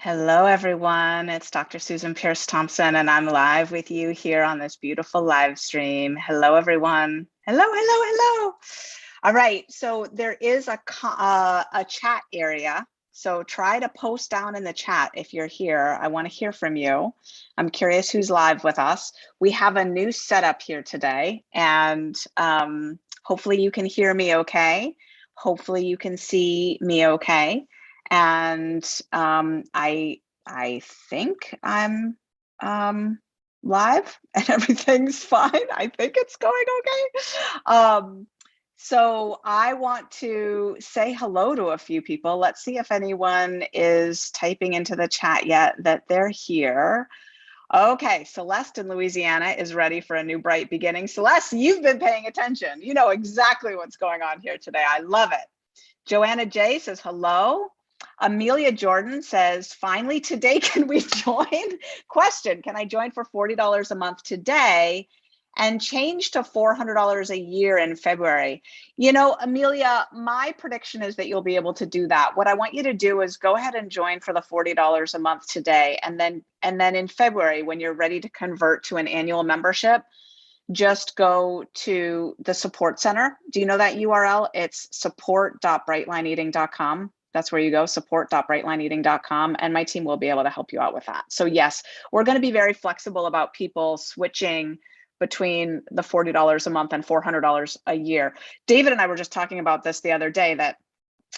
Hello, everyone. It's Dr. Susan Pierce Thompson, and I'm live with you here on this beautiful live stream. Hello, everyone. Hello, hello, hello. All right, so there is a chat area. So try to post down in the chat if you're here. I want to hear from you. I'm curious who's live with us. We have a new setup here today, and hopefully you can hear me okay. Hopefully you can see me okay. And I think I'm live and everything's fine. I think it's going okay. So I want to say hello to a few people. Let's see if anyone is typing into the chat yet that they're here. Okay, Celeste in Louisiana is ready for a new bright beginning. Celeste, you've been paying attention. You know exactly what's going on here today. I love it. Joanna J says hello. Amelia Jordan says, finally today, can we join? Question, can I join for $40 a month today and change to $400 a year in February? You know, Amelia, my prediction is that you'll be able to do that. What I want you to do is go ahead and join for the $40 a month today. And then in February, when you're ready to convert to an annual membership, just go to the support center. Do you know that URL? It's support.brightlineeating.com. That's where you go, support.brightlineeating.com, and my team will be able to help you out with that. So yes, we're going to be very flexible about people switching between the $40 a month and $400 a year. David and I were just talking about this the other day, that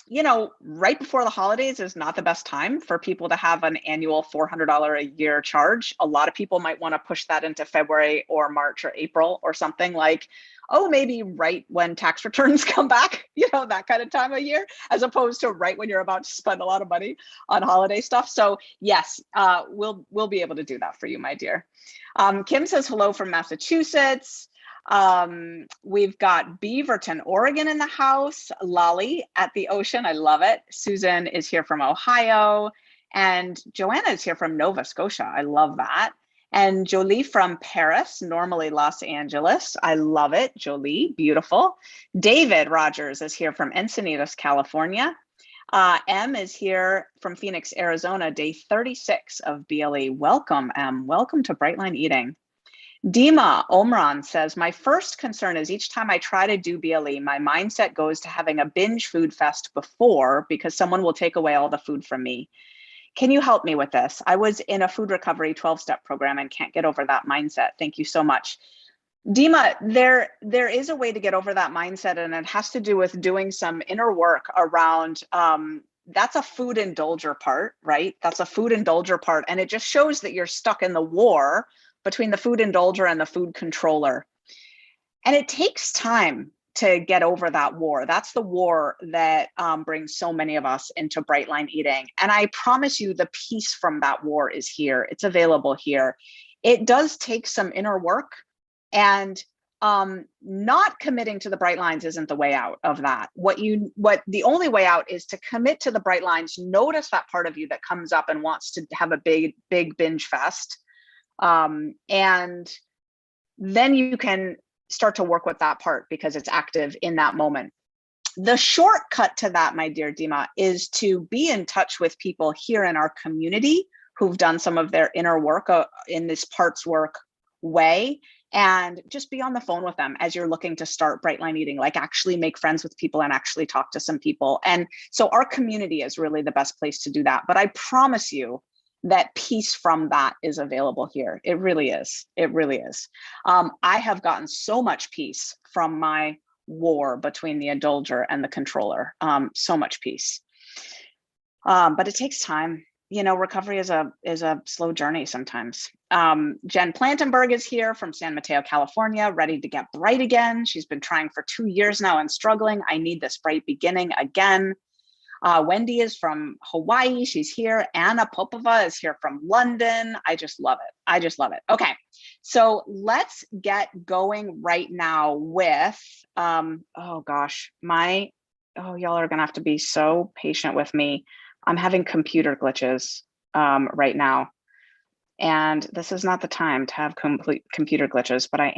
you know, right before the holidays is not the best time for people to have an annual $400 a year charge. A lot of people might want to push that into February or March or April or something like, oh, maybe right when tax returns come back, you know, that kind of time of year, as opposed to right when you're about to spend a lot of money on holiday stuff. So yes, we'll be able to do that for you, my dear. Kim says hello from Massachusetts. We've got Beaverton, Oregon in the house. Lolly at the ocean. I love it. Susan is here from Ohio. And Joanna is here from Nova Scotia. I love that. And Jolie from Paris, normally Los Angeles. I love it. Jolie, beautiful. David Rogers is here from Encinitas, California. M is here from Phoenix, Arizona, day 36 of BLE. Welcome, M. Welcome to Brightline Eating. Dima Omran says, my first concern is each time I try to do BLE, my mindset goes to having a binge food fest before because someone will take away all the food from me. Can you help me with this? I was in a food recovery 12-step program and can't get over that mindset. Thank you so much. Dima, there is a way to get over that mindset, and it has to do with doing some inner work around, that's a food indulger part, right? That's a food indulger part. And it just shows that you're stuck in the war between the food indulger and the food controller. And it takes time to get over that war. That's the war that brings so many of us into Brightline Eating. And I promise you the peace from that war is here. It's available here. It does take some inner work, and not committing to the bright lines isn't the way out of that. The only way out is to commit to the bright lines. Notice that part of you that comes up and wants to have a big binge fest. And then you can start to work with that part because it's active in that moment. The shortcut to that, my dear Dima, is to be in touch with people here in our community who've done some of their inner work in this parts work way, and just be on the phone with them as you're looking to start Brightline Eating, like actually make friends with people and actually talk to some people. And so our community is really the best place to do that. But I promise you that peace from that is available here. It really is. It really is. I have gotten so much peace from my war between the indulger and the controller. So much peace. But it takes time. You know, recovery is a slow journey sometimes. Jen Plantenberg is here from San Mateo, California, ready to get bright again. She's been trying for 2 years now and struggling. I need this bright beginning again. Wendy is from Hawaii. She's here. Anna Popova is here from London. I just love it. I just love it. Okay, so let's get going right now with, oh gosh, y'all are gonna have to be so patient with me. I'm having computer glitches right now. And this is not the time to have complete computer glitches, but I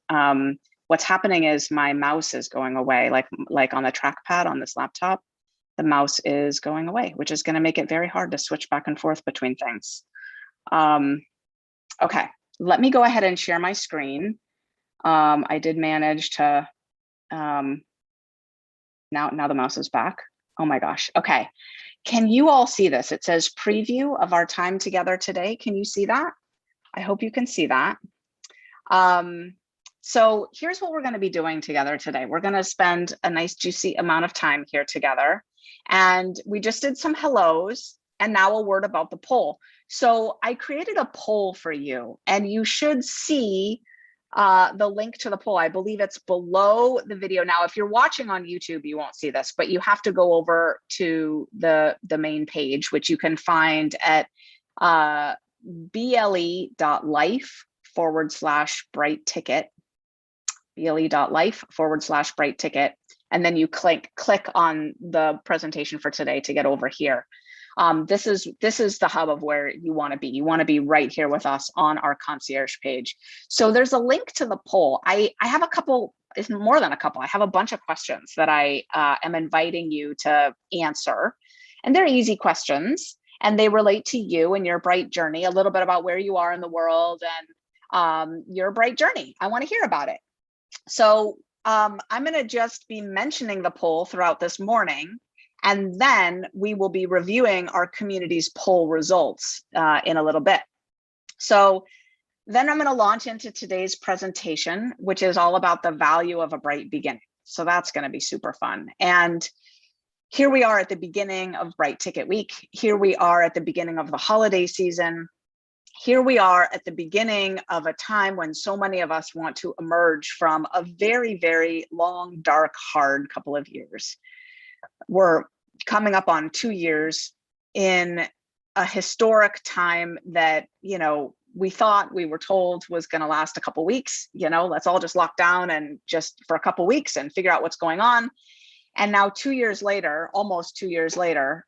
am. What's happening is my mouse is going away, like on the trackpad on this laptop. the mouse is going away, which is going to make it very hard to switch back and forth between things. Okay, let me go ahead and share my screen. I did manage to, now the mouse is back. Oh my gosh, okay. Can you all see this? It says preview of our time together today. Can you see that? I hope you can see that. So here's what we're going to be doing together today. We're going to spend a nice juicy amount of time here together. And we just did some hellos, and now a word about the poll. So I created a poll for you, and you should see the link to the poll. I believe it's below the video. Now, if you're watching on YouTube, you won't see this, but you have to go over to the main page, which you can find at ble.life/bright ticket, ble.life/bright ticket. And then you click on the presentation for today to get over here. This is the hub of where you want to be. You want to be right here with us on our concierge page. So there's a link to the poll. I have a couple, it's more than a couple. I have a bunch of questions that I am inviting you to answer. And they're easy questions, and they relate to you and your bright journey, a little bit about where you are in the world and your bright journey. I want to hear about it. So I'm going to just be mentioning the poll throughout this morning, and then we will be reviewing our community's poll results in a little bit. So then I'm going to launch into today's presentation, which is all about the value of a bright beginning. So that's going to be super fun. And here we are at the beginning of Bright Ticket Week. Here we are at the beginning of the holiday season. Here we are at the beginning of a time when so many of us want to emerge from a very, very long, dark, hard couple of years. We're coming up on 2 years in a historic time that, you know, we were told was going to last a couple weeks. You know, let's all just lock down and just for a couple weeks and figure out what's going on. And now 2 years later, almost 2 years later,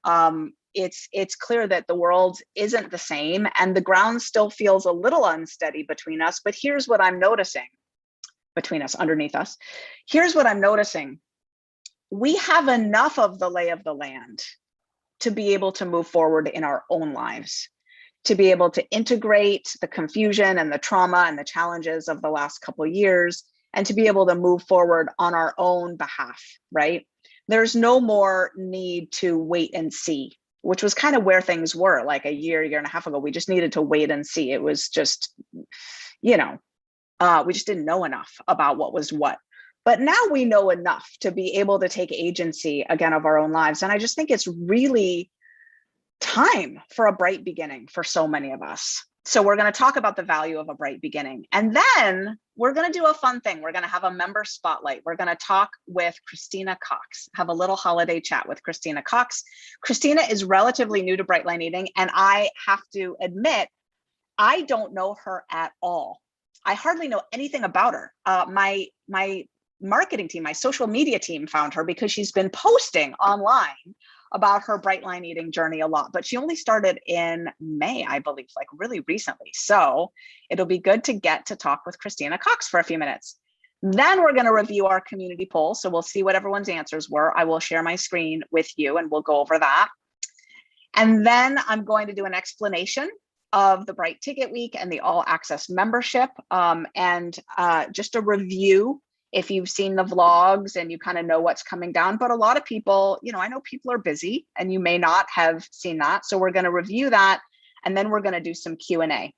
it's clear that the world isn't the same, and the ground still feels a little unsteady between us. But here's what I'm noticing between us, underneath us. Here's what I'm noticing. We have enough of the lay of the land to be able to move forward in our own lives, to be able to integrate the confusion and the trauma and the challenges of the last couple of years, and to be able to move forward on our own behalf, right? There's no more need to wait and see, which was kind of where things were like a year and a half ago. We just needed to wait and see. It was just, you know, we just didn't know enough about what was what. But now we know enough to be able to take agency again of our own lives. And I just think it's really time for a bright beginning for so many of us. So we're going to talk about the value of a bright beginning. And then we're going to do a fun thing. We're going to have a member spotlight. We're going to talk with Christina Cox, have a little holiday chat with Christina Cox. Christina is relatively new to Bright Line Eating, and I have to admit, I don't know her at all. I hardly know anything about her. My marketing team, my social media team found her because she's been posting online about her Bright Line Eating journey a lot, but she only started in May, I believe, like really recently. So it'll be good to get to talk with Christina Cox for a few minutes. Then we're going to review our community poll. So we'll see what everyone's answers were. I will share my screen with you and we'll go over that. And then I'm going to do an explanation of the Bright Ticket Week and the All Access membership, and just a review if you've seen the vlogs and you kind of know what's coming down. But a lot of people, you know, I know people are busy and you may not have seen that. So we're going to review that, and then we're going to do some Q&A.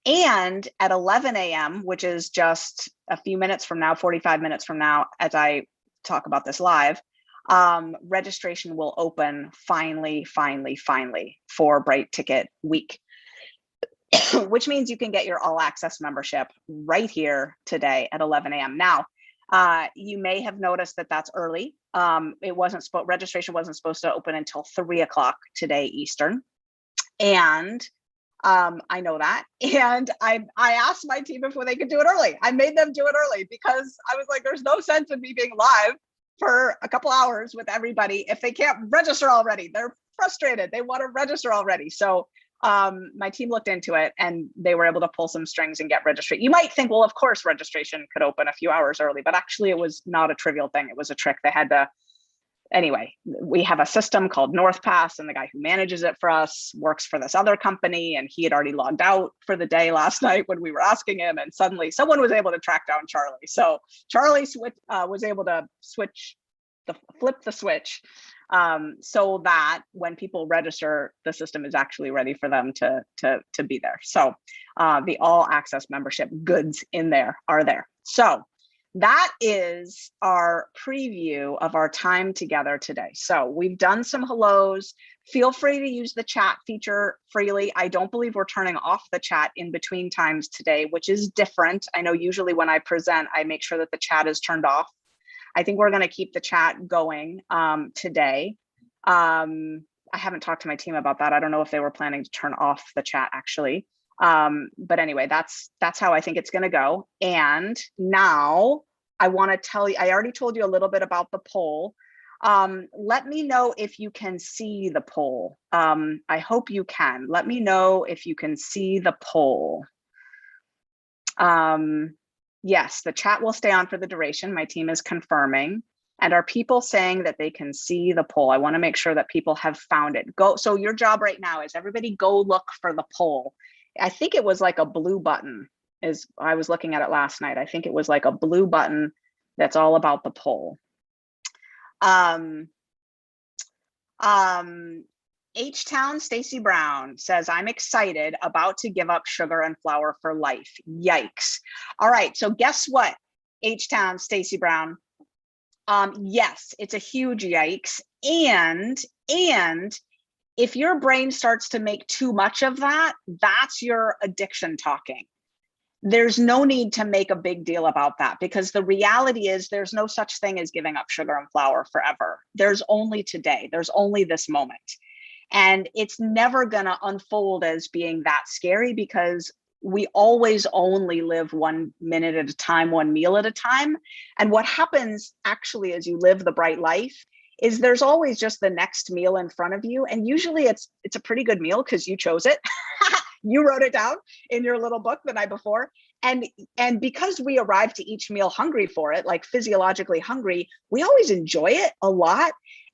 And at 11 a.m., which is just a few minutes from now, 45 minutes from now, as I talk about this live, registration will open finally for Bright Ticket Week. Which means you can get your all access membership right here today at 11 a.m. Now, you may have noticed that that's early. Registration wasn't supposed to open until 3 o'clock today Eastern. And I know that. And I asked my team if they could do it early. I made them do it early because I was like, there's no sense in me being live for a couple hours with everybody if they can't register already. They're frustrated. They want to register already. So my team looked into it and they were able to pull some strings and get registration. You might think, well, of course, registration could open a few hours early, but actually it was not a trivial thing. It was a trick. They had to anyway, we have a system called NorthPass, and the guy who manages it for us works for this other company, and he had already logged out for the day last night when we were asking him, and suddenly someone was able to track down Charlie. So Charlie was able to flip the switch, so that when people register, the system is actually ready for them to be there. So the all access membership goods are there. So that is our preview of our time together today. So we've done some hellos. Feel free to use the chat feature freely. I don't believe we're turning off the chat in between times today, which is different. I know usually when I present, I make sure that the chat is turned off. I think we're going to keep the chat going today. I haven't talked to my team about that. I don't know if they were planning to turn off the chat actually. But anyway, that's how I think it's going to go. And now I want to tell you, I already told you a little bit about the poll. Let me know if you can see the poll. I hope you can. Let me know if you can see the poll. Yes, the chat will stay on for the duration. My team is confirming. And are people saying that they can see the poll? I want to make sure that people have found it. So your job right now is everybody go look for the poll. I think it was like a blue button, I was looking at it last night. I think it was like a blue button that's all about the poll. H-Town Stacy Brown says, I'm excited, about to give up sugar and flour for life. Yikes. All right, so guess what, H-Town Stacy Brown? Yes, it's a huge yikes. And if your brain starts to make too much of that, that's your addiction talking. There's no need to make a big deal about that, because the reality is there's no such thing as giving up sugar and flour forever. There's only today. There's only this moment. And it's never going to unfold as being that scary, because we always only live 1 minute at a time, one meal at a time. And what happens actually as you live the bright life is there's always just the next meal in front of you. And usually it's a pretty good meal because you chose it. You wrote it down in your little book the night before. And because we arrive to each meal hungry for it, like physiologically hungry, we always enjoy it a lot.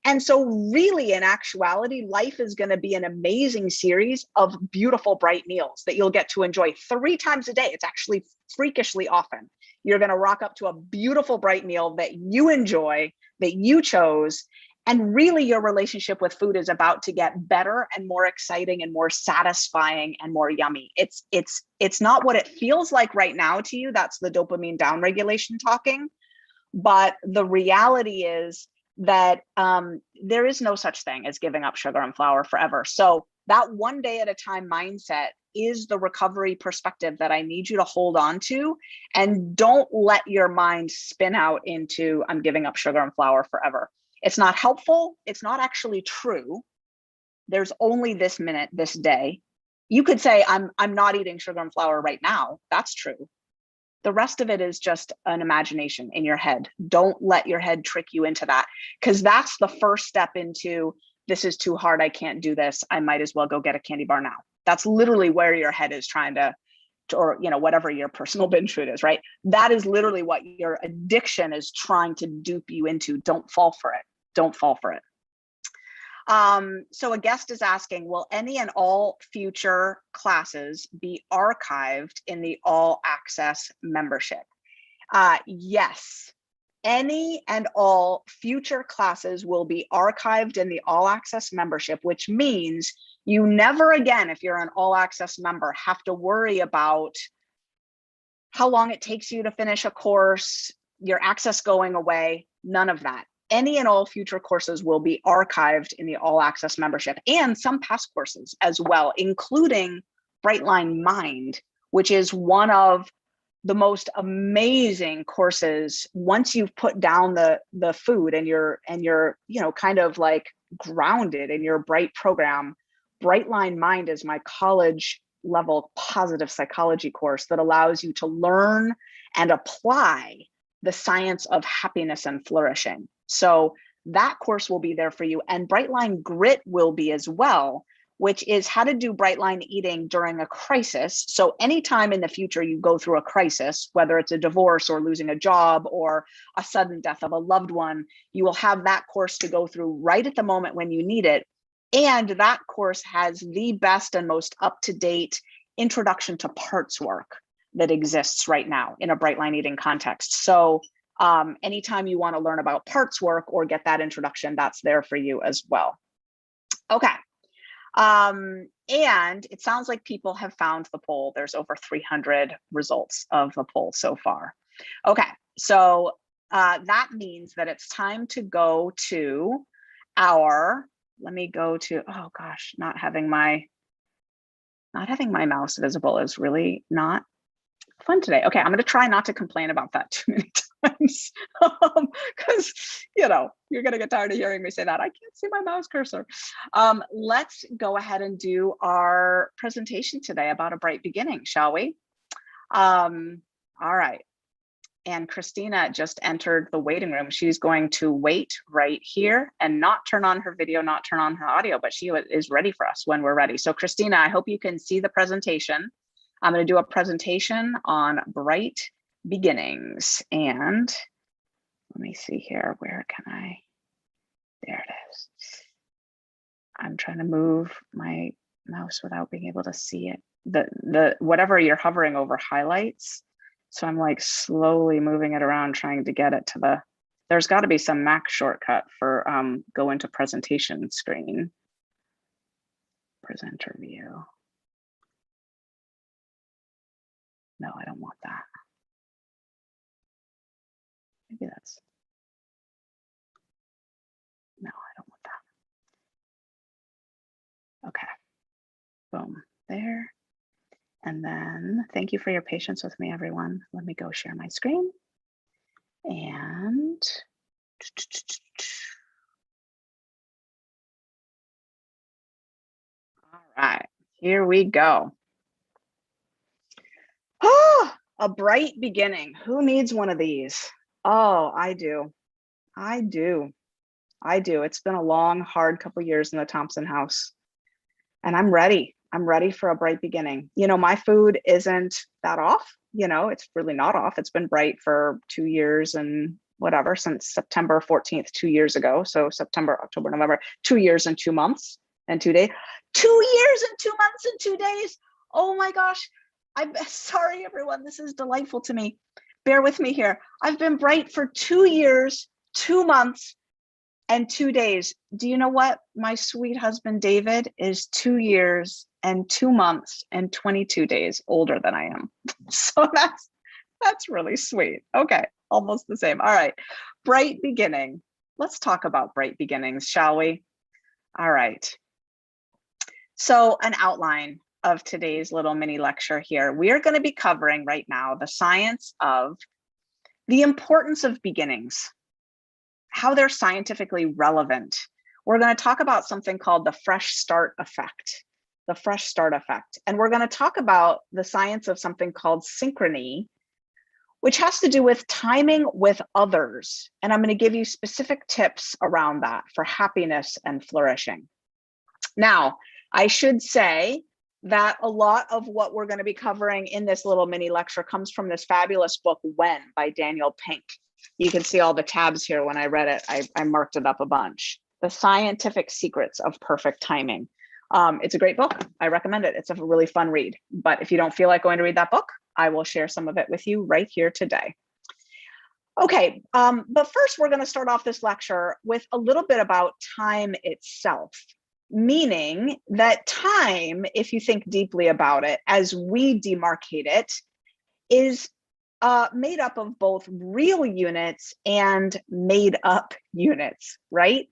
And so really, in actuality, life is going to be an amazing series of beautiful, bright meals that you'll get to enjoy 3 times a day. It's actually freakishly often. You're going to rock up to a beautiful, bright meal that you enjoy, that you chose. And really, your relationship with food is about to get better and more exciting and more satisfying and more yummy. It's not what it feels like right now to you. That's the dopamine downregulation talking. But the reality is that there is no such thing as giving up sugar and flour forever. So that one day at a time mindset is the recovery perspective that I need you to hold on to. And don't let your mind spin out into, I'm giving up sugar and flour forever. It's not helpful. It's not actually true. There's only this minute, this day. You could say, I'm not eating sugar and flour right now. That's true. The rest of it is just an imagination in your head. Don't let your head trick you into that, because that's the first step into, this is too hard, I can't do this, I might as well go get a candy bar now. That's literally where your head is trying to, or whatever your personal binge food is, right? That is literally what your addiction is trying to dupe you into. Don't fall for it. Don't fall for it. So a guest is asking, will any and all future classes be archived in the all access membership? Yes, any and all future classes will be archived in the all access membership, which means you never again, if you're an all access member, have to worry about how long it takes you to finish a course, your access going away, none of that. Any and all future courses will be archived in the all access membership, and some past courses as well, including Brightline Mind, which is one of the most amazing courses. Once you've put down the food and you're kind of like grounded in your Bright program, Brightline Mind is my college level positive psychology course that allows you to learn and apply the science of happiness and flourishing. So that course will be there for you, and Brightline Grit will be as well, which is how to do bright line eating during a crisis. So anytime in the future you go through a crisis, whether it's a divorce or losing a job or a sudden death of a loved one, you will have that course to go through right at the moment when you need it. And that course has the best and most up-to-date introduction to parts work that exists right now in a bright line eating context. So anytime you want to learn about parts work or get that introduction, that's there for you as well. Okay. And it sounds like people have found the poll. There's over 300 results of the poll so far. Okay, so that means that it's time to go to our, let me go to, oh gosh, not having my mouse visible is really not fun today. Okay, I'm going to try not to complain about that too many times because you're going to get tired of hearing me say that. I can't see my mouse cursor. Let's go ahead and do our presentation today about a bright beginning, shall we? All right. And Christina just entered the waiting room. She's going to wait right here and not turn on her video, not turn on her audio, but she is ready for us when we're ready. So Christina, I hope you can see the presentation. I'm going to do a presentation on bright beginnings. And let me see here. Where can I? There it is. I'm trying to move my mouse without being able to see it. The whatever you're hovering over highlights. So I'm like slowly moving it around, trying to get it to the, there's got to be some Mac shortcut for go into presentation screen. Presenter view. No, I don't want that. Maybe that's, no, I don't want that. Okay, boom, there. And then thank you for your patience with me, everyone. Let me go share my screen. And all right, here we go. Oh, a bright beginning. Who needs one of these? Oh, I do. I do. I do. It's been a long, hard couple years in the Thompson house. And I'm ready. I'm ready for a bright beginning. My food isn't that off. It's really not off. It's been bright for 2 years and whatever, since September 14th, 2 years ago. So September, October, November, 2 years and 2 months and 2 days. 2 years and 2 months and 2 days. Oh my gosh. I'm sorry, everyone. This is delightful to me. Bear with me here. I've been bright for 2 years, 2 months, and 2 days. Do you know what? My sweet husband, David, is 2 years and 2 months and 22 days older than I am. So that's really sweet. Okay, almost the same. All right, bright beginning. Let's talk about bright beginnings, shall we? All right. So an outline of today's little mini lecture here. We are going to be covering right now the science of the importance of beginnings, how they're scientifically relevant. We're going to talk about something called the fresh start effect, And we're going to talk about the science of something called synchrony, which has to do with timing with others. And I'm going to give you specific tips around that for happiness and flourishing. Now, I should say that a lot of what we're going to be covering in this little mini lecture comes from this fabulous book, When, by Daniel Pink. You can see all the tabs here. When I read it, I marked it up a bunch. The Scientific Secrets of Perfect Timing. It's a great book. I recommend it. It's a really fun read. But if you don't feel like going to read that book, I will share some of it with you right here today. Okay, but first we're going to start off this lecture with a little bit about time itself. Meaning that time, if you think deeply about it, as we demarcate it, is made up of both real units and made up units, right?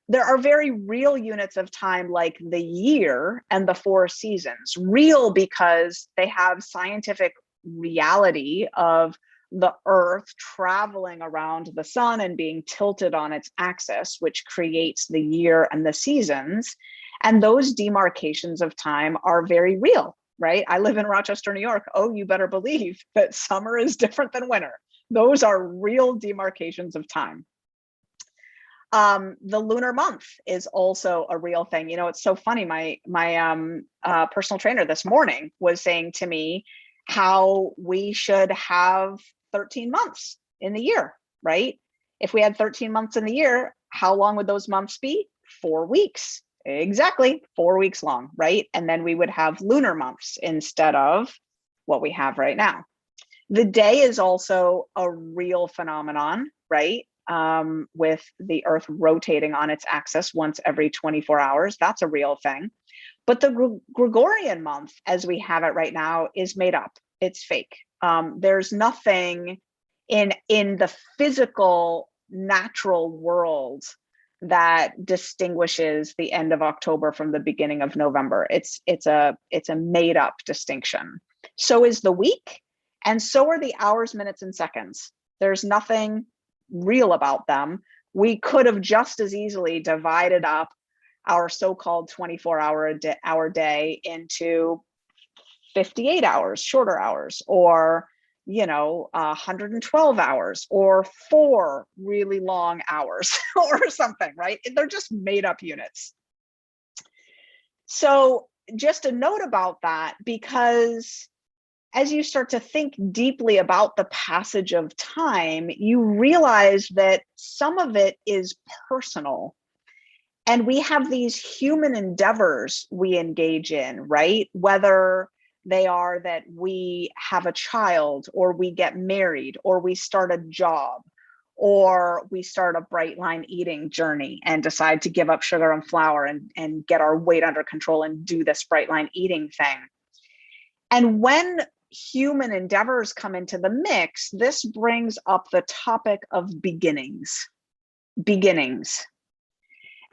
There are very real units of time like the year and the 4 seasons. Real because they have scientific reality of the Earth traveling around the sun and being tilted on its axis, which creates the year and the seasons. And those demarcations of time are very real, right? I live in Rochester, New York. Oh, you better believe that summer is different than winter. Those are real demarcations of time. The lunar month is also a real thing. You know, it's so funny. My personal trainer this morning was saying to me how we should have 13 months in the year, right? If we had 13 months in the year, how long would those months be? 4 weeks. Exactly, 4 weeks long, right? And then we would have lunar months instead of what we have right now. The day is also a real phenomenon, right? With the Earth rotating on its axis once every 24 hours. That's a real thing. But the Gregorian month, as we have it right now, is made up. It's fake. There's nothing in the physical, natural world that distinguishes the end of October from the beginning of November. It's a made up distinction. So is the week, and so are the hours, minutes, and seconds. There's nothing real about them. We could have just as easily divided up our so-called 24-hour day into 58 hours, shorter hours, or 112 hours, or 4 really long hours, or something, right? They're just made up units. So just a note about that, because as you start to think deeply about the passage of time, you realize that some of it is personal. And we have these human endeavors we engage in, right? Whether they are that we have a child, or we get married, or we start a job, or we start a bright line eating journey and decide to give up sugar and flour and get our weight under control and do this bright line eating thing. And when human endeavors come into the mix, this brings up the topic of beginnings.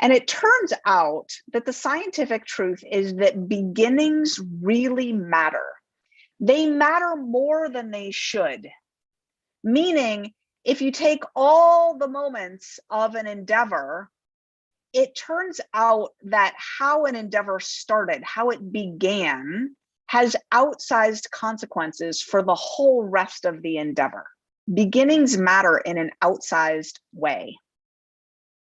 And it turns out that the scientific truth is that beginnings really matter. They matter more than they should. Meaning, if you take all the moments of an endeavor, it turns out that how an endeavor started, how it began, has outsized consequences for the whole rest of the endeavor. Beginnings matter in an outsized way,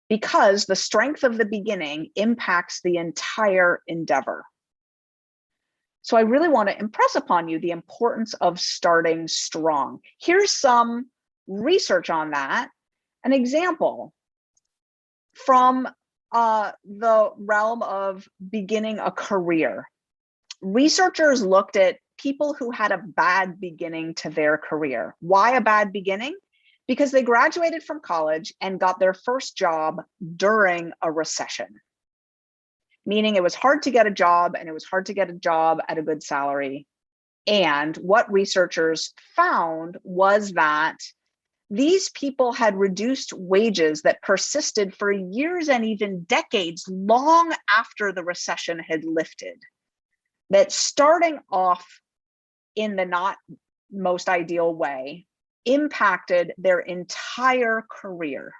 because the strength of the beginning impacts the entire endeavor. So I really want to impress upon you the importance of starting strong. Here's some research on that. An example from the realm of beginning a career. Researchers looked at people who had a bad beginning to their career. Why a bad beginning? Because they graduated from college and got their first job during a recession. Meaning it was hard to get a job, and it was hard to get a job at a good salary. And what researchers found was that these people had reduced wages that persisted for years and even decades, long after the recession had lifted. That starting off in the not most ideal way impacted their entire career.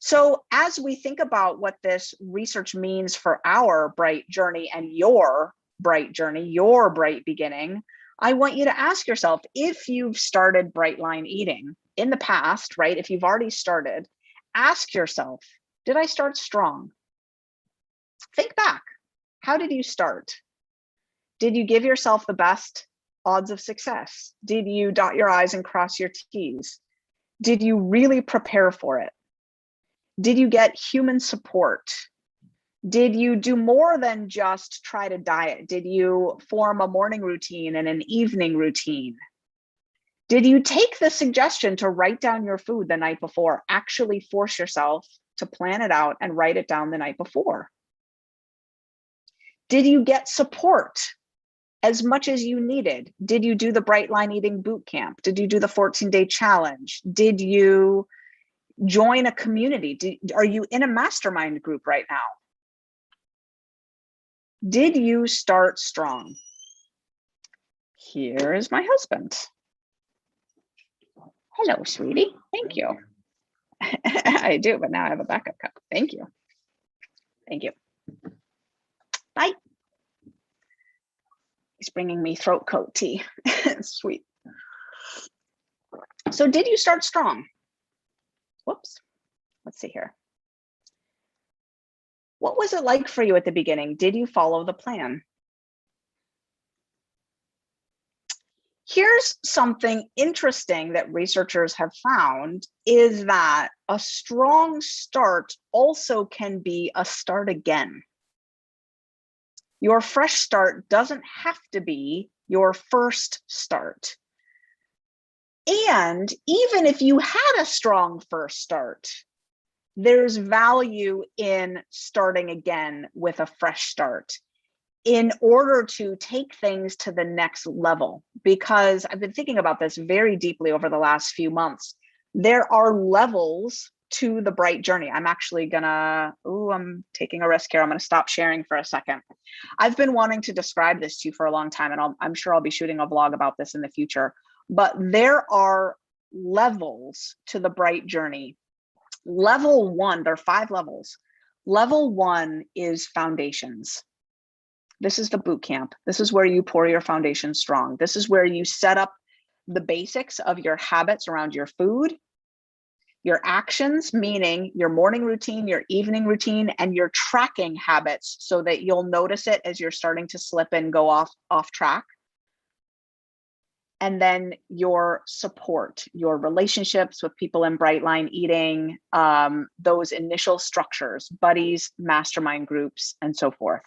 So as we think about what this research means for our bright journey and your bright journey, your bright beginning, I want you to ask yourself, if you've started bright line eating in the past, right? If you've already started, ask yourself, did I start strong? Think back. How did you start? Did you give yourself the best odds of success? Did you dot your I's and cross your T's? Did you really prepare for it? Did you get human support? Did you do more than just try to diet? Did you form a morning routine and an evening routine? Did you take the suggestion to write down your food the night before, actually force yourself to plan it out and write it down the night before? Did you get support as much as you needed? Did you do the bright line eating boot camp? Did you do the 14-day challenge? Did you join a community? Are you in a mastermind group right now? Did you start strong? Here is my husband. Hello, sweetie. Thank you. I do, but now I have a backup cup. Thank you. Thank you. Bye. He's bringing me throat coat tea. Sweet. So did you start strong? whoops, let's see here. What was it like for you at the beginning? Did you follow the plan? Here's something interesting that researchers have found is that a strong start also can be a start again. Your fresh start doesn't have to be your first start. And even if you had a strong first start, there's value in starting again with a fresh start in order to take things to the next level. Because I've been thinking about this very deeply over the last few months. There are levels to the Bright Journey. I'm actually gonna, I'm taking a risk here. I'm gonna stop sharing for a second. I've been wanting to describe this to you for a long time, and I'm sure I'll be shooting a vlog about this in the future. But there are levels to the Bright Journey. Level 1, there are 5 levels. Level 1 is foundations. This is the boot camp. This is where you pour your foundation strong. This is where you set up the basics of your habits around your food, your actions, meaning your morning routine, your evening routine, and your tracking habits so that you'll notice it as you're starting to slip and go off track. And then your support, your relationships with people in Brightline Eating, those initial structures, buddies, mastermind groups, and so forth.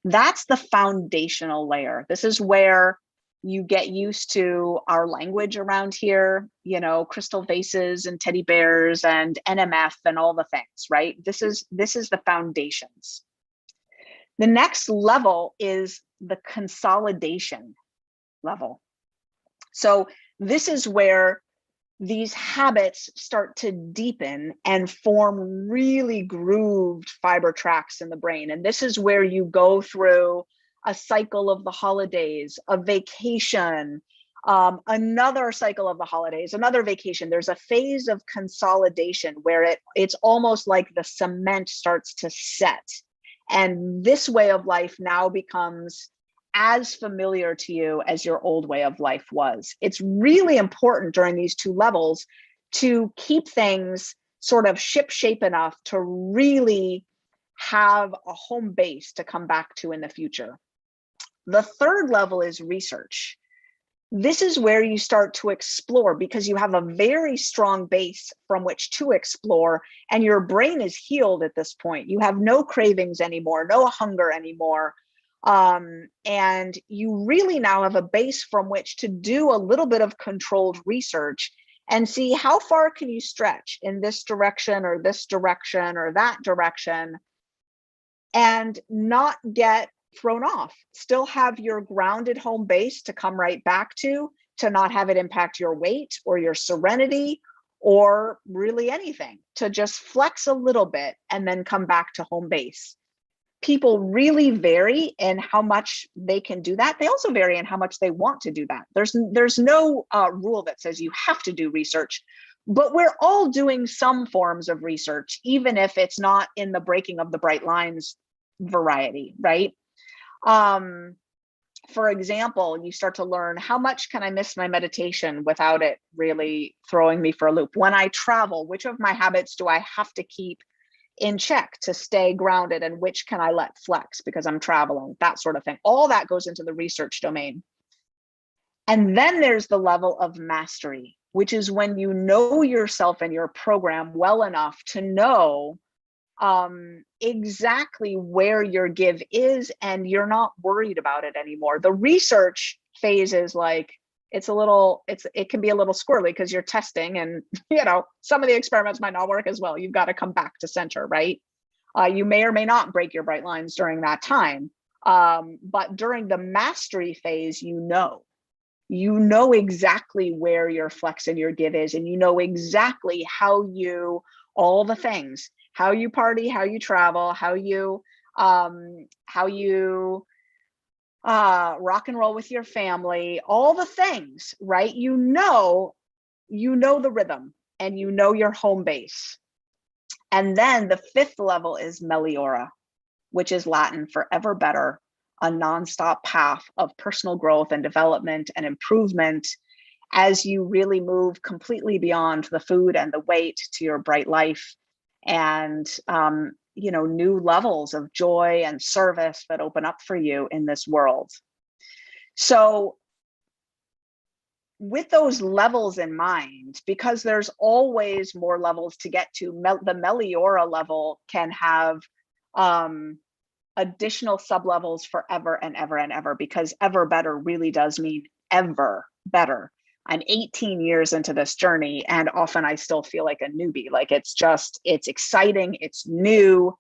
That's the foundational layer. This is where you get used to our language around here, you know, crystal vases and teddy bears and NMF and all the things, right? This is the foundations. The next level is the consolidation level. So this is where these habits start to deepen and form really grooved fiber tracks in the brain. And this is where you go through a cycle of the holidays, a vacation, another cycle of the holidays, another vacation. There's a phase of consolidation where it's almost like the cement starts to set. And this way of life now becomes as familiar to you as your old way of life was. It's really important during these 2 levels to keep things sort of ship-shape enough to really have a home base to come back to in the future. The 3rd level is research. This is where you start to explore because you have a very strong base from which to explore, and your brain is healed at this point. You have no cravings anymore, no hunger anymore. And you really now have a base from which to do a little bit of controlled research and see how far can you stretch in this direction or that direction and not get thrown off. Still have your grounded home base to come right back to not have it impact your weight or your serenity or really anything, to just flex a little bit and then come back to home base. People really vary in how much they can do that. They also vary in how much they want to do that. There's no rule that says you have to do research, but we're all doing some forms of research, even if it's not in the breaking of the bright lines variety, right? For example, you start to learn, how much can I miss my meditation without it really throwing me for a loop? When I travel, which of my habits do I have to keep in check to stay grounded, and which can I let flex because I'm traveling, that sort of thing. All that goes into the research domain. And then there's the level of mastery, which is when you know yourself and your program well enough to know exactly where your give is, and you're not worried about it anymore. The research phase is like, it can be a little squirrely because you're testing, and you know, some of the experiments might not work as well. You've got to come back to center, right? You may or may not break your bright lines during that time. But during the mastery phase, you know exactly where your flex and your give is, and you know exactly all the things, how you party, how you travel, how you rock and roll with your family, all the things, right? You know the rhythm, and you know your home base. And then the 5th level is Meliora, which is Latin for ever better, a nonstop path of personal growth and development and improvement. as you really move completely beyond the food and the weight to your bright life and new levels of joy and service that open up for you in this world. So with those levels in mind, because there's always more levels to get to, the Meliora level can have additional sublevels forever and ever and ever, because ever better really does mean ever better. I'm 18 years into this journey, and often I still feel like a newbie. Like it's exciting, it's new.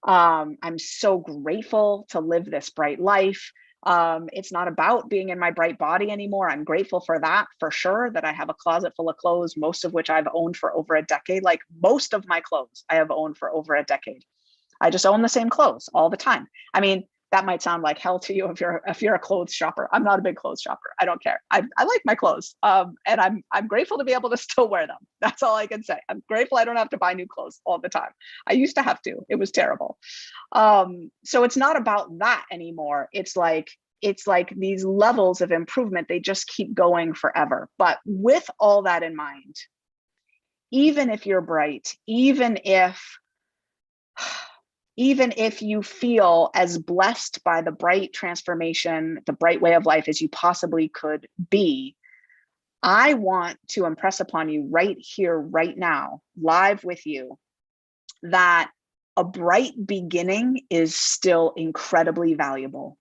I'm so grateful to live this bright life. It's not about being in my bright body anymore. I'm grateful for that, for sure, that I have a closet full of clothes, most of which I've owned for over a decade. Like most of my clothes I have owned for over a decade. I just own the same clothes all the time. I mean, that might sound like hell to you if you're a clothes shopper. I'm not a big clothes shopper. I don't care. I like my clothes, and I'm grateful to be able to still wear them. That's all I can say. I'm grateful I don't have to buy new clothes all the time. I used to have to. It was terrible. So it's not about that anymore. It's like these levels of improvement, they just keep going forever. But with all that in mind, even if you're bright, even if you feel as blessed by the bright transformation, the bright way of life as you possibly could be, I want to impress upon you right here, right now, live with you, that a bright beginning is still incredibly valuable,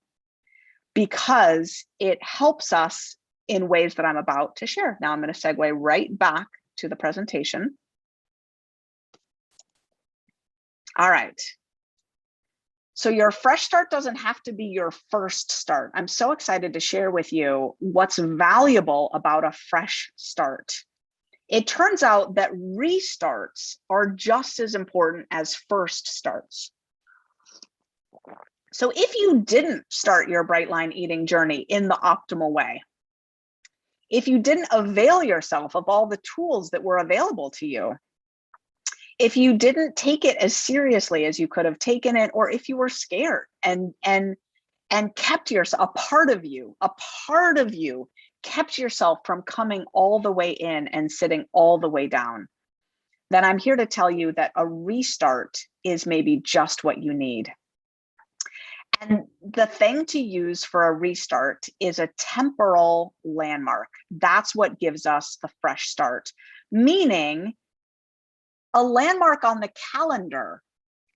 because it helps us in ways that I'm about to share. Now I'm going to segue right back to the presentation. All right. So your fresh start doesn't have to be your first start. I'm so excited to share with you what's valuable about a fresh start. It turns out that restarts are just as important as first starts. So if you didn't start your bright line eating journey in the optimal way, if you didn't avail yourself of all the tools that were available to you, if you didn't take it as seriously as you could have taken it, or if you were scared and kept yourself, a part of you kept yourself from coming all the way in and sitting all the way down, then I'm here to tell you that a restart is maybe just what you need. And the thing to use for a restart is a temporal landmark. That's what gives us the fresh start, meaning a landmark on the calendar,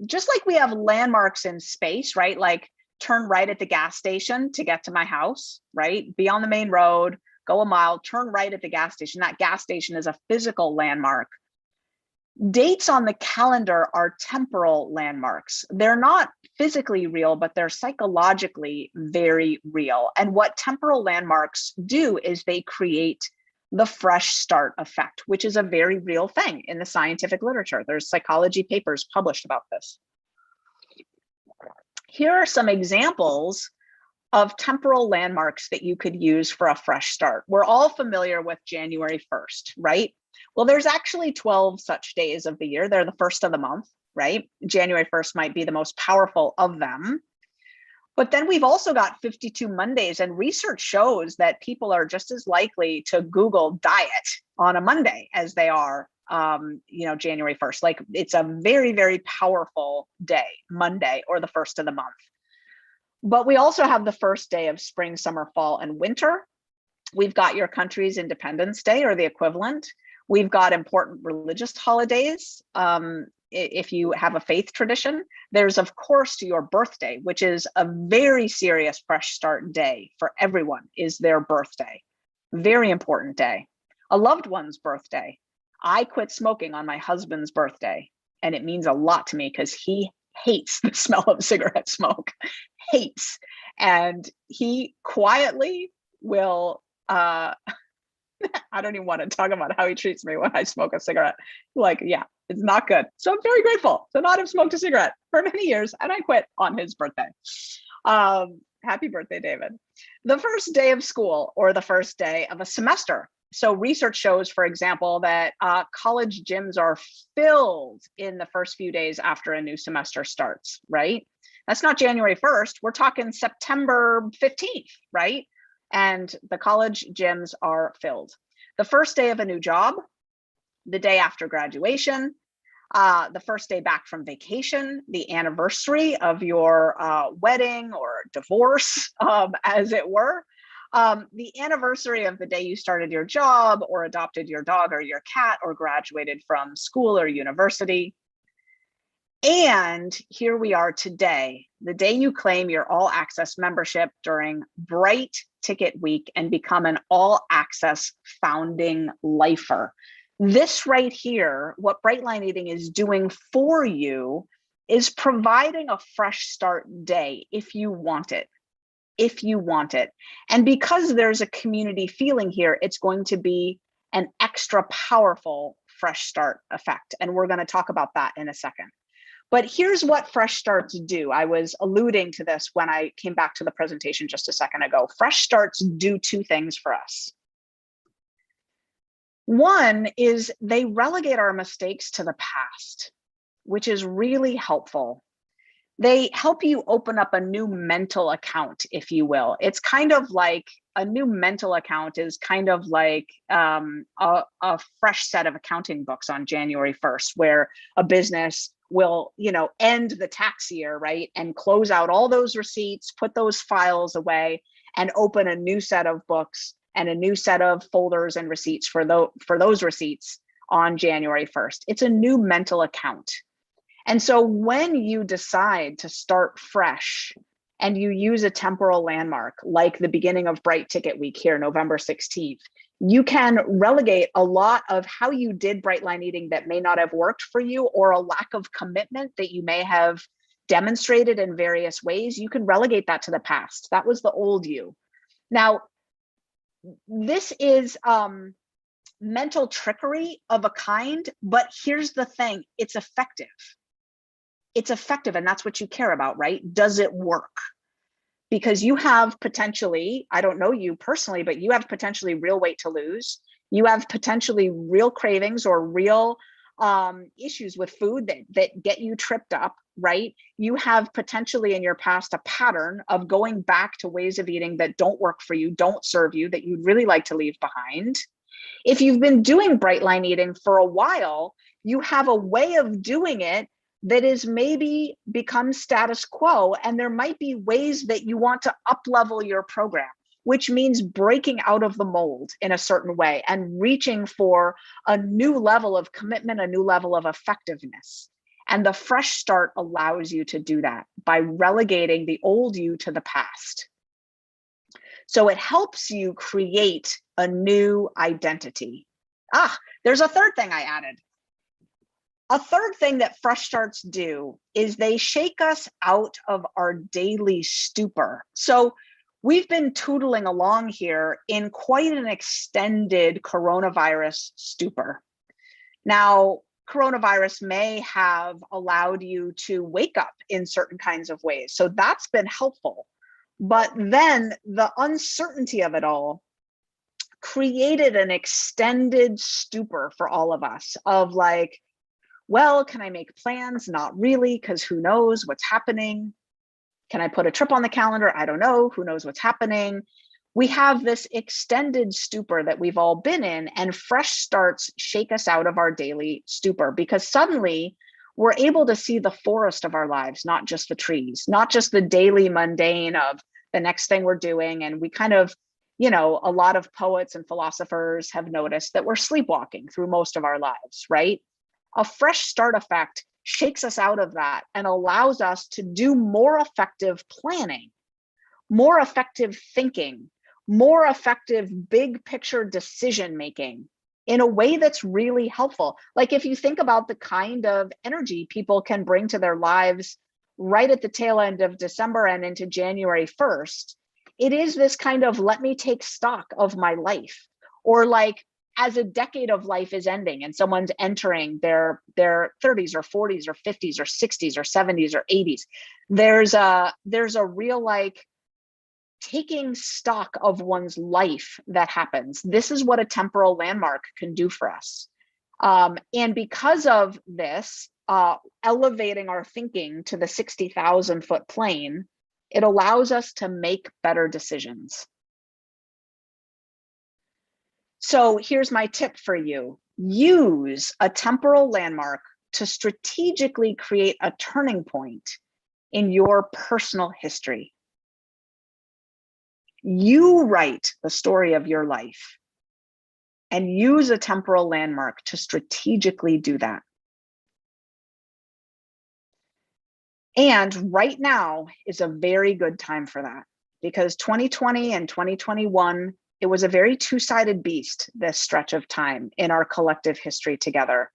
just like we have landmarks in space, right? Like turn right at the gas station to get to my house, right? Be on the main road, go a mile, turn right at the gas station. That gas station is a physical landmark. Dates on the calendar are temporal landmarks. They're not physically real, but they're psychologically very real. And what temporal landmarks do is they create the fresh start effect, which is a very real thing in the scientific literature. There's psychology papers published about this. Here are some examples of temporal landmarks that you could use for a fresh start. We're all familiar with January 1st, right? Well, there's actually 12 such days of the year. They're the first of the month, right? January 1st might be the most powerful of them. But then we've also got 52 Mondays, and research shows that people are just as likely to Google diet on a Monday as they are, January 1st. Like it's a very, very powerful day, Monday, or the first of the month. But we also have the first day of spring, summer, fall, and winter. We've got your country's Independence Day or the equivalent. We've got important religious holidays. If you have a faith tradition, there's of course your birthday, which is a very serious fresh start day for everyone, is their birthday. Very important day. A loved one's birthday. I quit smoking on my husband's birthday, and it means a lot to me because he hates the smell of cigarette smoke, hates. And he quietly will, I don't even want to talk about how he treats me when I smoke a cigarette. Like, yeah, it's not good. So I'm very grateful to not have smoked a cigarette for many years, and I quit on his birthday. Happy birthday, David. The first day of school or the first day of a semester. So research shows, for example, that college gyms are filled in the first few days after a new semester starts, right? That's not January 1st. We're talking September 15th, right? And the college gyms are filled. The first day of a new job, the day after graduation, the first day back from vacation, the anniversary of your wedding or divorce, as it were, the anniversary of the day you started your job or adopted your dog or your cat or graduated from school or university. And here we are today, the day you claim your all access membership during Bright Ticket Week and become an all access founding lifer. This right here, what Brightline Eating is doing for you is providing a fresh start day if you want it. If you want it. And because there's a community feeling here, it's going to be an extra powerful fresh start effect. And we're going to talk about that in a second. But here's what fresh starts do. I was alluding to this when I came back to the presentation just a second ago. Fresh starts do two things for us. One is they relegate our mistakes to the past, which is really helpful. They help you open up a new mental account, if you will. It's kind of like a new mental account is kind of like a fresh set of accounting books on January 1st, where a business will, end the tax year, right? And close out all those receipts, put those files away, and open a new set of books and a new set of folders and receipts for those receipts on January 1st. It's a new mental account. And so when you decide to start fresh and you use a temporal landmark like the beginning of Bright Ticket Week here, November 16th, you can relegate a lot of how you did Brightline Eating that may not have worked for you, or a lack of commitment that you may have demonstrated in various ways. You can relegate that to the past. That was the old you. Now, this is mental trickery of a kind, but here's the thing, it's effective. It's effective, and that's what you care about, right? Does it work? Because you have potentially, I don't know you personally, but you have potentially real weight to lose. You have potentially real cravings or real issues with food that get you tripped up, right? You have potentially in your past a pattern of going back to ways of eating that don't work for you, don't serve you, that you'd really like to leave behind. If you've been doing Brightline Eating for a while, you have a way of doing it that is maybe become status quo, and there might be ways that you want to up-level your program, which means breaking out of the mold in a certain way and reaching for a new level of commitment, a new level of effectiveness. And the fresh start allows you to do that by relegating the old you to the past. So it helps you create a new identity. There's a third thing I added. A third thing that fresh starts do is they shake us out of our daily stupor. So we've been tootling along here in quite an extended coronavirus stupor. Now, coronavirus may have allowed you to wake up in certain kinds of ways. So that's been helpful. But then the uncertainty of it all created an extended stupor for all of us of like, well, can I make plans? Not really, because who knows what's happening? Can I put a trip on the calendar? I don't know. Who knows what's happening? We have this extended stupor that we've all been in, and fresh starts shake us out of our daily stupor, because suddenly we're able to see the forest of our lives, not just the trees, not just the daily mundane of the next thing we're doing. And we kind of, a lot of poets and philosophers have noticed that we're sleepwalking through most of our lives, right? A fresh start effect shakes us out of that and allows us to do more effective planning, more effective thinking, more effective big picture decision making in a way that's really helpful. Like if you think about the kind of energy people can bring to their lives right at the tail end of December and into January 1st, it is this kind of let me take stock of my life, or like as a decade of life is ending and someone's entering their 30s or 40s or 50s or 60s or 70s or 80s, there's a real like taking stock of one's life that happens. This is what a temporal landmark can do for us. And because of this, elevating our thinking to the 60,000 foot plane, it allows us to make better decisions. So here's my tip for you. Use a temporal landmark to strategically create a turning point in your personal history. You write the story of your life and use a temporal landmark to strategically do that. And right now is a very good time for that, because 2020 and 2021, it was a very two-sided beast, this stretch of time in our collective history together.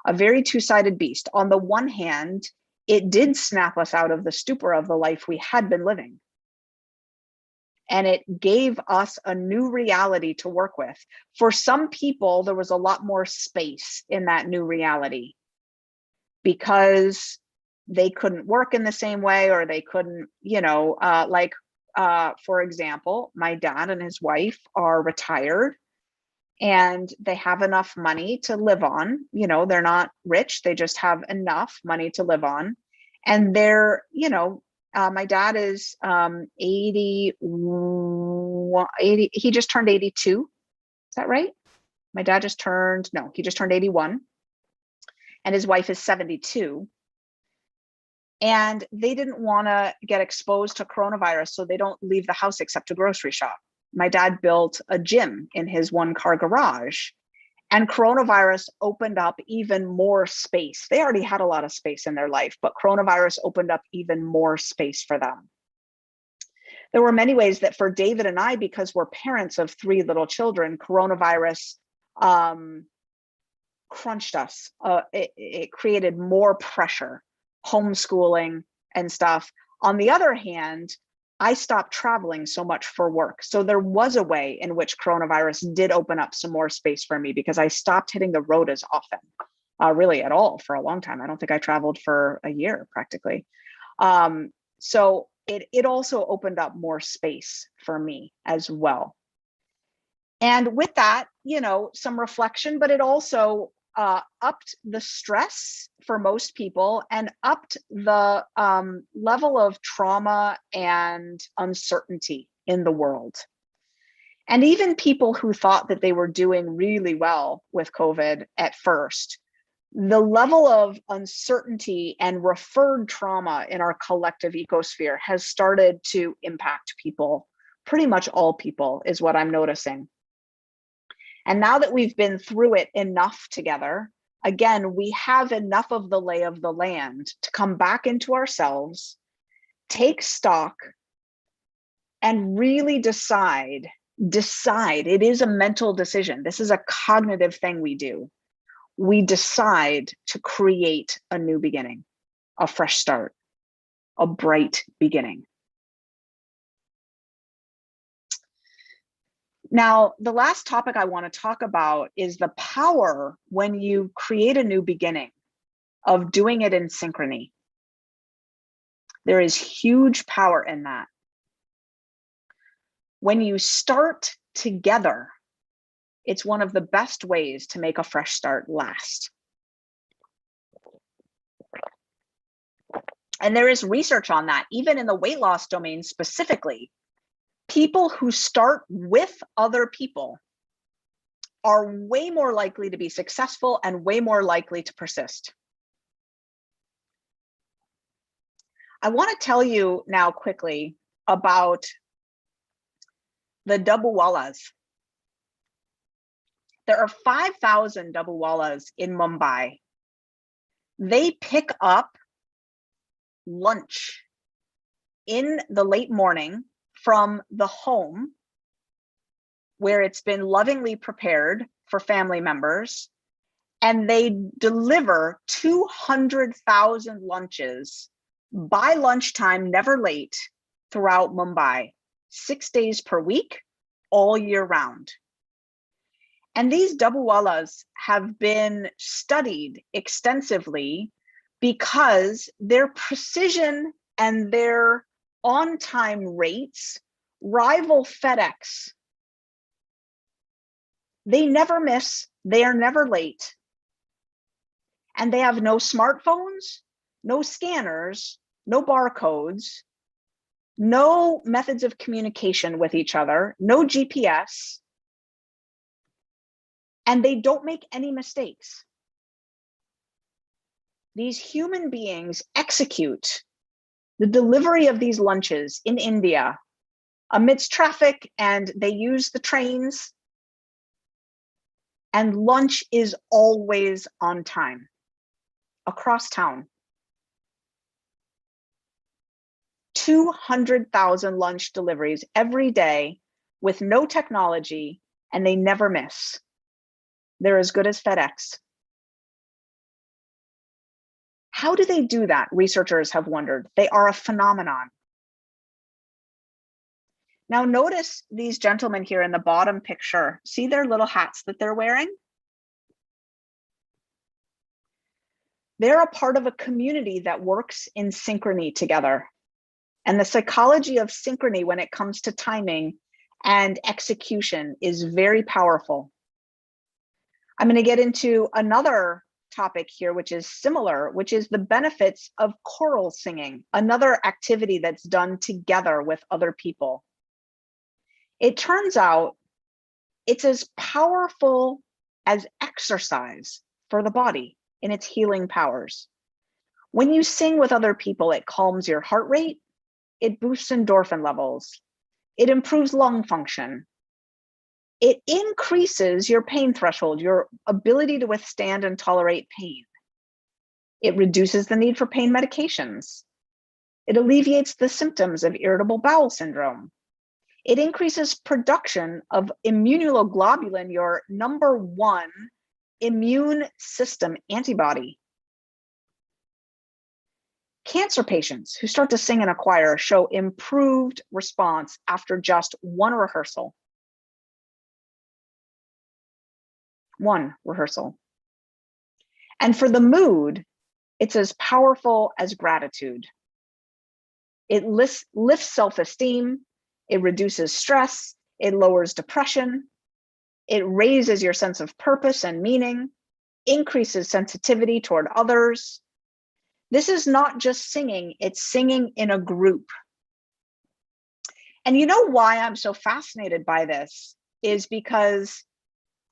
A very two-sided beast. On the one hand, it did snap us out of the stupor of the life we had been living. And it gave us a new reality to work with. For some people, there was a lot more space in that new reality because they couldn't work in the same way, or they couldn't, for example, my dad and his wife are retired and they have enough money to live on. They're not rich, they just have enough money to live on. And they're, my dad is 80, he just turned 82. Is that right? My dad just turned, no, he just turned 81. And his wife is 72. And they didn't want to get exposed to coronavirus, so they don't leave the house except to grocery shop. My dad built a gym in his one-car garage, and coronavirus opened up even more space. They already had a lot of space in their life, but coronavirus opened up even more space for them. There were many ways that for David and I, because we're parents of 3 little children, coronavirus crunched us. It created more pressure, homeschooling and stuff. On the other hand, I stopped traveling so much for work. So there was a way in which coronavirus did open up some more space for me, because I stopped hitting the road as often, really at all, for a long time. I don't think I traveled for a year practically. So it also opened up more space for me as well. And with that, some reflection, but it also upped the stress for most people and upped the level of trauma and uncertainty in the world. And even people who thought that they were doing really well with COVID at first, the level of uncertainty and referred trauma in our collective ecosphere has started to impact people. Pretty much all people is what I'm noticing. And now that we've been through it enough together, again, we have enough of the lay of the land to come back into ourselves, take stock, and really decide. It is a mental decision. This is a cognitive thing we do. We decide to create a new beginning, a fresh start, a bright beginning. Now, the last topic I want to talk about is the power when you create a new beginning of doing it in synchrony. There is huge power in that. When you start together, it's one of the best ways to make a fresh start last. And there is research on that, even in the weight loss domain specifically. People who start with other people are way more likely to be successful and way more likely to persist. I want to tell you now quickly about the Dabbawalas. There are 5,000 Dabbawalas in Mumbai. They pick up lunch in the late morning from the home where it's been lovingly prepared for family members, and they deliver 200,000 lunches by lunchtime, never late, throughout Mumbai, 6 days per week, all year round. And these Dabbawalas have been studied extensively because their precision and their on-time rates rival FedEx. They never miss, they are never late. And they have no smartphones, no scanners, no barcodes, no methods of communication with each other, no GPS. and they don't make any mistakes. These human beings execute the delivery of these lunches in India amidst traffic, and they use the trains, and lunch is always on time across town. 200,000 lunch deliveries every day with no technology, and they never miss. They're as good as FedEx. How do they do that? Researchers have wondered. They are a phenomenon. Now notice these gentlemen here in the bottom picture. See their little hats that they're wearing? They're a part of a community that works in synchrony together. And the psychology of synchrony when it comes to timing and execution is very powerful. I'm going to get into another topic here, which is similar, which is the benefits of choral singing, another activity that's done together with other people. It turns out it's as powerful as exercise for the body in its healing powers. When you sing with other people, it calms your heart rate, it boosts endorphin levels, it improves lung function, it increases your pain threshold, your ability to withstand and tolerate pain. It reduces the need for pain medications. It alleviates the symptoms of irritable bowel syndrome. It increases production of immunoglobulin, your #1 immune system antibody. Cancer patients who start to sing in a choir show improved response after just one rehearsal. One rehearsal. And for the mood, it's as powerful as gratitude. It lifts self-esteem, it reduces stress, it lowers depression, it raises your sense of purpose and meaning, increases sensitivity toward others. This is not just singing, it's singing in a group. And you know why I'm so fascinated by this is because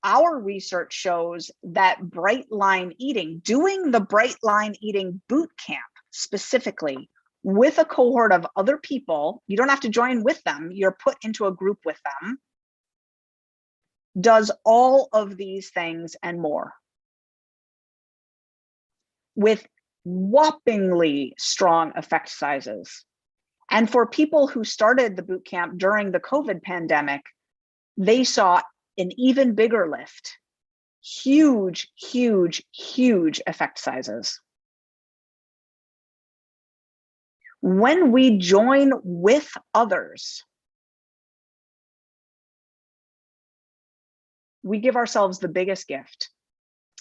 our research shows that bright line eating, doing the bright line eating boot camp specifically with a cohort of other people, you don't have to join with them, you're put into a group with them, does all of these things and more with whoppingly strong effect sizes. And for people who started the boot camp during the COVID pandemic, they saw an even bigger lift. Huge, huge, huge effect sizes. When we join with others, we give ourselves the biggest gift,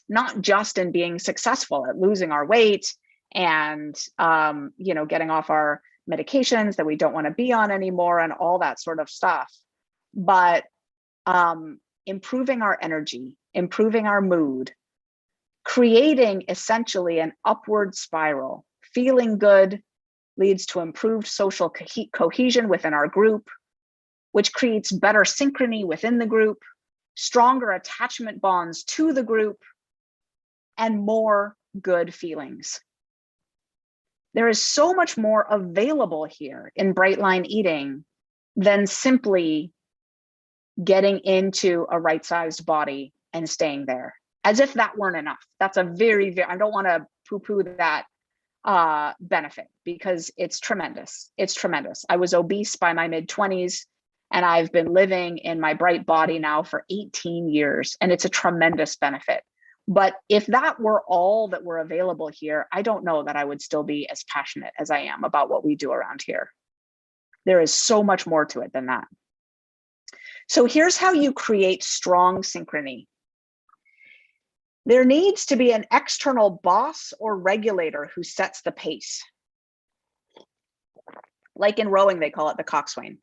not just in being successful at losing our weight and getting off our medications that we don't want to be on anymore and all that sort of stuff, but improving our energy, improving our mood, creating essentially an upward spiral. Feeling good leads to improved social cohesion within our group, which creates better synchrony within the group, stronger attachment bonds to the group, and more good feelings. There is so much more available here in bright line eating than simply getting into a right-sized body and staying there, as if that weren't enough. That's a very, I don't want to poo-poo that benefit because it's tremendous. It's tremendous. I was obese by my mid-20s and I've been living in my bright body now for 18 years, and it's a tremendous benefit. But if that were all that were available here, I don't know that I would still be as passionate as I am about what we do around here. There is so much more to it than that. So here's how you create strong synchrony. There needs to be an external boss or regulator who sets the pace. Like in rowing, they call it the coxswain.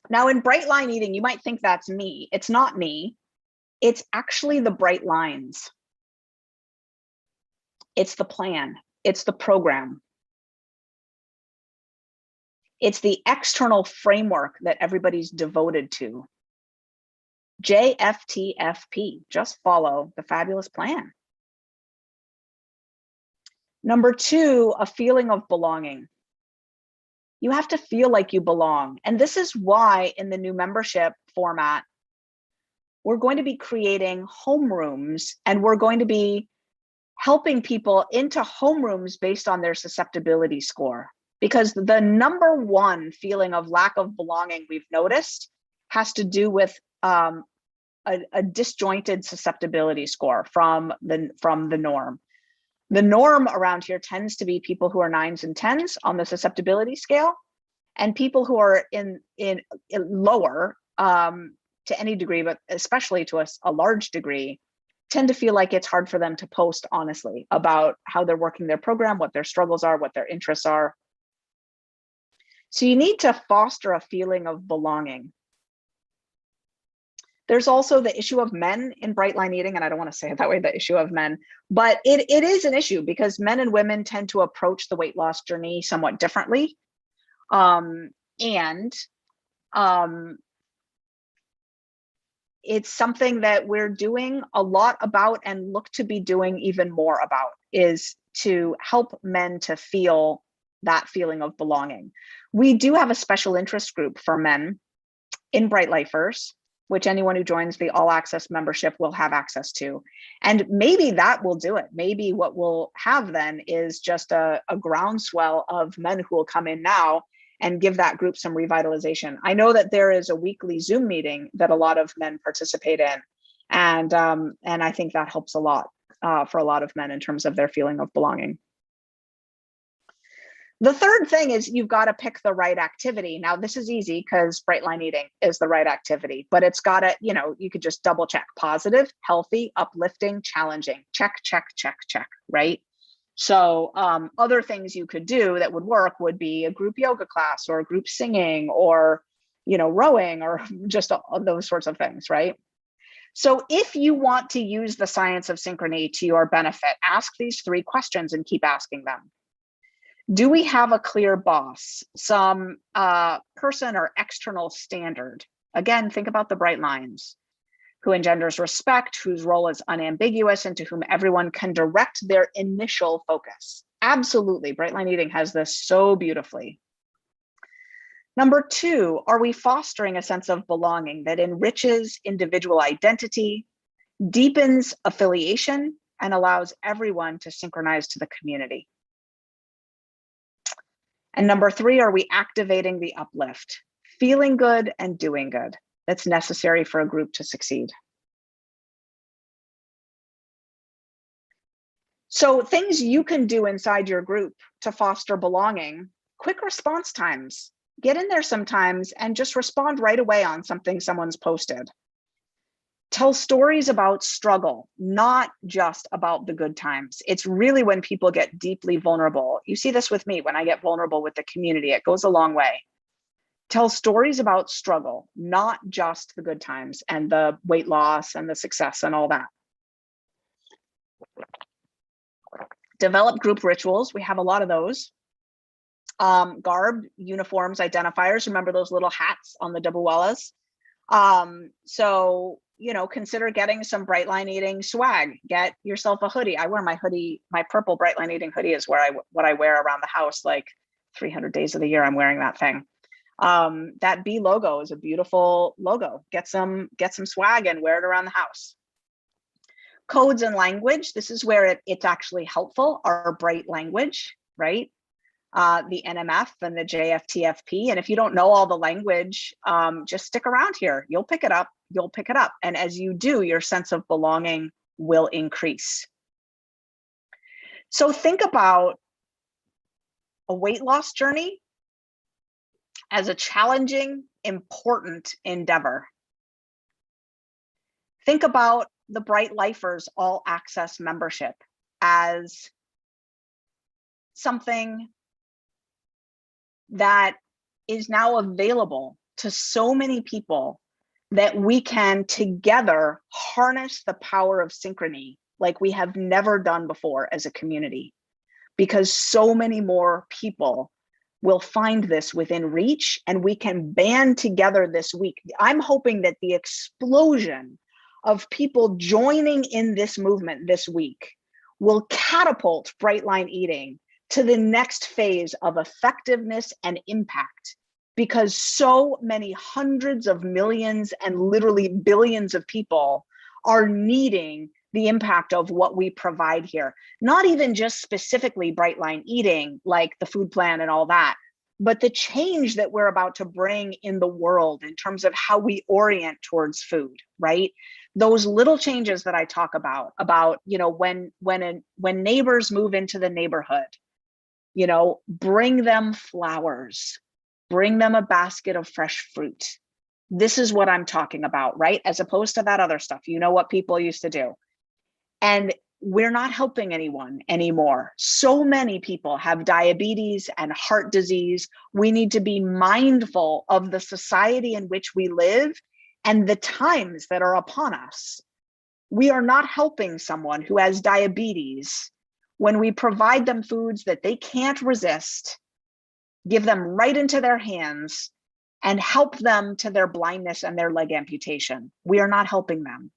Now in bright line eating, you might think that's me. It's not me. It's actually the bright lines. It's the plan. It's the program. It's the external framework that everybody's devoted to. JFTFP, just follow the fabulous plan. Number 2, a feeling of belonging. You have to feel like you belong. And this is why in the new membership format, we're going to be creating homerooms, and we're going to be helping people into homerooms based on their susceptibility score. Because the number 1 feeling of lack of belonging we've noticed has to do with a disjointed susceptibility score from the norm. The norm around here tends to be people who are 9s and 10s on the susceptibility scale, and people who are in lower to any degree, but especially to a large degree, tend to feel like it's hard for them to post honestly about how they're working their program, what their struggles are, what their interests are. So you need to foster a feeling of belonging. There's also the issue of men in bright line eating, and I don't want to say it that way, the issue of men, but it is an issue because men and women tend to approach the weight loss journey somewhat differently. It's something that we're doing a lot about and look to be doing even more about, is to help men to feel that feeling of belonging. We do have a special interest group for men in Bright Lifers, which anyone who joins the all access membership will have access to. And maybe that will do it. Maybe what we'll have then is just a groundswell of men who will come in now and give that group some revitalization. I know that there is a weekly Zoom meeting that a lot of men participate in. And I think that helps a lot for a lot of men in terms of their feeling of belonging. The third thing is you've got to pick the right activity. Now, this is easy because bright line eating is the right activity, but it's got to, you could just double check: positive, healthy, uplifting, challenging. Check, check, check, check, right? So other things you could do that would work would be a group yoga class or a group singing or, rowing or just those sorts of things, right? So if you want to use the science of synchrony to your benefit, ask these 3 questions and keep asking them. Do we have a clear boss, some person or external standard? Again, think about the bright lines. Who engenders respect, whose role is unambiguous, and to whom everyone can direct their initial focus. Absolutely, bright line eating has this so beautifully. Number 2, are we fostering a sense of belonging that enriches individual identity, deepens affiliation, and allows everyone to synchronize to the community? And number 3, are we activating the uplift, feeling good and doing good, that's necessary for a group to succeed? So things you can do inside your group to foster belonging: quick response times. Get in there sometimes and just respond right away on something someone's posted. Tell stories about struggle, not just about the good times. It's really when people get deeply vulnerable. You see this with me when I get vulnerable with the community. It goes a long way. Tell stories about struggle, not just the good times and the weight loss and the success and all that. Develop group rituals. We have a lot of those. Garb, uniforms, identifiers. Remember those little hats on the Dabuwalas? So, consider getting some bright line eating swag. Get yourself a hoodie. I wear my hoodie, my purple bright line eating hoodie is what I wear around the house, like 300 days of the year I'm wearing that thing. That B logo is a beautiful logo. Get some swag and wear it around the house. Codes and language. This is where it's actually helpful. Our bright language, right? The NMF and the JFTFP. And if you don't know all the language, just stick around here. You'll pick it up. You'll pick it up. And as you do, your sense of belonging will increase. So think about a weight loss journey as a challenging, important endeavor. Think about the Bright Lifers All Access membership as something that is now available to so many people that we can together harness the power of synchrony like we have never done before as a community, because so many more people will find this within reach, and we can band together this week. I'm hoping that the explosion of people joining in this movement this week will catapult Bright Line Eating to the next phase of effectiveness and impact, because so many hundreds of millions and literally billions of people are needing the impact of what we provide here. Not even just specifically Bright Line Eating, like the food plan and all that, but the change that we're about to bring in the world in terms of how we orient towards food, right? Those little changes that I talk about, you know, when neighbors move into the neighborhood, you know, bring them flowers, bring them a basket of fresh fruit. This is what I'm talking about, right? As opposed to that other stuff, you know what people used to do. And we're not helping anyone anymore. So many people have diabetes and heart disease. We need to be mindful of the society in which we live and the times that are upon us. We are not helping someone who has diabetes when we provide them foods that they can't resist, give them right into their hands, and help them to their blindness and their leg amputation. We are not helping them.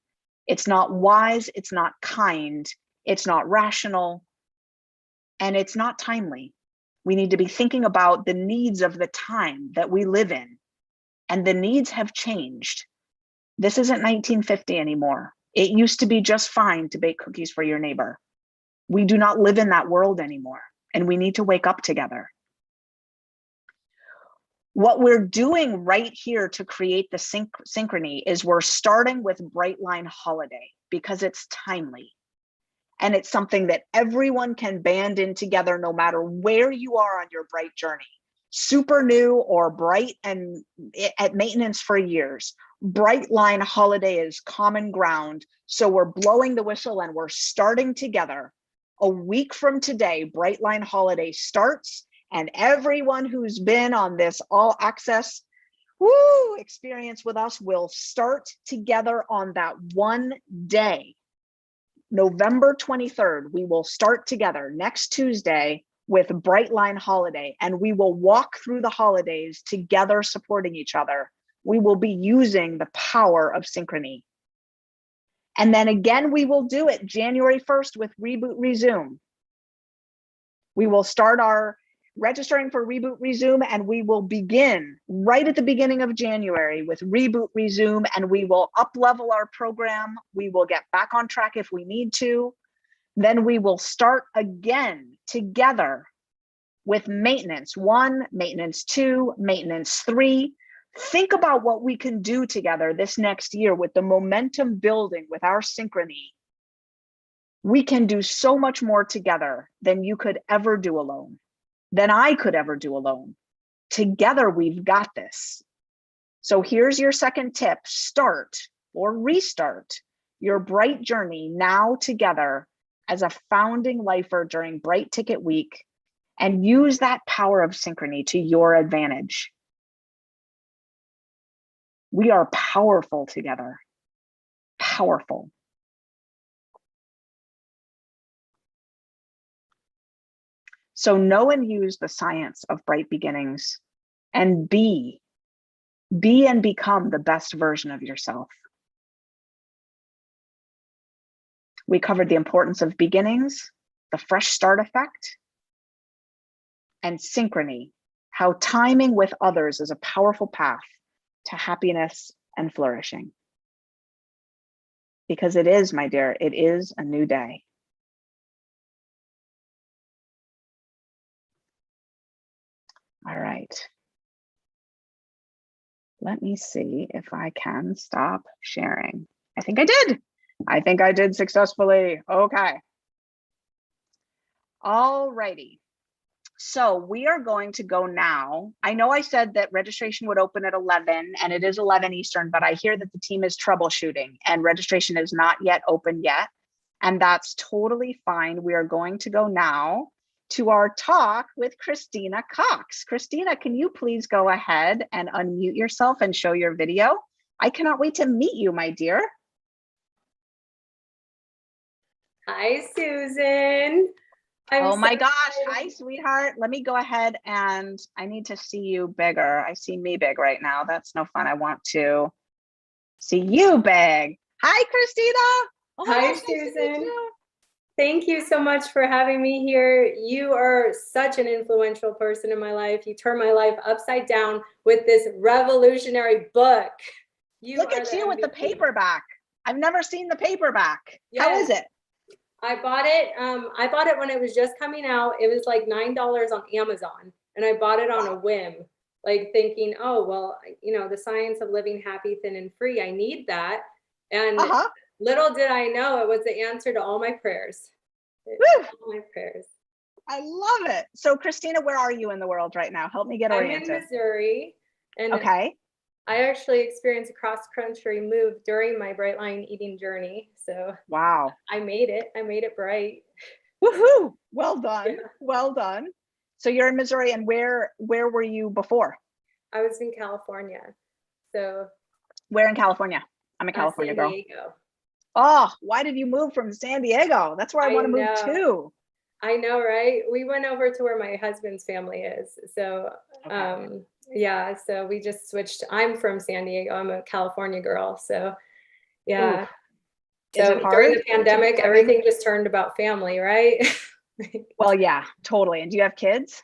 It's not wise, it's not kind, it's not rational, and it's not timely. We need to be thinking about the needs of the time that we live in, and the needs have changed. This isn't 1950 anymore. It used to be just fine to bake cookies for your neighbor. We do not live in that world anymore, and we need to wake up together. What we're doing right here to create the synchrony is we're starting with Bright Line Holiday because it's timely. And it's something that everyone can band in together no matter where you are on your Bright journey. Super new or Bright and at maintenance for years. Bright Line Holiday is common ground. So we're blowing the whistle and we're starting together. A week from today, Bright Line Holiday starts. And everyone who's been on this all access experience with us will start together on that one day. November 23rd, we will start together next Tuesday with Bright Line Holiday, and we will walk through the holidays together, supporting each other. We will be using the power of synchrony. And then again, we will do it January 1st with Reboot Resume. We will start our registering for Reboot Resume, and we will begin right at the beginning of January with Reboot Resume, and we will up-level our program. We will get back on track if we need to. Then we will start again together with Maintenance 1, Maintenance 2, Maintenance 3. Think about what we can do together this next year with the momentum building with our synchrony. We can do so much more together than you could ever do alone. Than I could ever do alone. Together, we've got this. So here's your second tip: start or restart your Bright journey now together as a founding lifer during Bright Ticket Week, and use that power of synchrony to your advantage. We are powerful together, powerful. So know and use the science of Bright Beginnings, and be and become the best version of yourself. We covered the importance of beginnings, the fresh start effect, and synchrony, how timing with others is a powerful path to happiness and flourishing. Because it is, my dear, it is a new day. All right. Let me see if I can stop sharing. I think I did. I think I did successfully. Okay. All righty. So we are going to go now. I know I said that registration would open at 11, and it is 11 Eastern, but I hear that the team is troubleshooting and registration is not yet open yet. And that's totally fine. We are going to go now to our talk with Christina Cox. Christina, can you please go ahead and unmute yourself and show your video? I cannot wait to meet you, my dear. Hi, Susan. I'm Oh so my gosh. excited. Hi, sweetheart. Let me go ahead and I need to see you bigger. I see me big right now. That's no fun. I want to see you big. Hi, Christina. Oh my Hi, gosh, nice to meet Susan. you. Thank you so much for having me here. You are such an influential person in my life. You turned my life upside down with this revolutionary book. You Look are at the you with the MVP. paperback. I've never seen the paperback. How is Yes, it? I bought it. I bought it when it was just coming out. It was like $9 on Amazon, and I bought it on a whim, like thinking, oh, well, the science of living happy, thin, and free. I need that. And Uh-huh. little did I know it was the answer to all my prayers. Woo! All my prayers. I love it. So, Christina, where are you in the world right now? Help me get I'm in oriented. Missouri, and Okay. I actually experienced a cross-country move during my bright line eating journey. So Wow. I made it. I made it bright. Woohoo! Well done. Yeah. Well done. So you're in Missouri, and where were you before? I was in California. So Where in California? I'm a California San girl. Diego. Oh, why did you move from San Diego? That's where I want to move know. to. I know, right? We went over to where my husband's family is. So, Okay. yeah, so we just switched. I'm from San Diego. I'm a California girl. So, Ooh, yeah. is it So during hard the to be pandemic, living? everything just turned about family, right? Well, yeah, totally. And do you have kids?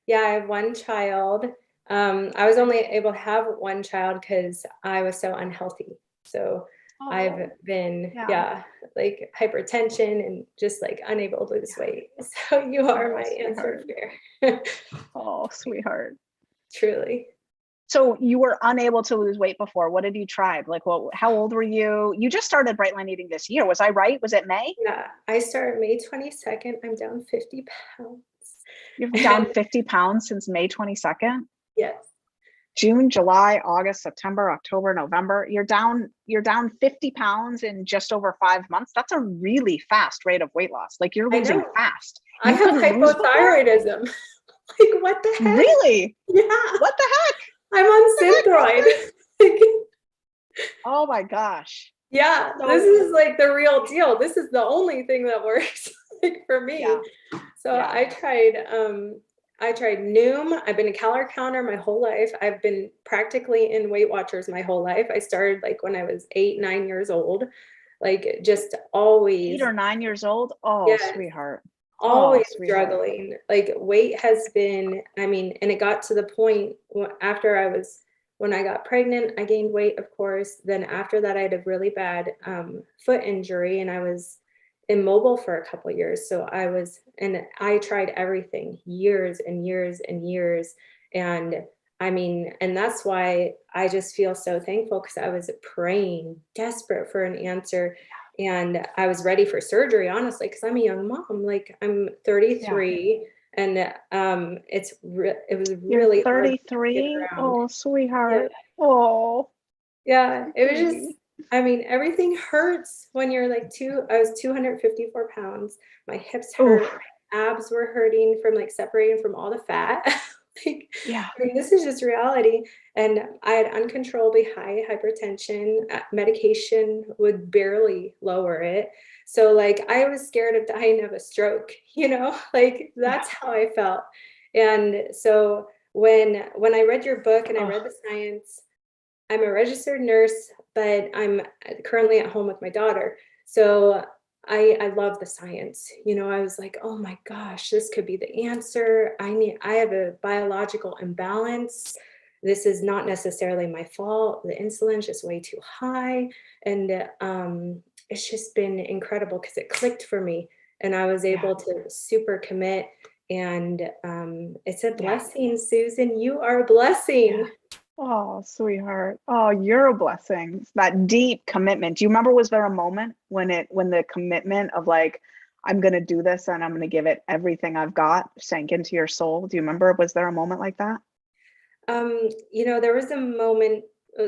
Yeah, I have one child. I was only able to have one child because I was so unhealthy. So Oh, I've been, yeah. yeah, like hypertension and just like unable to lose weight. So you are Oh, my answer sweetheart. for Oh, sweetheart. truly. So you were unable to lose weight before. What did you try? Like, what? How old were you? You just started Bright Line Eating this year. Was I right? Was it May? Yeah, I started May 22nd. I'm down 50 pounds. You've down And 50 pounds since May 22nd. yes, June, July, August, September, October, November. You're down 50 pounds in just over 5 months. That's a really fast rate of weight loss. Like you're I losing know. fast. I You have couldn't lose before? hypothyroidism. Like, what the heck? Really? Yeah, What the heck? I'm on What the heck, girlfriend? Synthroid. Oh my gosh. Yeah, this So is like the real deal. This is the only thing that works like for me. yeah, So yeah. I tried Noom. I've been a calorie counter my whole life. I've been practically in Weight Watchers my whole life. I started like when I was 8, 9 years old. Like just 8 or 9 years old. Oh, yes, sweetheart. Oh, always sweetheart. struggling. Like weight has been, I mean, and it got to the point after when I got pregnant, I gained weight, of course. Then after that, I had a really bad foot injury and I was immobile for a couple of years. So and I tried everything years and years and years. And I mean, and that's why I just feel so thankful because I was praying, desperate for an answer. And I was ready for surgery, honestly, because I'm a young mom. Like I'm Yeah. 33, and it was You're really hard to get 33. around. Oh, Yeah, sweetheart. Oh, yeah. It was just, baby. I mean, everything hurts when you're like I was 254 pounds. My hips Oof. hurt, my abs were hurting from like separating from all the fat. Like, Yeah. I mean, this is just reality. And I had uncontrollably high hypertension. Medication would barely lower it. So like I was scared of dying of a stroke, like Yeah. that's how I felt. And so when I read your book and I Oh, read the science, I'm a registered nurse, but I'm currently at home with my daughter. So I love the science. I was like, oh my gosh, this could be the answer. I have a biological imbalance. This is not necessarily my fault. The insulin's just way too high. And it's just been incredible because it clicked for me and I was yeah. able to super commit. And it's a Yeah. blessing, Susan. You are a Yeah. blessing. Oh, sweetheart. Oh, you're a blessing. It's that deep commitment. Do you remember, was there a moment when the commitment of like, I'm going to do this and I'm going to give it everything I've got sank into your soul? Do you remember? Was there a moment like that? There was a moment,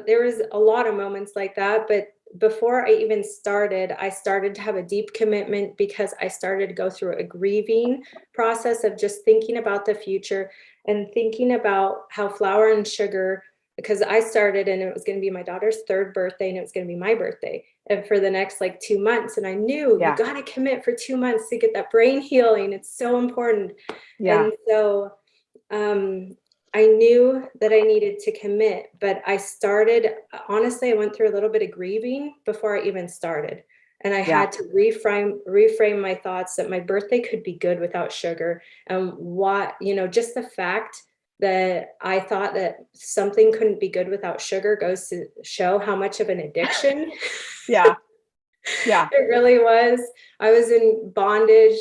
there was a lot of moments like that, but before I even started, I started to have a deep commitment because I started to go through a grieving process of just thinking about the future and thinking about how flour and sugar because I started and it was going to be my daughter's 3rd birthday and it was going to be my birthday and for the next like 2 months. And I knew you got to commit for 2 months to get that brain healing. It's so important. Yeah. And so I knew that I needed to commit, but I started, honestly, I went through a little bit of grieving before I even started. And I had to reframe my thoughts that my birthday could be good without sugar. And what, just the fact that I thought that something couldn't be good without sugar goes to show how much of an addiction. Yeah. It really was. I was in bondage,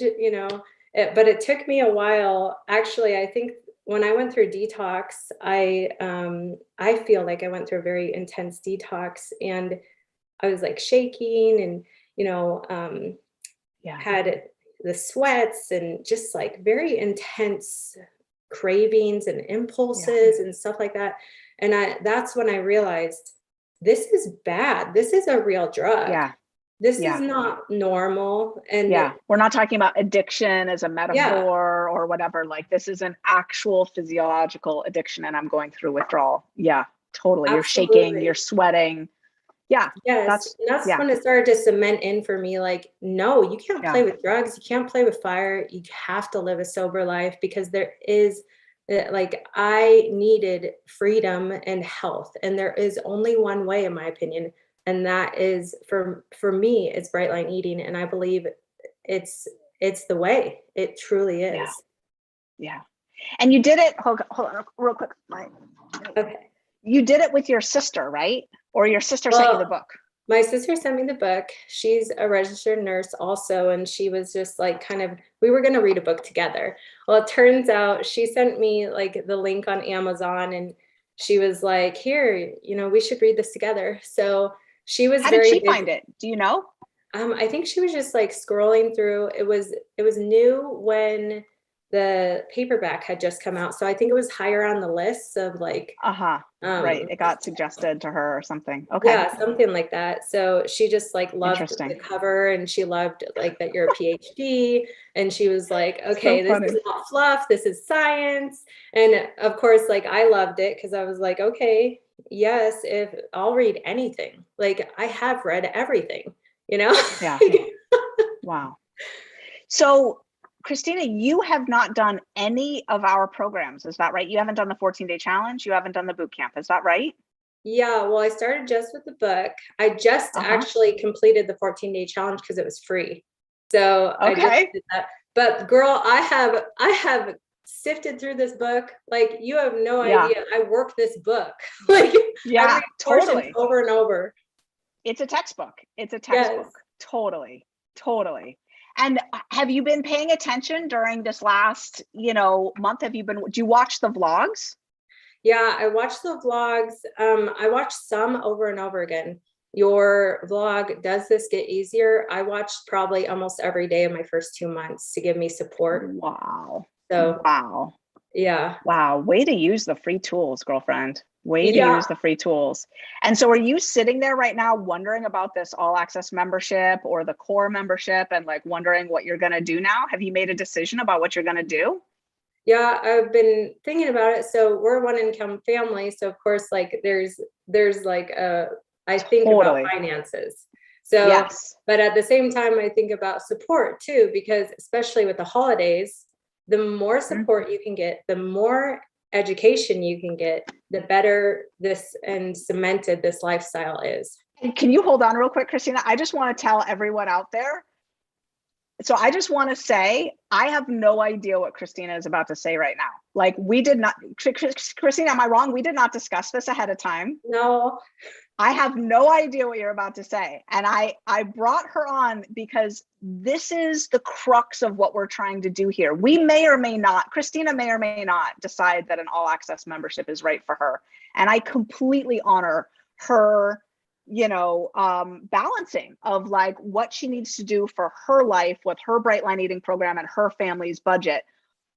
but it took me a while. Actually, I think when I went through detox, I feel like I went through a very intense detox, and I was like shaking and, had the sweats and just like very intense cravings and impulses and stuff like that. And that's when I realized this is bad. This is a real drug. This is not normal. And we're not talking about addiction as a metaphor or whatever. Like, this is an actual physiological addiction, and I'm going through withdrawal. Yeah, totally. Absolutely. You're shaking, you're sweating. Yeah. Yes. That's when it started to cement in for me. Like, no, you can't play with drugs. You can't play with fire. You have to live a sober life, because there is, like, I needed freedom and health. And there is only one way, in my opinion. And that is for me, it's bright line eating. And I believe it's the way. It truly is. Yeah. And you did it. Hold on real quick. Okay. You did it with your sister, right? Or your sister sent you the book? My sister sent me the book. She's a registered nurse also. And she was just like, we were going to read a book together. Well, it turns out she sent me like the link on Amazon, and she was like, here, we should read this together. So she was How did she find it? Do you know? I think she was just like scrolling through. It was new when the paperback had just come out. So I think it was higher on the list of like, right. It got suggested to her or something. Okay. Yeah, something like that. So she just like loved the cover, and she loved like that you're a PhD. And she was like, okay, this is not fluff. This is science. And of course, like, I loved it because I was like, okay, yes, if I'll read anything. Like, I have read everything, Yeah. Wow. So, Christina, you have not done any of our programs. Is that right? You haven't done the 14-day challenge. You haven't done the boot camp. Is that right? Yeah. Well, I started just with the book. I just actually completed the 14-day challenge because it was free. So I just did that. But girl, I have sifted through this book. Like, you have no idea. I work this book. Like, I read portions over and over. It's a textbook. It's a textbook. Yes. Totally. And have you been paying attention during this last, month? Do you watch the vlogs? Yeah, I watch the vlogs. I watch some over and over again. Your vlog, Does This Get Easier? I watched probably almost every day of my first 2 months to give me support. Wow. So, wow. Yeah. Wow. Way to use the free tools, girlfriend. Way to use the free tools. And so are you sitting there right now wondering about this all access membership or the core membership, and like wondering what you're going to do now? Have you made a decision about what you're going to do? Yeah, I've been thinking about it. So we're a one income family. So of course, like there's like I think about finances. So, but at the same time, I think about support too, because especially with the holidays, the more support you can get, the more education you can get, the better this and cemented this lifestyle is. Can you hold on real quick, Christina? I just want to tell everyone out there. So I just want to say, I have no idea what Christina is about to say right now. Like, we did not, Christina, am I wrong? We did not discuss this ahead of time. No. I have no idea what you're about to say. And I brought her on because this is the crux of what we're trying to do here. We may or may not, Christina may or may not decide that an all access membership is right for her. And I completely honor her, balancing of like what she needs to do for her life with her Bright Line Eating program and her family's budget.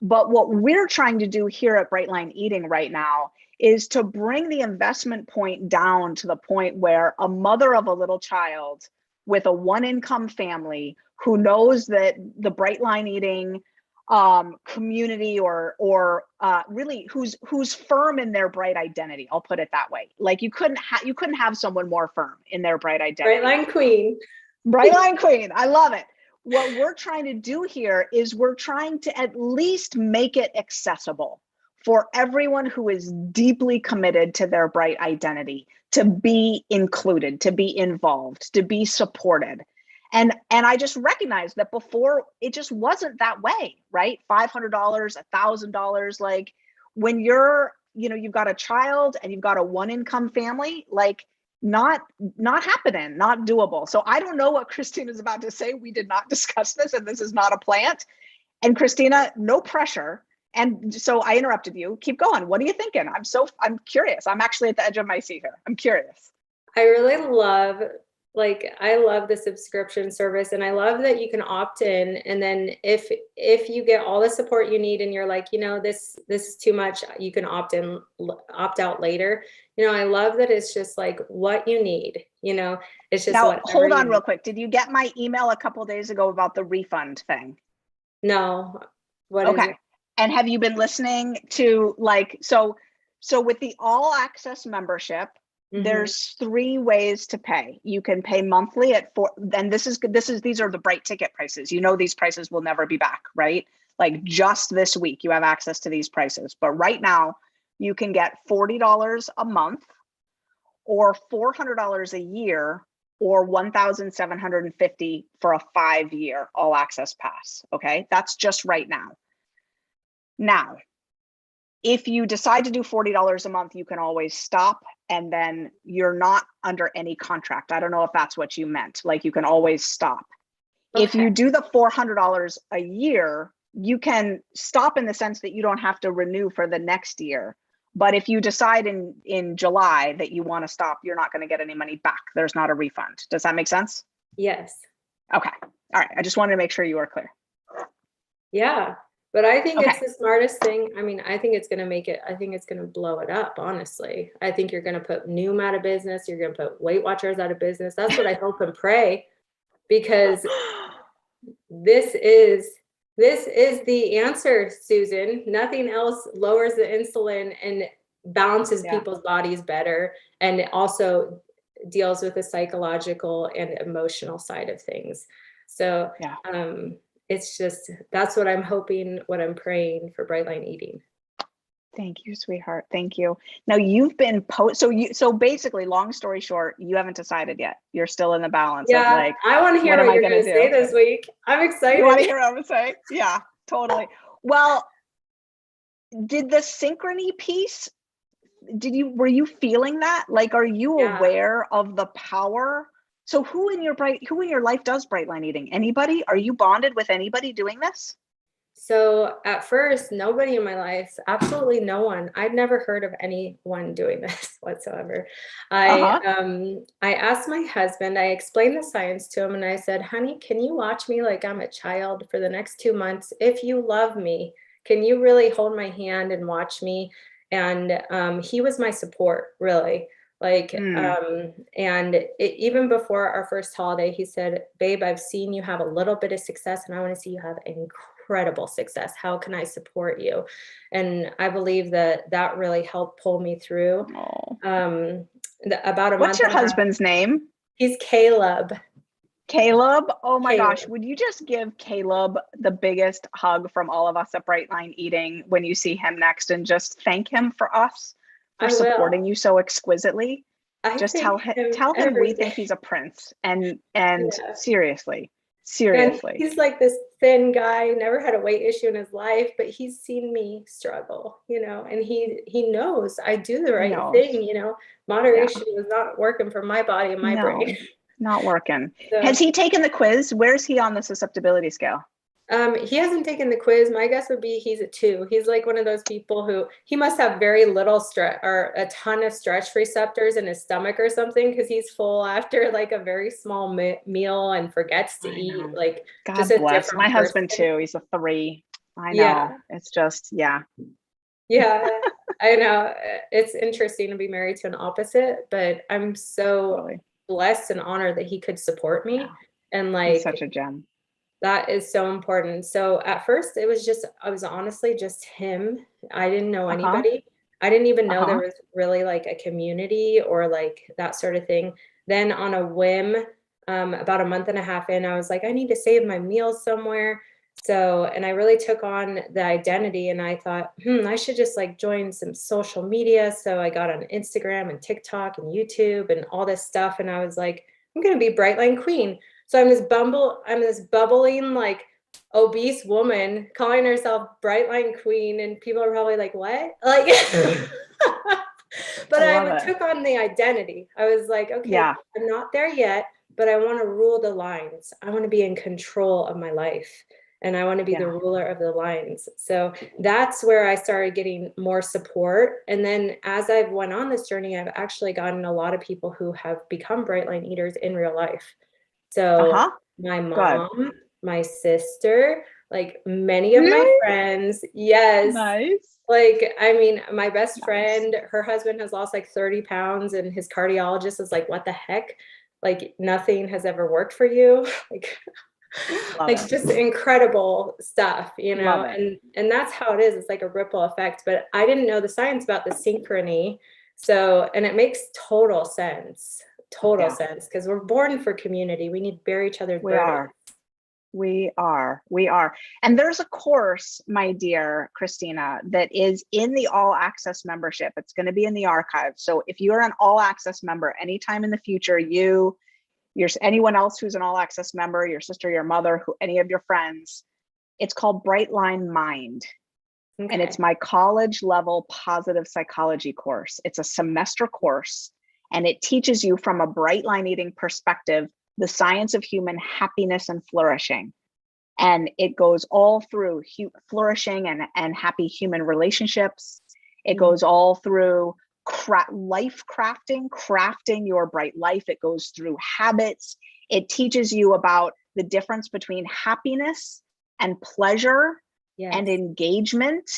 But what we're trying to do here at Bright Line Eating right now is to bring the investment point down to the point where a mother of a little child with a one income family who knows that the Bright Line Eating community or really who's firm in their bright identity. I'll put it that way. Like you couldn't have someone more firm in their bright identity. Bright line queen. Bright line queen. I love it. What we're trying to do here is we're trying to at least make it accessible for everyone who is deeply committed to their bright identity to be included, to be involved, to be supported. And I just recognized that before it just wasn't that way, right? $500, $1,000, like when you're, you've got a child and you've got a one income family, like not happening, not doable. So I don't know what Christina's about to say. We did not discuss this, and this is not a plant. And Christina, no pressure. And so I interrupted you. Keep going. What are you thinking? I'm curious. I'm actually at the edge of my seat here. I'm curious. I really love, I love the subscription service, and I love that you can opt in. And then if you get all the support you need and you're like, this is too much, you can opt out later. I love that it's just like what you need, it's just now, hold on real quick. Did you get my email a couple of days ago about the refund thing? No. What okay. Is it? And have you been listening to so with the all access membership, there's 3 ways to pay. You can pay monthly at these are the bright ticket prices. These prices will never be back, right? Like just this week, you have access to these prices. But right now, you can get $40 a month or $400 a year or $1,750 for a 5-year all access pass. Okay, that's just right now. Now, if you decide to do $40 a month, you can always stop, and then you're not under any contract. I don't know if that's what you meant. Like you can always stop. Okay. If you do the $400 a year, you can stop in the sense that you don't have to renew for the next year. But if you decide in July that you want to stop, you're not going to get any money back. There's not a refund. Does that make sense? Yes. Okay. All right. I just wanted to make sure you were clear. Yeah. But I think it's the smartest thing. I mean, I think it's going to blow it up, honestly. I think you're going to put Noom out of business. You're going to put Weight Watchers out of business. That's what I hope and pray, because this is the answer, Susan. Nothing else lowers the insulin and balances people's bodies better, and it also deals with the psychological and emotional side of things. So it's just, that's what I'm hoping, what I'm praying for Bright Line Eating. Thank you, sweetheart. Thank you. Now you've been so basically, long story short, you haven't decided yet. You're still in the balance of like, I want to hear what you're going to say this week. I'm excited. You want to hear what I'm going to say? Yeah, totally. Well, did the synchrony piece, were you feeling that? Like, are you aware of the power? So who in your life does Bright Line Eating? Anybody? Are you bonded with anybody doing this? So at first, nobody in my life, absolutely no one. I'd never heard of anyone doing this whatsoever. I asked my husband, I explained the science to him, and I said, honey, can you watch me like I'm a child for the next 2 months? If you love me, can you really hold my hand and watch me? And he was my support, really. Even before our first holiday, he said, babe, I've seen you have a little bit of success, and I want to see you have incredible success. How can I support you? And I believe that really helped pull me through. About a month. What's your husband's name? He's Caleb. Caleb? Oh my gosh. Would you just give Caleb the biggest hug from all of us at Bright Line Eating when you see him next, and just thank him for us? For supporting you so exquisitely. Just tell him we think he's a prince, and seriously. And he's like this thin guy, never had a weight issue in his life, but he's seen me struggle, and he knows I do the right thing, moderation was not working for my body and my brain. Not working. So, has he taken the quiz? Where's he on the susceptibility scale? He hasn't taken the quiz. My guess would be he's a 2. He's like one of those people who, he must have very little stretch or a ton of stretch receptors in his stomach or something, because he's full after like a very small meal and forgets to eat. Like, God just bless my husband too. He's a 3. I know. Yeah. It's just Yeah, I know. It's interesting to be married to an opposite, but I'm so blessed and honored that he could support me. And like, he's such a gem. That is so important. So at first I was honestly just him. I didn't know Uh-huh. anybody. I didn't even know there Uh-huh. was really like a community or like that sort of thing. Then on a whim, about a month and a half in, I was like, I need to save my meals somewhere. So, and I really took on the identity and I thought, I should just like join some social media. So I got on Instagram and TikTok and YouTube and all this stuff. And I was like, I'm going to be Brightline Queen. So I'm this bubbling, like obese woman calling herself Brightline Queen, and people are probably like, what? Like, I but love it. took on the identity. I was like, okay, Yeah. I'm not there yet, but I want to rule the lines. I want to be in control of my life. And I want to be the Yeah. ruler of the lines. So that's where I started getting more support. And then as I've went on this journey, I've actually gotten a lot of people who have become Brightline eaters in real life. So Uh-huh. my Good. mom, my sister, like many of my Really? friends, yes. Nice. Like, I mean, my best Nice. friend, her husband has lost like 30 pounds, and his cardiologist is like, what the heck? Like, nothing has ever worked for you. Like, Love like it. just incredible stuff, Love it. and that's how it is. It's like a ripple effect. But I didn't know the science about the synchrony. So, and it makes total Yeah, sense because we're born for community. We need to bear each other's we burdens. are. We are. We are. And there's a course, my dear Christina, that is in the all access membership. It's going to be in the archive. So if you're an all access member, anytime in the future, anyone else who's an all access member, your sister, your mother, any of your friends, it's called Brightline Mind. And it's Okay. my college level positive psychology course. It's a semester course, and it teaches you from a bright line eating perspective the science of human happiness and flourishing. And it goes all through flourishing and happy human relationships. It Mhm. goes all through life crafting your bright life. It goes through habits. It teaches you about the difference between happiness and pleasure and Yes. engagement.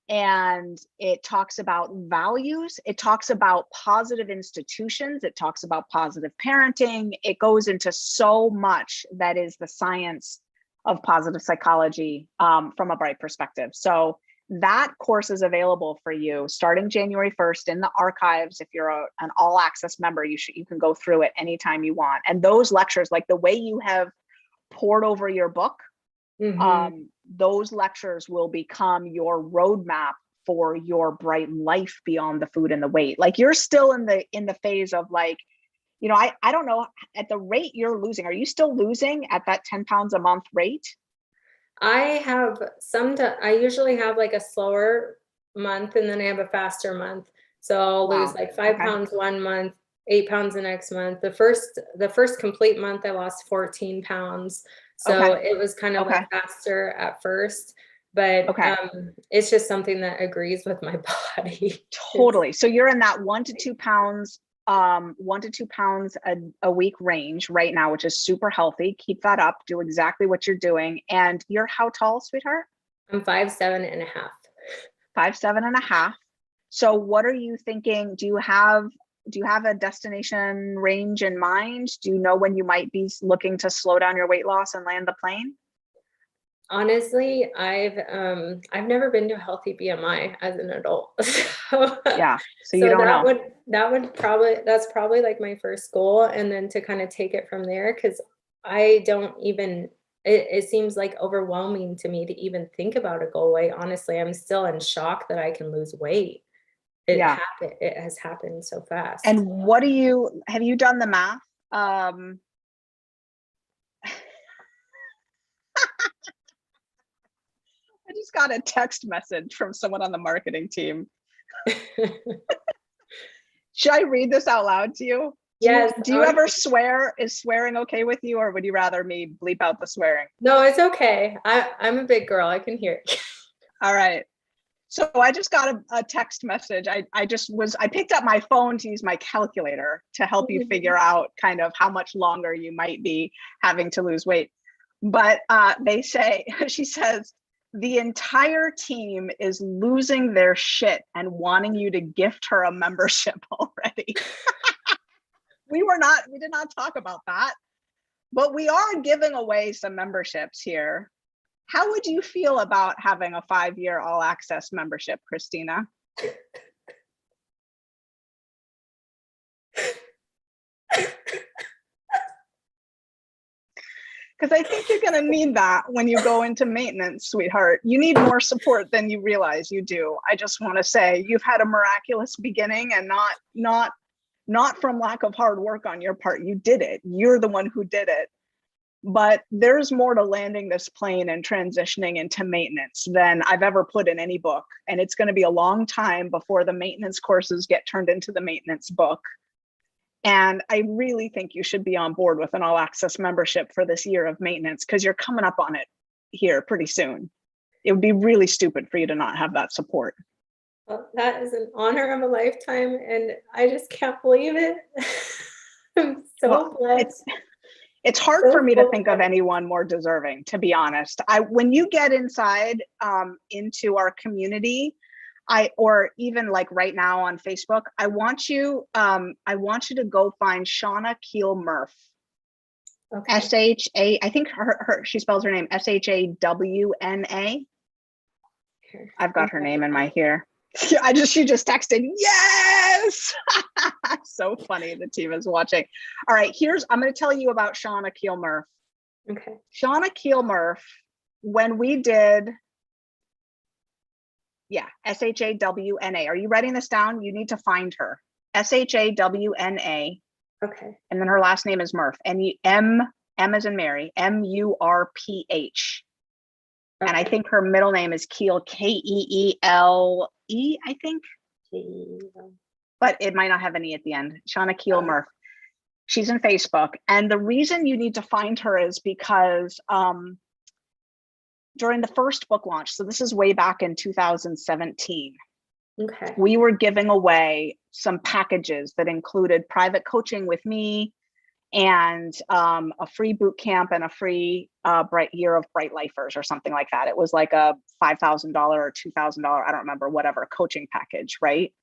And it talks about values. It talks about positive institutions. It talks about positive parenting. It goes into so much that is the science of positive psychology from a bright perspective. So that course is available for you starting January 1st in the archives. If you're an all access member, you can go through it anytime you want. And those lectures, like the way you have poured over your book, those lectures will become your roadmap for your bright life beyond the food and the weight. Like you're still in the phase of like, I don't know, at the rate you're losing, are you still losing at that 10 pounds a month rate? I usually have like a slower month and then I have a faster month. So I'll lose Wow. like 5 pounds Okay. 1 month, 8 pounds the next month. The first complete month I lost 14 pounds. So Okay. it was kind of Okay. like faster at first, but Okay. it's just something that agrees with my body. It's Totally. So you're in that 1 to 2 pounds, 1 to 2 pounds a week range right now, which is super healthy. Keep that up. Do exactly what you're doing. And you're how tall, sweetheart? I'm 5'7.5". 5'7.5". So what are you thinking? Do you have a destination range in mind? Do you know when you might be looking to slow down your weight loss and land the plane? Honestly, I've never been to a healthy BMI as an adult. So Yeah. So you so don't know. that's probably like my first goal, and then to kind of take it from there because I don't even it seems like overwhelming to me to even think about a goal weight. Honestly, I'm still in shock that I can lose weight. Yeah. It has happened so fast. And have you done the math? Um, I just got a text message from someone on the marketing team. Should I read this out loud to you? Do you Yes, do you ever swear? Is swearing okay with you, or would you rather me bleep out the swearing? no, it's okay. I'm a big girl. I can hear it. All right. So I just got a text message. I picked up my phone to use my calculator to help you figure out kind of how much longer you might be having to lose weight. But she says, the entire team is losing their shit and wanting you to gift her a membership already. We did not talk about that. but we are giving away some memberships here. How would you feel about having a 5-year all access membership, Christina? Because I think you're going to need that when you go into maintenance, sweetheart. You need more support than you realize you do. I just want to say you've had a miraculous beginning, and not from lack of hard work on your part. You did it. You're the one who did it. But there's more to landing this plane and transitioning into maintenance than I've ever put in any book. And it's going to be a long time before the maintenance courses get turned into the maintenance book. And I really think you should be on board with an all access membership for this year of maintenance, because you're coming up on it here pretty soon. It would be really stupid for you to not have that support. Well, that is an honor of a lifetime, and I just can't believe it. I'm so blessed. It's hard for me to think of anyone more deserving, to be honest. When you get inside into our community, or even like right now on Facebook, I want you to go find Shauna Keel Murph. Okay. S-H-A, I think she spells her name S-H-A-W-N-A. I've got her name in my here. She just texted, yes. So funny. The team is watching. All right, I'm going to tell you about Shauna Keel Murph. Okay. Shauna Keel Murph, when we did, S-H-A-W-N-A. Are you writing this down? You need to find her. S-H-A-W-N-A. Okay. And then her last name is Murph. M as in Mary, M-U-R-P-H. Okay. And I think her middle name is Keel, K-E-E-L-E, I think. But it might not have an E at the end. Shauna Keel Murph. She's in Facebook. And the reason you need to find her is because during the first book launch, so this is way back in 2017, okay, we were giving away some packages that included private coaching with me and a free boot camp and a free year of Bright Lifers or something like that. It was like a $5,000 or $2,000, I don't remember, whatever, coaching package, right?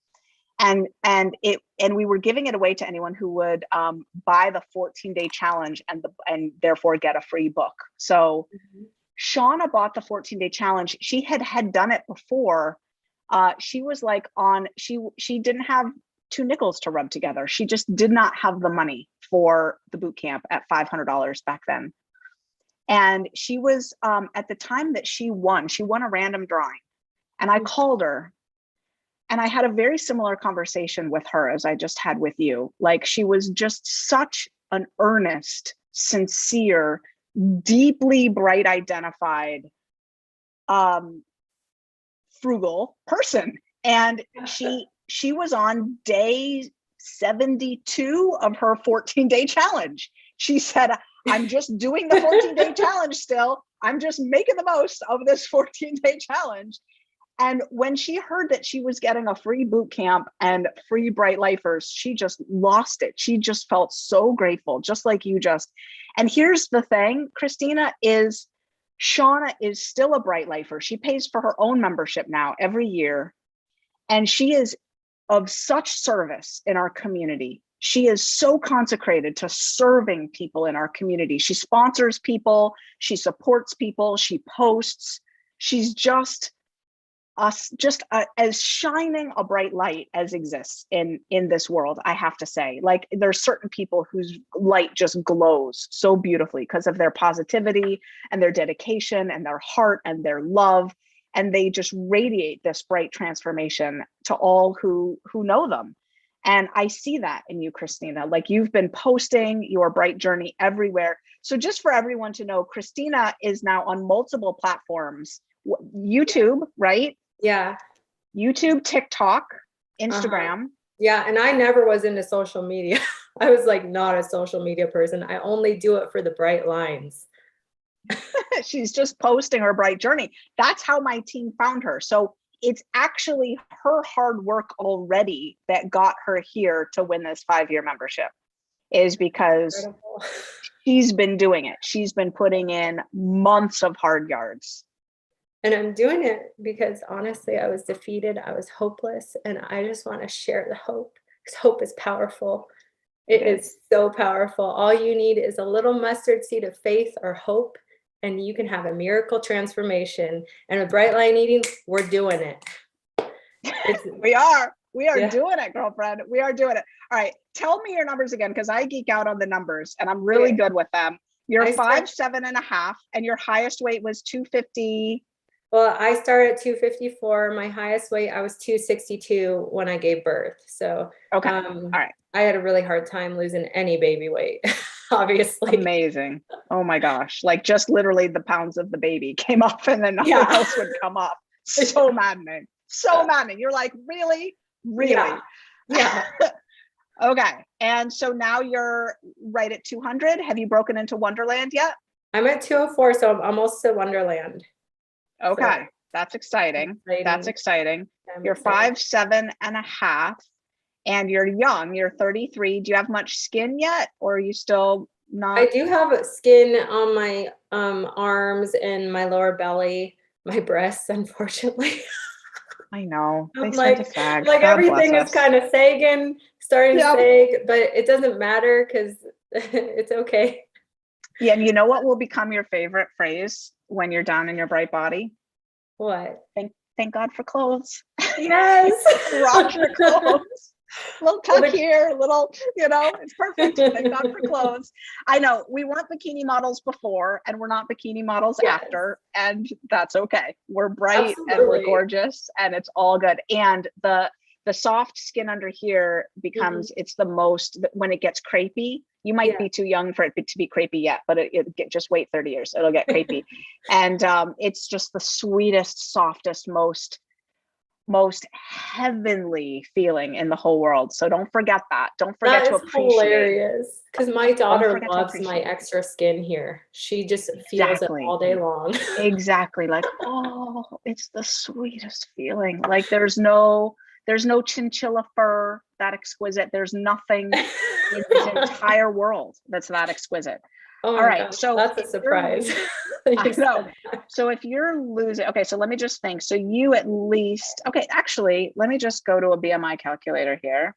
And we were giving it away to anyone who would buy the 14-day challenge and therefore get a free book. So Shauna bought the 14-day challenge. She had done it before. She was like she didn't have 2 nickels to rub together. She just did not have the money for the boot camp at $500 back then. And she was at the time that she won a random drawing. And I called her and I had a very similar conversation with her as I just had with you. Like, she was just such an earnest, sincere, deeply bright identified, frugal person. And she was on day 72 of her 14-day challenge. She said, I'm just doing the 14-day challenge still. I'm just making the most of this 14-day challenge. And when she heard that she was getting a free boot camp and free Bright Lifers, she just lost it. She just felt so grateful, just like you just. And here's the thing, Christina, is Shauna is still a Bright Lifer. She pays for her own membership now every year. And she is of such service in our community. She is so consecrated to serving people in our community. She sponsors people, she supports people, she posts. She's just as shining a bright light as exists in this world, I have to say. Like, there's certain people whose light just glows so beautifully because of their positivity and their dedication and their heart and their love. And they just radiate this bright transformation to all who know them. And I see that in you, Christina. Like, you've been posting your bright journey everywhere. So just for everyone to know, Christina is now on multiple platforms. YouTube, right? Yeah. YouTube, TikTok, Instagram. Yeah. And I never was into social media. I was like not a social media person. I only do it for the bright lines. She's just posting her bright journey. That's how my team found her. So it's actually her hard work already that got her here to win this 5-year membership, is because incredible. She's been doing it. She's been putting in months of hard yards. And I'm doing it because honestly, I was defeated. I was hopeless. And I just want to share the hope, because hope is powerful. It is so powerful. All you need is a little mustard seed of faith or hope, and you can have a miracle transformation. And with Bright Line Eating, we're doing it. We are Yeah. doing it, girlfriend. We are doing it. All right. Tell me your numbers again, because I geek out on the numbers and I'm really good with them. You're 5'7.5", and your highest weight was 250. Well, I started at 254. My highest weight, I was 262 when I gave birth. So Okay. All right. I had a really hard time losing any baby weight, obviously. Amazing. Oh my gosh. Like just literally the pounds of the baby came off and then nothing else would come up. So maddening. So maddening. You're like, really? Really? Yeah. Okay. And so now you're right at 200. Have you broken into Wonderland yet? I'm at 204, so I'm almost to Wonderland. Okay. So, that's exciting. That's exciting. You're 5'7.5", and you're young. You're 33. Do you have much skin yet, or are you still not? I do have skin on my arms and my lower belly, my breasts, unfortunately. I know. They like sag. everything is kind of sagging, starting to sag, but it doesn't matter because it's okay. Yeah, and you know what will become your favorite phrase when you're down in your bright body? What? Thank God for clothes. Yes. Rock your clothes. Little tuck here, little, it's perfect. Thank God for clothes. I know we weren't bikini models before, and we're not bikini models after, and that's okay. We're bright and we're gorgeous, and it's all good. And the soft skin under here becomes, it's the most, when it gets crepey. You might be too young for it to be crepey yet, but just wait 30 years, it'll get crepey. And it's just the sweetest, softest, most heavenly feeling in the whole world. So don't forget that. Don't forget to appreciate. Hilarious, because my daughter loves my extra skin here. She just feels it all day long. Exactly. Like, oh, it's the sweetest feeling. Like there's no chinchilla fur that exquisite. There's nothing in this entire world that's that exquisite. Oh all right. gosh, So that's a surprise. I know. So if you're losing, okay, so let me just think. So you at least, okay, actually, let me just go to a BMI calculator here.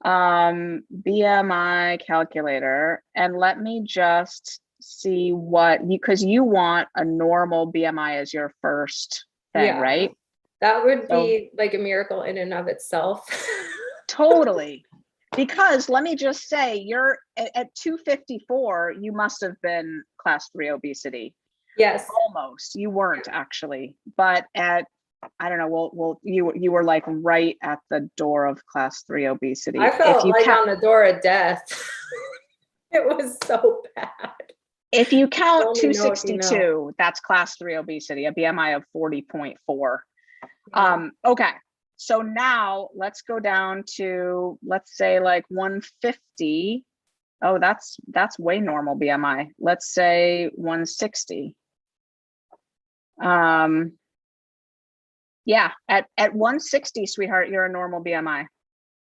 BMI calculator, and let me just see because you want a normal BMI as your first thing, right? That would be like a miracle in and of itself. Totally. Because let me just say, you're at 254, you must have been class 3 obesity. Yes. Almost. You weren't actually, but I don't know, well, you were like right at the door of class 3 obesity. I felt like on the door of death. It was so bad. If you count 262, that's class 3 obesity, a BMI of 40.4. Okay. So now let's go down to, let's say like 150. Oh, that's way normal BMI. Let's say 160. Yeah, at 160, sweetheart, you're a normal BMI.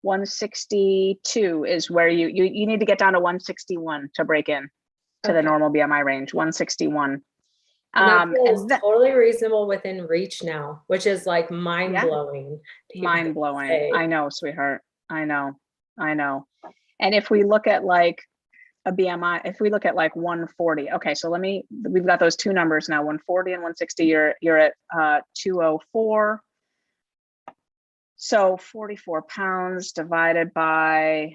162 is where you need to get down to 161 to break in to the normal BMI range. 161. And that totally reasonable, within reach now, which is like mind-blowing. Mind-blowing. I know, sweetheart. I know. And if we look at like a BMI, if we look at like 140, okay, so we've got those two numbers now, 140 and 160, you're at 204. So 44 pounds divided by,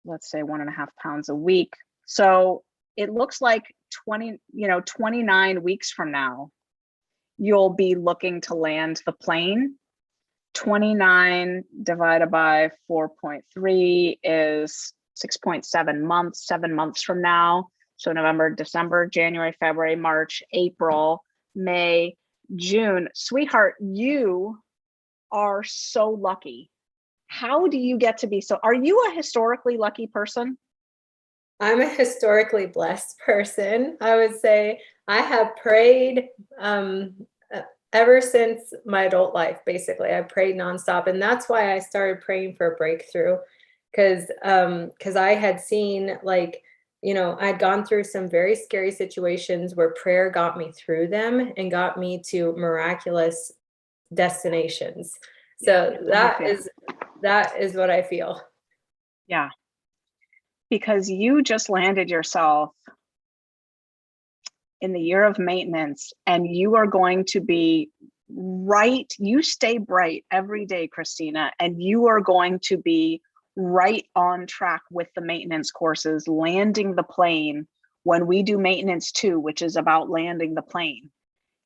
let's say 1.5 pounds a week. So it looks like 29 weeks from now, you'll be looking to land the plane. 29 divided by 4.3 is 6.7 months, 7 months from now. So November, December, January, February, March, April, May, June. Sweetheart, you are so lucky. How do you get to be so? Are you a historically lucky person? I'm a historically blessed person. I would say I have prayed ever since my adult life. Basically, I prayed nonstop, and that's why I started praying for a breakthrough, because I had seen, like, I'd gone through some very scary situations where prayer got me through them and got me to miraculous destinations. So that is what I feel. Yeah. because you just landed yourself in the year of maintenance, and you are going to be right. You stay bright every day, Christina, and you are going to be right on track with the maintenance courses, landing the plane. When we do maintenance 2, which is about landing the plane,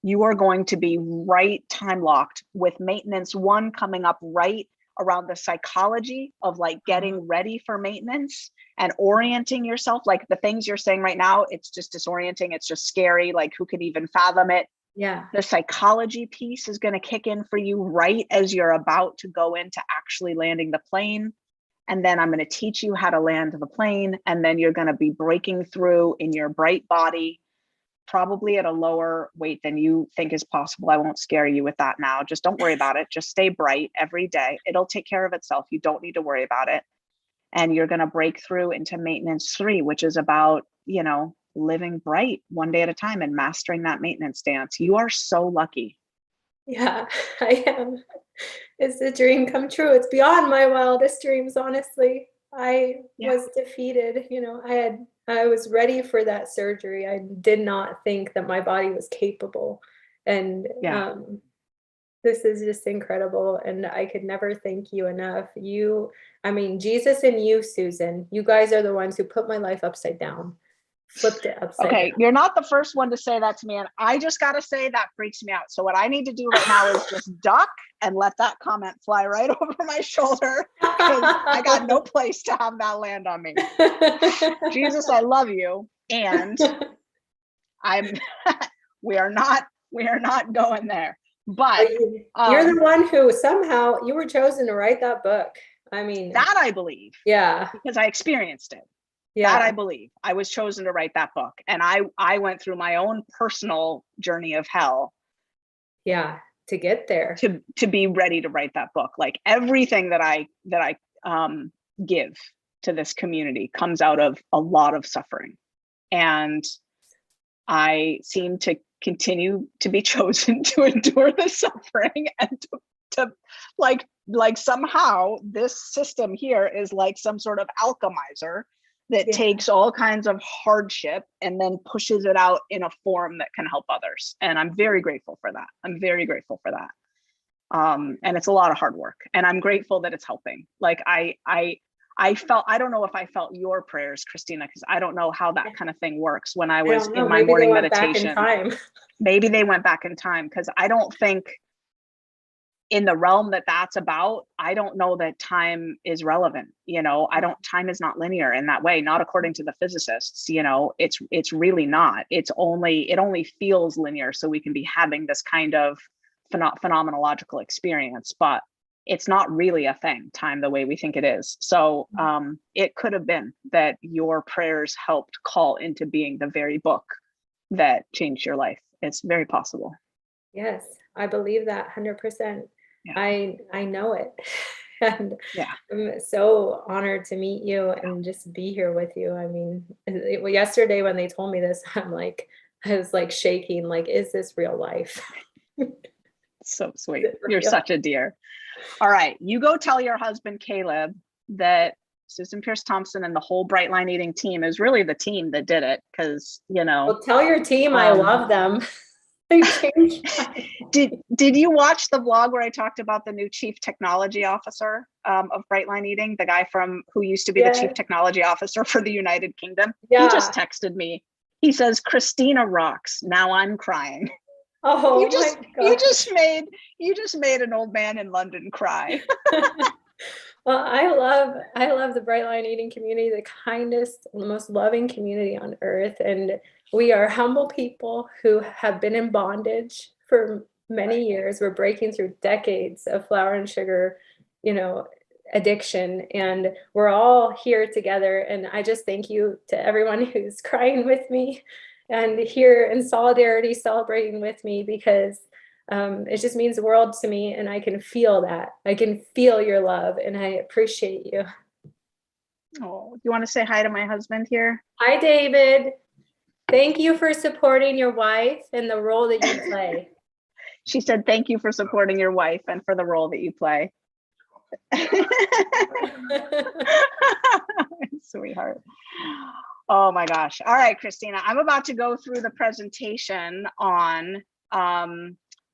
you are going to be right time locked with maintenance 1 coming up right around the psychology of like getting ready for maintenance and orienting yourself. Like the things you're saying right now, it's just disorienting. It's just scary. Like who could even fathom it? Yeah. The psychology piece is going to kick in for you right as you're about to go into actually landing the plane. And then I'm going to teach you how to land the plane. And then you're going to be breaking through in your bright body, probably at a lower weight than you think is possible. I won't scare you with that now. Just don't worry about it. Just stay bright every day. It'll take care of itself. You don't need to worry about it. And you're going to break through into maintenance 3, which is about, you know, living bright one day at a time and mastering that maintenance dance. You are so lucky. Yeah, I am. It's a dream come true. It's beyond my wildest dreams, honestly. I was defeated, you know, I was ready for that surgery. I did not think that my body was capable. And this is just incredible. And I could never thank you enough. I mean, Jesus and you, Susan, you guys are the ones who put my life upside down, flipped it upside down. You're not the first one to say that to me. And I just got to say that freaks me out. So what I need to do right now is just duck and let that comment fly right over my shoulder, because I got no place to have that land on me. Jesus, I love you. And we are not going there. But you're the one who somehow you were chosen to write that book. I mean, that I believe. Yeah. Because I experienced it. Yeah. That I believe. I was chosen to write that book. And I went through my own personal journey of hell. Yeah. To get there. To be ready to write that book. Like everything that I give to this community comes out of a lot of suffering. And I seem to continue to be chosen to endure the suffering and to like somehow this system here is like some sort of alchemizer that takes all kinds of hardship and then pushes it out in a form that can help others. And I'm very grateful for that. I'm very grateful for that. And it's a lot of hard work, and I'm grateful that it's helping. Like I don't know if I felt your prayers, Christina, because I don't know how that kind of thing works. When I was in my morning meditation, maybe they went back in time, because I don't think in the realm that that's about, I don't know that time is relevant. You know, time is not linear in that way, not according to the physicists. You know, it's really not. It only feels linear, so we can be having this kind of phenomenological experience, but it's not really a thing, time, the way we think it is. So it could have been that your prayers helped call into being the very book that changed your life. It's very possible. Yes, I believe that 100%. I know it. And I'm so honored to meet you and just be here with you. I mean, yesterday when they told me this, I was like shaking, like, is this real life? So sweet. You're such a dear. All right. You go tell your husband, Caleb, that Susan Pierce Thompson and the whole Bright Line Eating team is really the team that did it. Because, you know. Well, tell your team I love them. Did you watch the vlog where I talked about the new chief technology officer of Bright Line Eating, the guy who used to be the chief technology officer for the United Kingdom? He just texted me. He says, "Christina rocks. Now I'm crying." Oh, you just made an old man in London cry. Well, I love the Bright Line Eating community, the kindest, most loving community on earth. And we are humble people who have been in bondage for many years. We're breaking through decades of flour and sugar, addiction, and we're all here together. And I just thank you to everyone who's crying with me and here in solidarity, celebrating with me, because it just means the world to me, and I can feel that. I can feel your love, and I appreciate you. Oh, you want to say hi to my husband here? Hi, David. Thank you for supporting your wife and the role that you play. She said, thank you for supporting your wife and for the role that you play. Sweetheart. Oh my gosh. All right, Christina, I'm about to go through the presentation on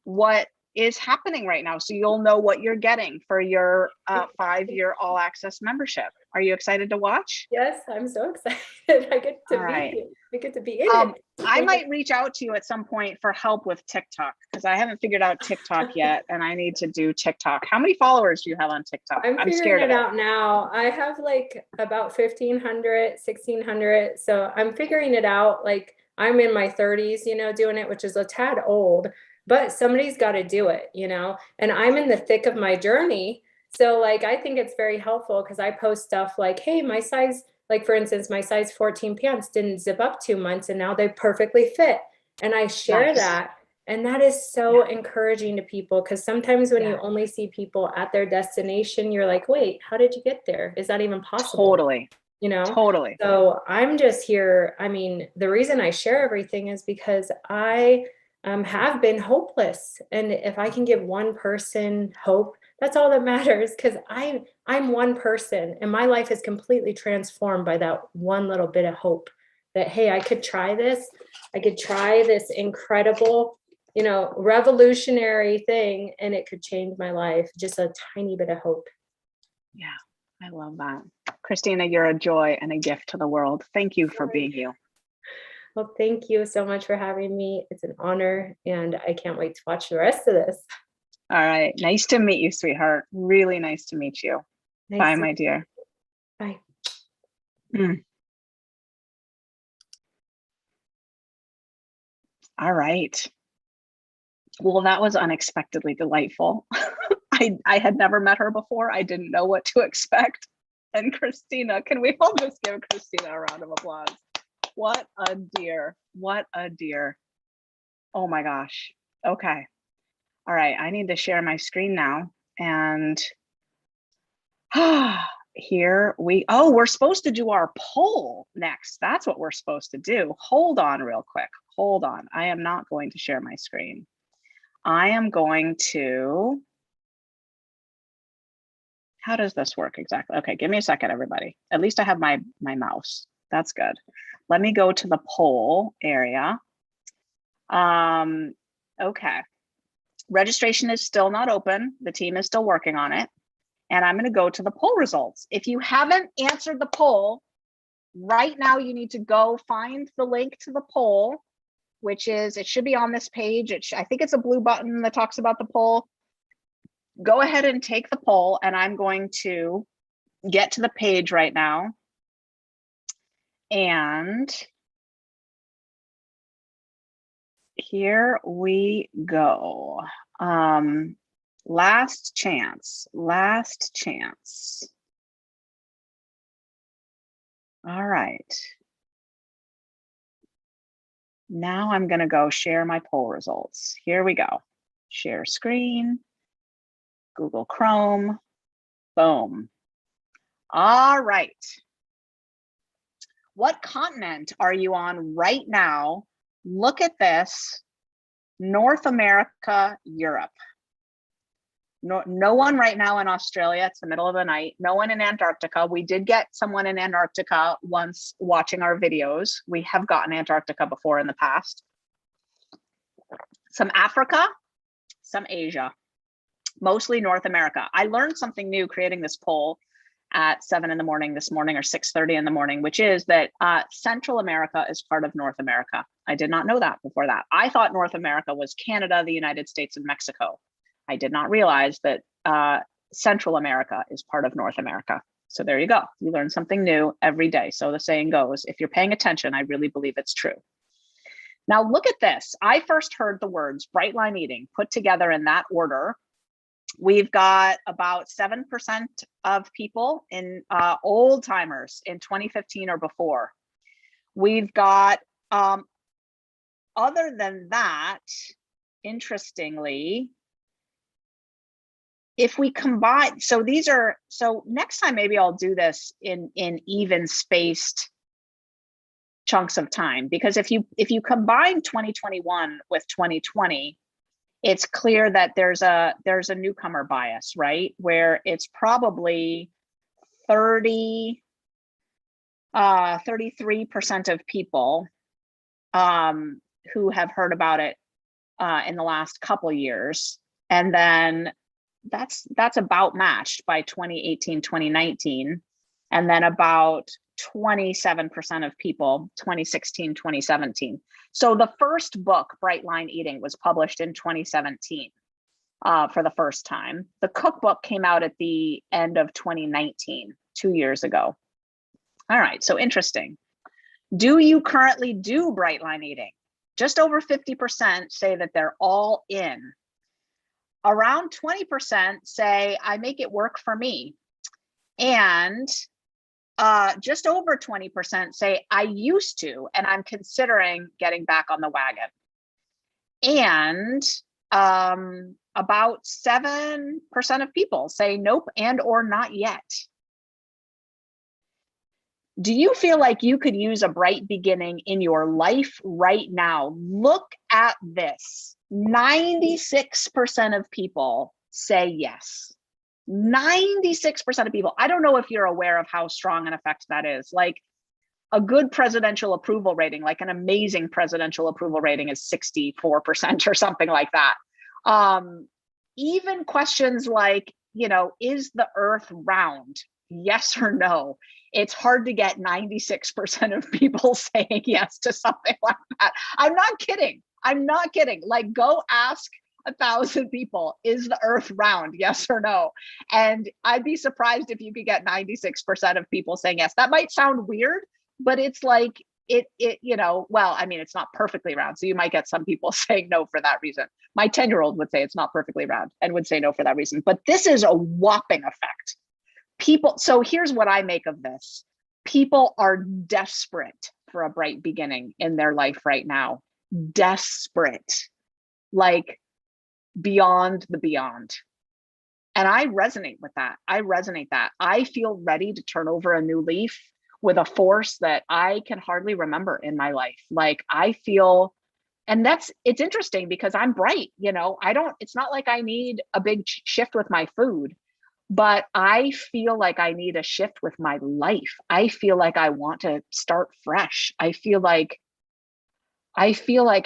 what is happening right now. So you'll know what you're getting for your 5-year all access membership. Are you excited to watch? Yes, I'm so excited. I get to All right. be here. I get to be in it. I might reach out to you at some point for help with TikTok because I haven't figured out TikTok yet and I need to do TikTok. How many followers do you have on TikTok? I'm figuring scared it of out now. I have like about 1,500, 1,600. So I'm figuring it out. Like I'm in my 30s, you know, doing it, which is a tad old, but somebody's got to do it, you know, and I'm in the thick of my journey. So like, I think it's very helpful because I post stuff like, hey, my size, like for instance, my size 14 pants didn't zip up 2 months and now they perfectly fit. And I share Nice. that. And that is so encouraging to people because sometimes when you only see people at their destination, you're like, wait, how did you get there? Is that even possible? Totally. You know? Totally. So I'm just here. I mean, the reason I share everything is because I have been hopeless. And if I can give one person hope, that's all that matters because I'm one person and my life is completely transformed by that one little bit of hope that, hey, I could try this. I could try this incredible, you know, revolutionary thing and it could change my life. Just a tiny bit of hope. Yeah, I love that. Christina, you're a joy and a gift to the world. Thank you for being you. Well, thank you so much for having me. It's an honor and I can't wait to watch the rest of this. All right. Nice to meet you, sweetheart. Really nice to meet you. Bye, my dear. Bye. All right. Well, that was unexpectedly delightful. I had never met her before. I didn't know what to expect. And Christina, can we all just give Christina a round of applause? What a dear. What a dear. Oh my gosh. Okay. All right. I need to share my screen now. And here we're supposed to do our poll next. That's what we're supposed to do. Hold on real quick. Hold on. I am not going to share my screen. I am going to, how does this work exactly? Okay, give me a second, everybody. At least I have my mouse. That's good. Let me go to the poll area. Okay. Registration is still not open. The team is still working on it. And I'm going to go to the poll results. If you haven't answered the poll, right now you need to go find the link to the poll, which is, it should be on this page. I think it's a blue button that talks about the poll. Go ahead and take the poll, and I'm going to get to the page right now. And here we go. Last chance, last chance. All right. Now I'm going to go share my poll results. Here we go. Share screen, Google Chrome, boom. All right. What continent are you on right now? Look at this. North America, Europe. No one right now in Australia. It's the middle of the night. No one in Antarctica. We did get someone in Antarctica once watching our videos. We have gotten Antarctica before in the past. Some Africa, some Asia, mostly North America. I learned something new creating this poll at 7 in the morning this morning, or 6:30 in the morning, which is that Central America is part of North America. I did not know that before that. I thought North America was Canada, the United States, and Mexico. I did not realize that Central America is part of North America. So there you go. You learn something new every day. So the saying goes, if you're paying attention, I really believe it's true. Now look at this. I first heard the words bright line eating put together in that order. We've got about 7% of people in old timers in 2015 or before. We've got, other than that, interestingly, if we combine, so next time maybe I'll do this in even spaced chunks of time, because if you combine 2021 with 2020, it's clear that there's a newcomer bias, right? Where it's probably 33% of people who have heard about it in the last couple years. And then that's about matched by 2018, 2019. And then about 27% of people, 2016, 2017. So the first book, Bright Line Eating, was published in 2017 for the first time. The cookbook came out at the end of 2019, 2 years ago. All right, so interesting. Do you currently do Bright Line Eating? Just over 50% say that they're all in. Around 20% say, I make it work for me. And just over 20% say, I used to, and I'm considering getting back on the wagon. And about 7% of people say nope and or not yet. Do you feel like you could use a bright beginning in your life right now? Look at this. 96% of people say yes. 96% of people. I don't know if you're aware of how strong an effect that is. Like a good presidential approval rating, like an amazing presidential approval rating is 64% or something like that. Even questions like, is the earth round? Yes or no? It's hard to get 96% of people saying yes to something like that. I'm not kidding. Like, go ask 1,000 people, is the earth round? Yes or no? And I'd be surprised if you could get 96% of people saying yes. That might sound weird, but it's like, well, I mean, it's not perfectly round. So you might get some people saying no for that reason. My 10-year-old would say it's not perfectly round and would say no for that reason. But this is a whopping effect. So here's what I make of this. People are desperate for a bright beginning in their life right now. Desperate, like beyond the beyond. And I resonate with that. I feel ready to turn over a new leaf with a force that I can hardly remember in my life. Like I feel, and it's interesting because I'm bright, it's not like I need a big shift with my food. But I feel like I need a shift with my life. I feel like I want to start fresh. I feel like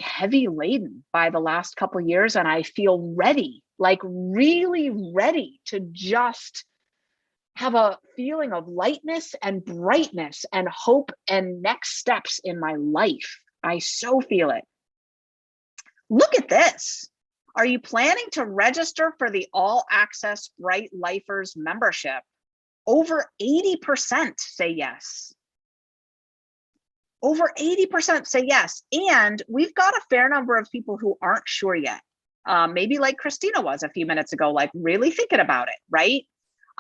heavy laden by the last couple of years, and I feel ready, like really ready to just have a feeling of lightness and brightness and hope and next steps in my life. I so feel it. Look at this. Are you planning to register for the All Access Bright Lifers membership? Over 80% say yes. Over 80% say yes. And we've got a fair number of people who aren't sure yet. Maybe like Christina was a few minutes ago, like really thinking about it, right?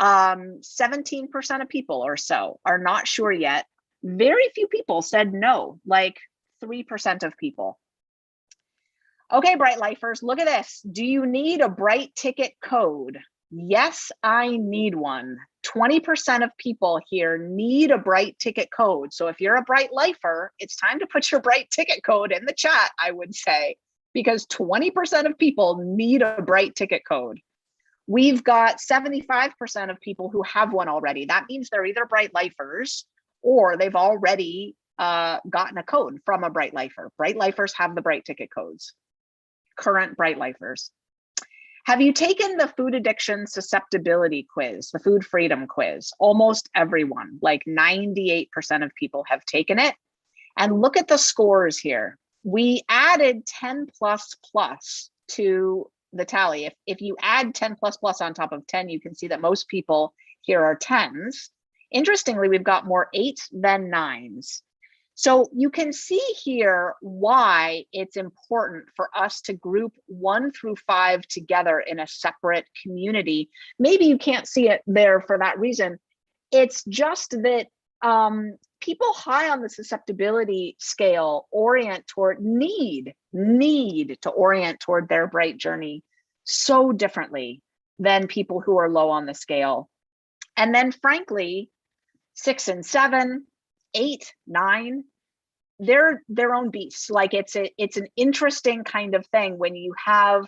17% of people or so are not sure yet. Very few people said no, like 3% of people. Okay, Bright Lifers, look at this. Do you need a Bright ticket code? Yes, I need one. 20% of people here need a Bright ticket code. So if you're a Bright Lifer, it's time to put your Bright ticket code in the chat, I would say, because 20% of people need a Bright ticket code. We've got 75% of people who have one already. That means they're either Bright Lifers or they've already gotten a code from a Bright Lifer. Bright Lifers have the Bright ticket codes. Current Bright Lifers. Have you taken the food addiction susceptibility quiz, the food freedom quiz? Almost everyone, like 98% of people have taken it. And look at the scores here. We added 10 plus plus to the tally. If you add 10 plus plus on top of 10, you can see that most people here are 10s. Interestingly, we've got more 8s than 9s. So you can see here why it's important for us to group 1 through 5 together in a separate community. Maybe you can't see it there for that reason. It's just that people high on the susceptibility scale need to orient toward their bright journey so differently than people who are low on the scale. And then frankly, 6 and 7, 8, 9, they're their own beasts. Like it's an interesting kind of thing when you have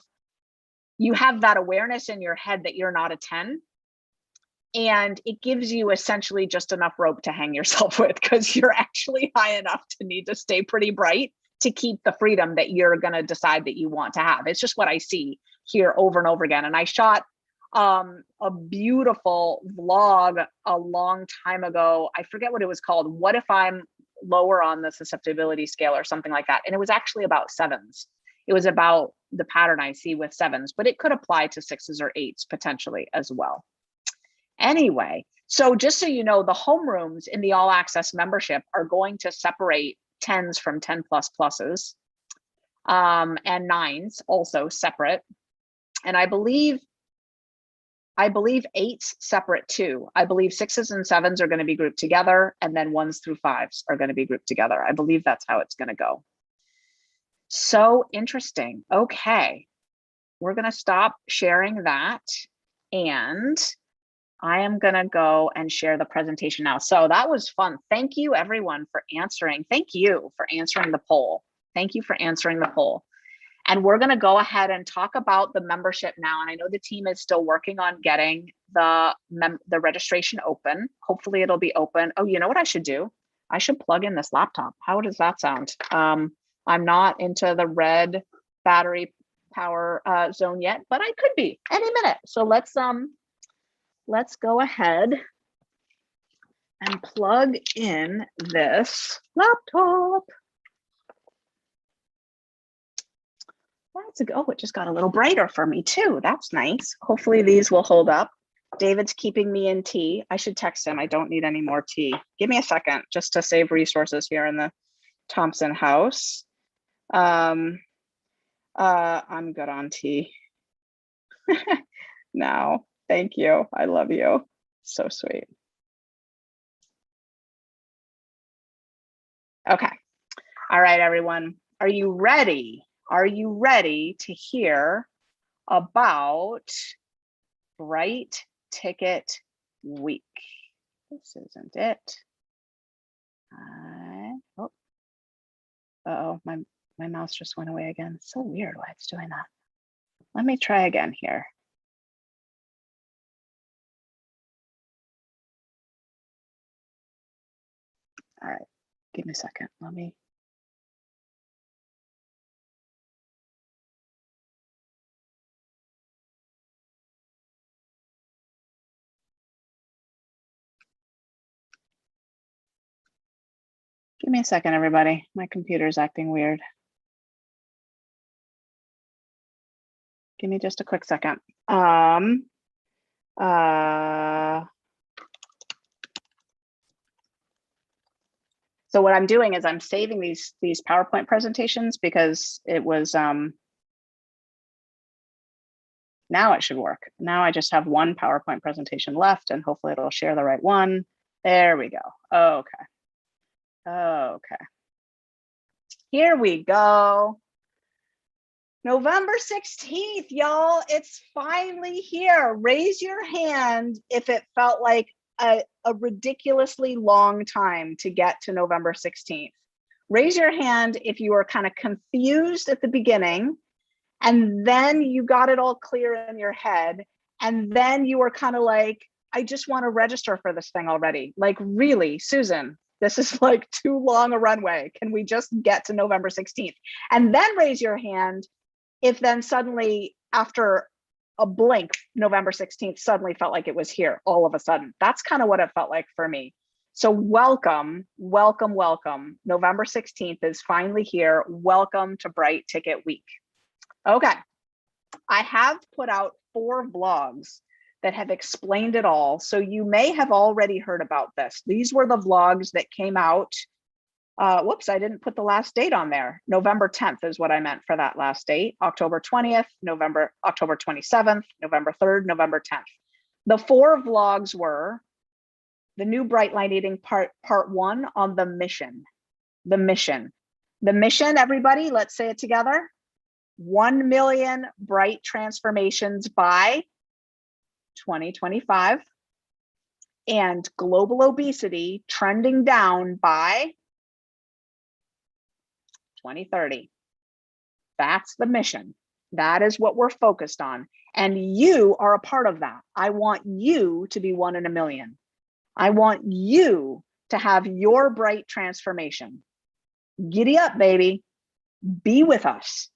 you have that awareness in your head that you're not a 10. And it gives you essentially just enough rope to hang yourself with, because you're actually high enough to need to stay pretty bright to keep the freedom that you're going to decide that you want to have. It's just what I see here over and over again. And I shot a beautiful vlog a long time ago. I forget what it was called. What if I'm lower on the susceptibility scale or something like that? And it was actually about 7s. It was about the pattern I see with 7s, but it could apply to 6s or 8s potentially as well. Anyway, so just so you know, the homerooms in the all access membership are going to separate 10s from 10 plus pluses, and 9s also separate. And I believe 8s separate too. I believe 6s and 7s are going to be grouped together, and then 1s through 5s are going to be grouped together. I believe that's how it's going to go. So interesting. Okay, we're going to stop sharing that, and I am going to go and share the presentation now. So that was fun. Thank you everyone for answering. Thank you for answering the poll. Thank you for answering the poll. And we're going to go ahead and talk about the membership now. And I know the team is still working on getting the registration open. Hopefully it'll be open. Oh, you know what I should do? I should plug in this laptop. How does that sound? I'm not into the red battery power zone yet, but I could be any minute. So let's go ahead and plug in this laptop. Oh, it just got a little brighter for me too. That's nice. Hopefully these will hold up. David's keeping me in tea. I should text him. I don't need any more tea. Give me a second just to save resources here in the Thompson house. I'm good on tea. No, thank you. I love you. So sweet. Okay. All right, everyone. Are you ready? Are you ready to hear about Bright Ticket Week? This isn't it. Uh-oh, my mouse just went away again. So weird why it's doing that. Let me try again here. All right, give me a second. Let me. Give me a second, everybody. My computer's acting weird. Give me just a quick second. So what I'm doing is I'm saving these PowerPoint presentations because it was, now it should work. Now I just have one PowerPoint presentation left, and hopefully it'll share the right one. There we go. Okay. Okay. Here we go. November 16th, y'all. It's finally here. Raise your hand if it felt like a ridiculously long time to get to November 16th. Raise your hand if you were kind of confused at the beginning, and then you got it all clear in your head, and then you were kind of like, I just want to register for this thing already. Like, really, Susan, this is like too long a runway. Can we just get to November 16th? And then raise your hand if then suddenly, after a blink, November 16th suddenly felt like it was here all of a sudden. That's kind of what it felt like for me. So welcome, welcome, welcome. November 16th is finally here. Welcome to Bright Ticket Week. Okay, I have put out 4 vlogs that have explained it all. So you may have already heard about this. These were the vlogs that came out. Whoops, I didn't put the last date on there. November 10th is what I meant for that last date. October 20th, October 27th, November 3rd, November 10th. The 4 vlogs were the new Bright Line Eating part 1 on the mission. The mission, everybody, let's say it together. 1 million bright transformations by 2025, and global obesity trending down by 2030. That's the mission. That is what we're focused on. And you are a part of that. I want you to be 1 in a million. I want you to have your bright transformation. Giddy up, baby. Be with us.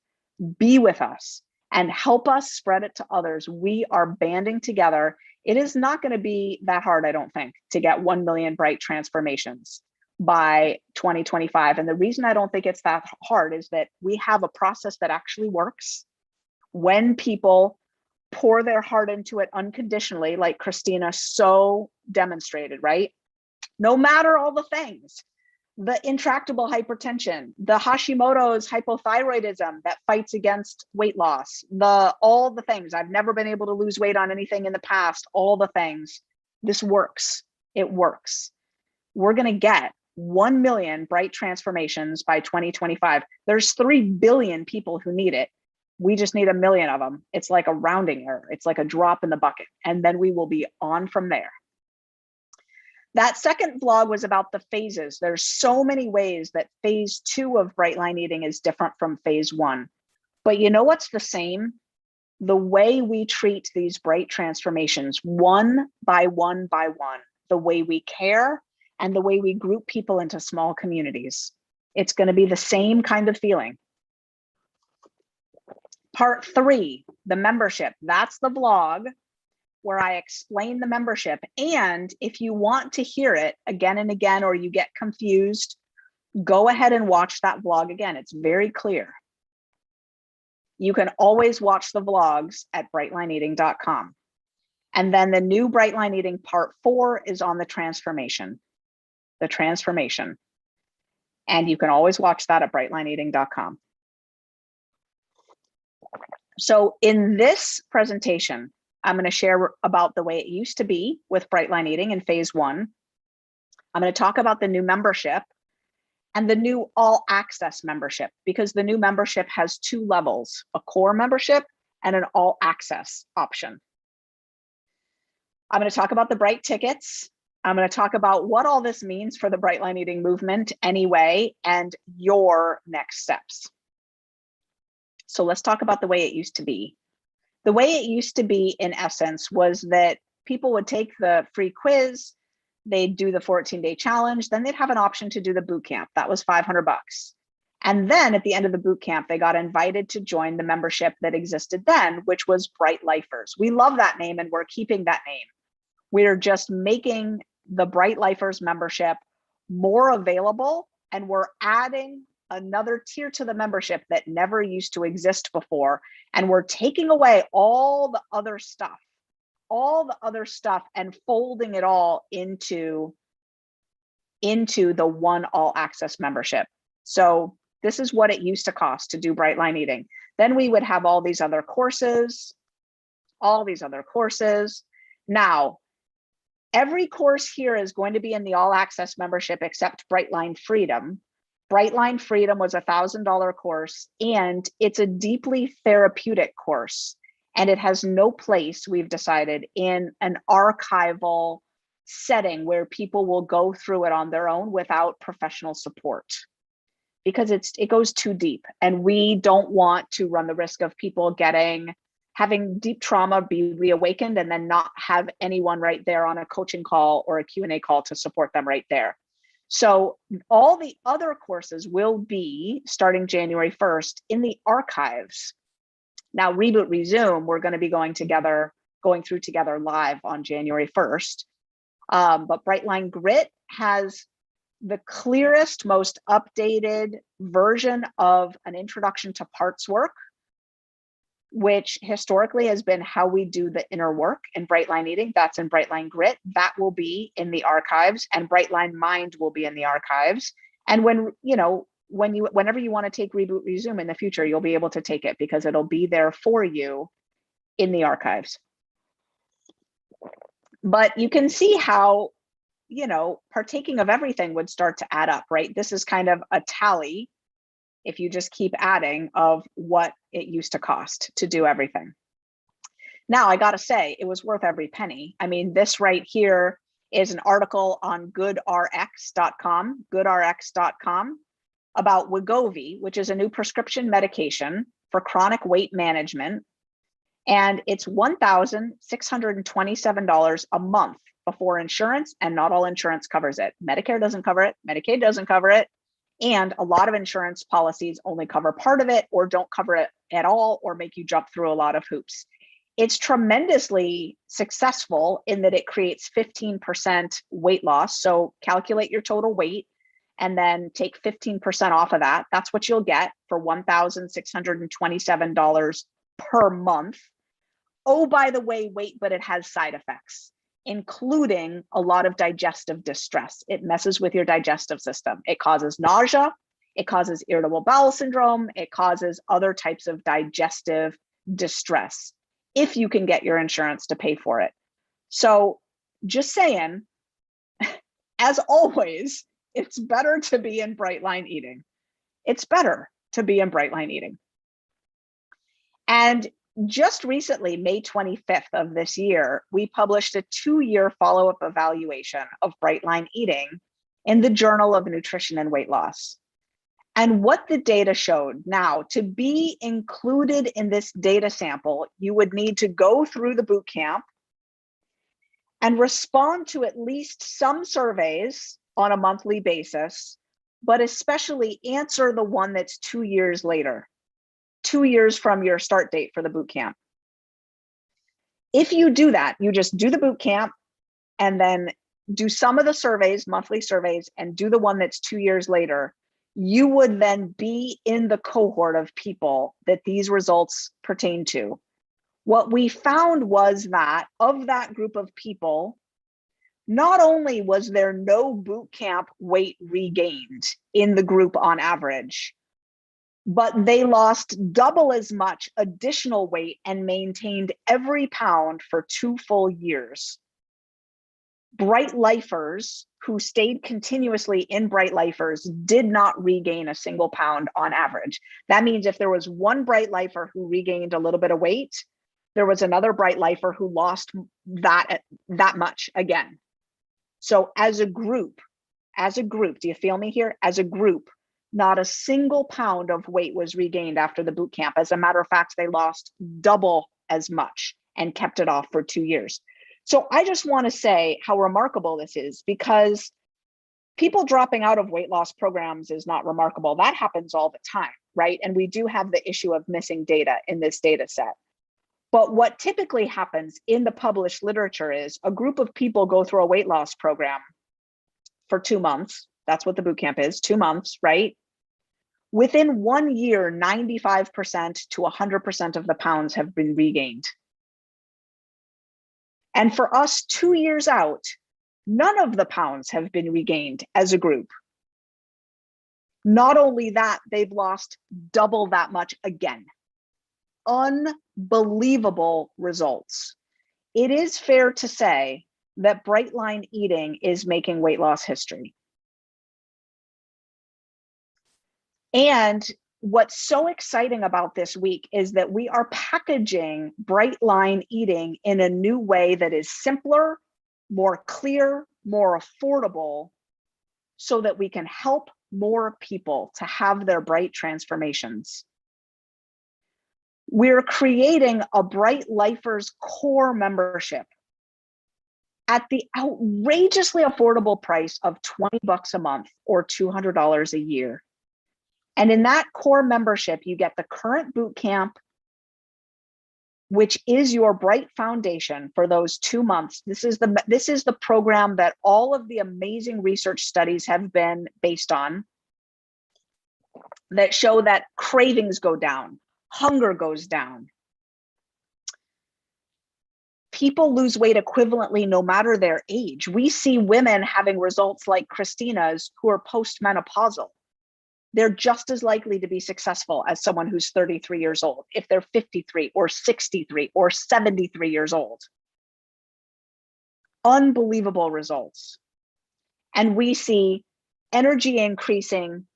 Be with us and help us spread it to others. We are banding together. It is not going to be that hard, I don't think, to get 1 million bright transformations by 2025. And the reason I don't think it's that hard is that we have a process that actually works. When people pour their heart into it unconditionally, like Christina so demonstrated, right? No matter all the things, the intractable hypertension, the Hashimoto's hypothyroidism that fights against weight loss, all the things. I've never been able to lose weight on anything in the past, all the things. This works. It works. We're going to get 1 million bright transformations by 2025. There's 3 billion people who need it. We just need 1 million of them. It's like a rounding error. It's like a drop in the bucket. And then we will be on from there. That second vlog was about the phases. There's so many ways that phase 2 of bright line eating is different from phase 1. But you know what's the same? The way we treat these bright transformations, one by one by one, the way we care and the way we group people into small communities. It's going to be the same kind of feeling. Part 3, the membership. That's the vlog where I explain the membership. And if you want to hear it again and again, or you get confused, go ahead and watch that vlog again. It's very clear. You can always watch the vlogs at brightlineeating.com. And then the new Bright Line Eating Part 4 is on the transformation. The transformation. And you can always watch that at brightlineeating.com. So in this presentation, I'm going to share about the way it used to be with Bright Line Eating in phase 1. I'm going to talk about the new membership and the new all access membership, because the new membership has 2 levels, a core membership and an all access option. I'm going to talk about the Bright tickets. I'm going to talk about what all this means for the Bright Line Eating movement anyway, and your next steps. So let's talk about the way it used to be. The way it used to be, in essence, was that people would take the free quiz, they'd do the 14-day challenge, then they'd have an option to do the boot camp. That was $500. And then at the end of the boot camp, they got invited to join the membership that existed then, which was Bright Lifers. We love that name and we're keeping that name. We're just making the Bright Lifers membership more available, and we're adding another tier to the membership that never used to exist before. And we're taking away all the other stuff, and folding it all into the one all access membership. So this is what it used to cost to do Bright Line Eating. Then we would have all these other courses. Now, every course here is going to be in the all access membership except Bright Line Freedom. Bright Line Freedom was a $1,000 course, and it's a deeply therapeutic course. And it has no place, we've decided, in an archival setting where people will go through it on their own without professional support, because it goes too deep. And we don't want to run the risk of people having deep trauma be reawakened and then not have anyone right there on a coaching call or a Q&A call to support them right there. So all the other courses will be, starting January 1st, in the archives. Now, Reboot Resume, we're going to be going through together live on January 1st. But Bright Line Grit has the clearest, most updated version of an introduction to parts work, which historically has been how we do the inner work in Bright Line Eating. That's in Bright Line Grit. That will be in the archives, and Bright Line Mind will be in the archives. And whenever you want to take Reboot Resume in the future, you'll be able to take it because it'll be there for you in the archives. But you can see how, partaking of everything would start to add up, right? This is kind of a tally, if you just keep adding, of what it used to cost to do everything. Now, I gotta say, it was worth every penny. I mean, this right here is an article on goodrx.com about Wegovy, which is a new prescription medication for chronic weight management, and it's $1,627 a month before insurance, and not all insurance covers it. Medicare doesn't cover it, Medicaid doesn't cover it, and a lot of insurance policies only cover part of it or don't cover it at all or make you jump through a lot of hoops. It's tremendously successful in that it creates 15% weight loss. So calculate your total weight and then take 15% off of that. That's what you'll get for $1,627 per month. Oh, by the way, wait, but it has side effects, including a lot of digestive distress. It messes with your digestive system. It causes nausea, it causes irritable bowel syndrome, it causes other types of digestive distress if you can get your insurance to pay for it. So just saying, as always, it's better to be in bright line eating. It's better to be in bright line eating. And just recently, May 25th of this year, we published a 2-year follow-up evaluation of bright line eating in the Journal of Nutrition and Weight Loss. And what the data showed, now to be included in this data sample, you would need to go through the boot camp and respond to at least some surveys on a monthly basis, but especially answer the one that's 2 years later, 2 years from your start date for the boot camp. If you do that, you just do the boot camp and then do some of the surveys, monthly surveys, and do the one that's 2 years later, you would then be in the cohort of people that these results pertain to. What we found was that of that group of people, not only was there no boot camp weight regained in the group on average, but they lost double as much additional weight and maintained every pound for 2 full years. Bright lifers who stayed continuously in bright lifers did not regain a single pound on average. That means if there was one bright lifer who regained a little bit of weight, there was another bright lifer who lost that much again. So as a group, do you feel me here? As a group, not a single pound of weight was regained after the boot camp. As a matter of fact, they lost double as much and kept it off for 2 years. So I just want to say how remarkable this is, because people dropping out of weight loss programs is not remarkable. That happens all the time, right? And we do have the issue of missing data in this data set. But what typically happens in the published literature is a group of people go through a weight loss program for 2 months. That's what the boot camp is, 2 months, right? Within 1 year, 95% to 100% of the pounds have been regained. And for us 2 years out, none of the pounds have been regained as a group. Not only that, they've lost double that much again. Unbelievable results. It is fair to say that bright line eating is making weight loss history. And what's so exciting about this week is that we are packaging bright line eating in a new way that is simpler, more clear, more affordable, so that we can help more people to have their bright transformations. We're creating a Bright Lifers core membership at the outrageously affordable price of $20 a month or $200 a year. And in that core membership, you get the current boot camp, which is your bright foundation for those 2 months. This is the program that all of the amazing research studies have been based on, that show that cravings go down, hunger goes down. People lose weight equivalently no matter their age. We see women having results like Christina's who are postmenopausal. They're just as likely to be successful as someone who's 33 years old if they're 53 or 63 or 73 years old. Unbelievable results. And we see energy increasing.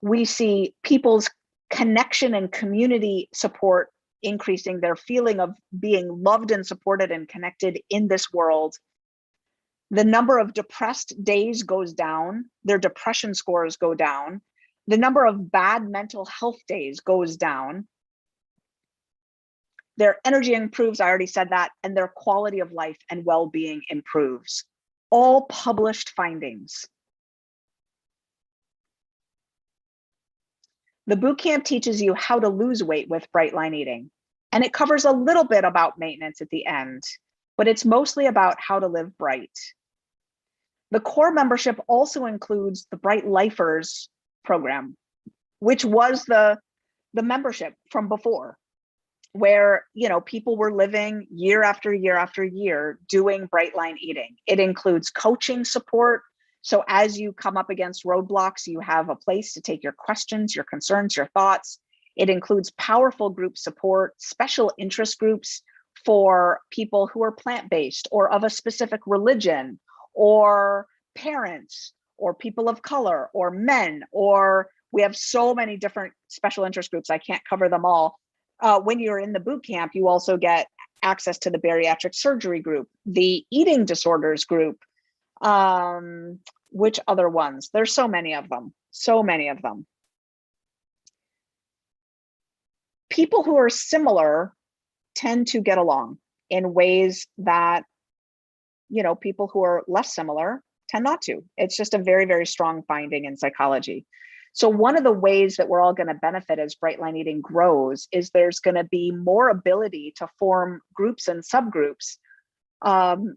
We see people's connection and community support increasing, their feeling of being loved and supported and connected in this world. The number of depressed days goes down, their depression scores go down. The number of bad mental health days goes down. Their energy improves, I already said that, and their quality of life and well-being improves. All published findings. The bootcamp teaches you how to lose weight with Bright Line Eating, and it covers a little bit about maintenance at the end, but it's mostly about how to live bright. The core membership also includes the Bright Lifers program, which was the membership from before, where, you know, people were living year after year after year doing Bright Line Eating. It includes coaching support. So as you come up against roadblocks, you have a place to take your questions, your concerns, your thoughts. It includes powerful group support, special interest groups for people who are plant-based or of a specific religion, or parents, or people of color, or men, or we have so many different special interest groups. I can't cover them all. When you're in the boot camp, you also get access to the bariatric surgery group, the eating disorders group. Which other ones? There's so many of them, so many of them. People who are similar tend to get along in ways that, you know, people who are less similar tend not to. It's just a very, very strong finding in psychology. So one of the ways that we're all going to benefit as Bright Line Eating grows is there's going to be more ability to form groups and subgroups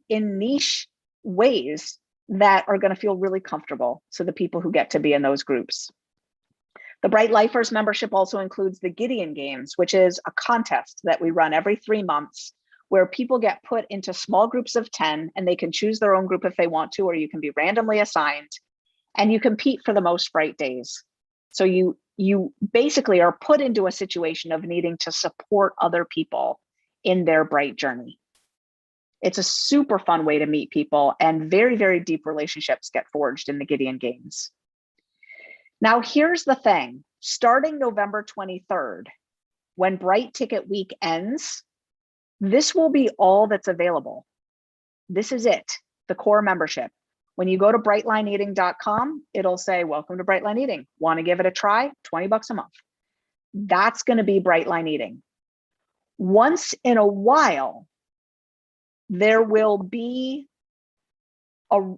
in niche ways that are going to feel really comfortable to the people who get to be in those groups. The Bright Lifers membership also includes the Gideon Games, which is a contest that we run every 3 months, where people get put into small groups of 10 and they can choose their own group if they want to, or you can be randomly assigned, and you compete for the most bright days. So you basically are put into a situation of needing to support other people in their bright journey. It's a super fun way to meet people, and very, very deep relationships get forged in the Gideon Games. Now, here's the thing. Starting November 23rd, when Bright Ticket Week ends, this will be all that's available. This is it, the core membership. When you go to brightlineeating.com, it'll say, welcome to Bright Line Eating. Want to give it a try? $20 a month. That's going to be Bright Line Eating. Once in a while, there will be an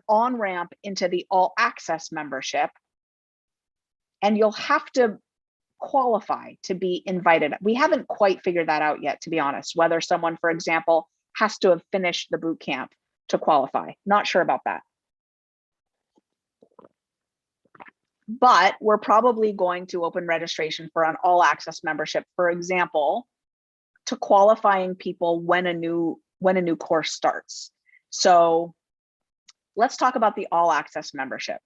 on-ramp into the all access membership, and you'll have to qualify to be invited. We haven't quite figured that out yet, to be honest, whether someone, for example, has to have finished the boot camp to qualify. Not sure about that. But we're probably going to open registration for an all access membership, for example, to qualifying people when a new course starts. So let's talk about the all access membership.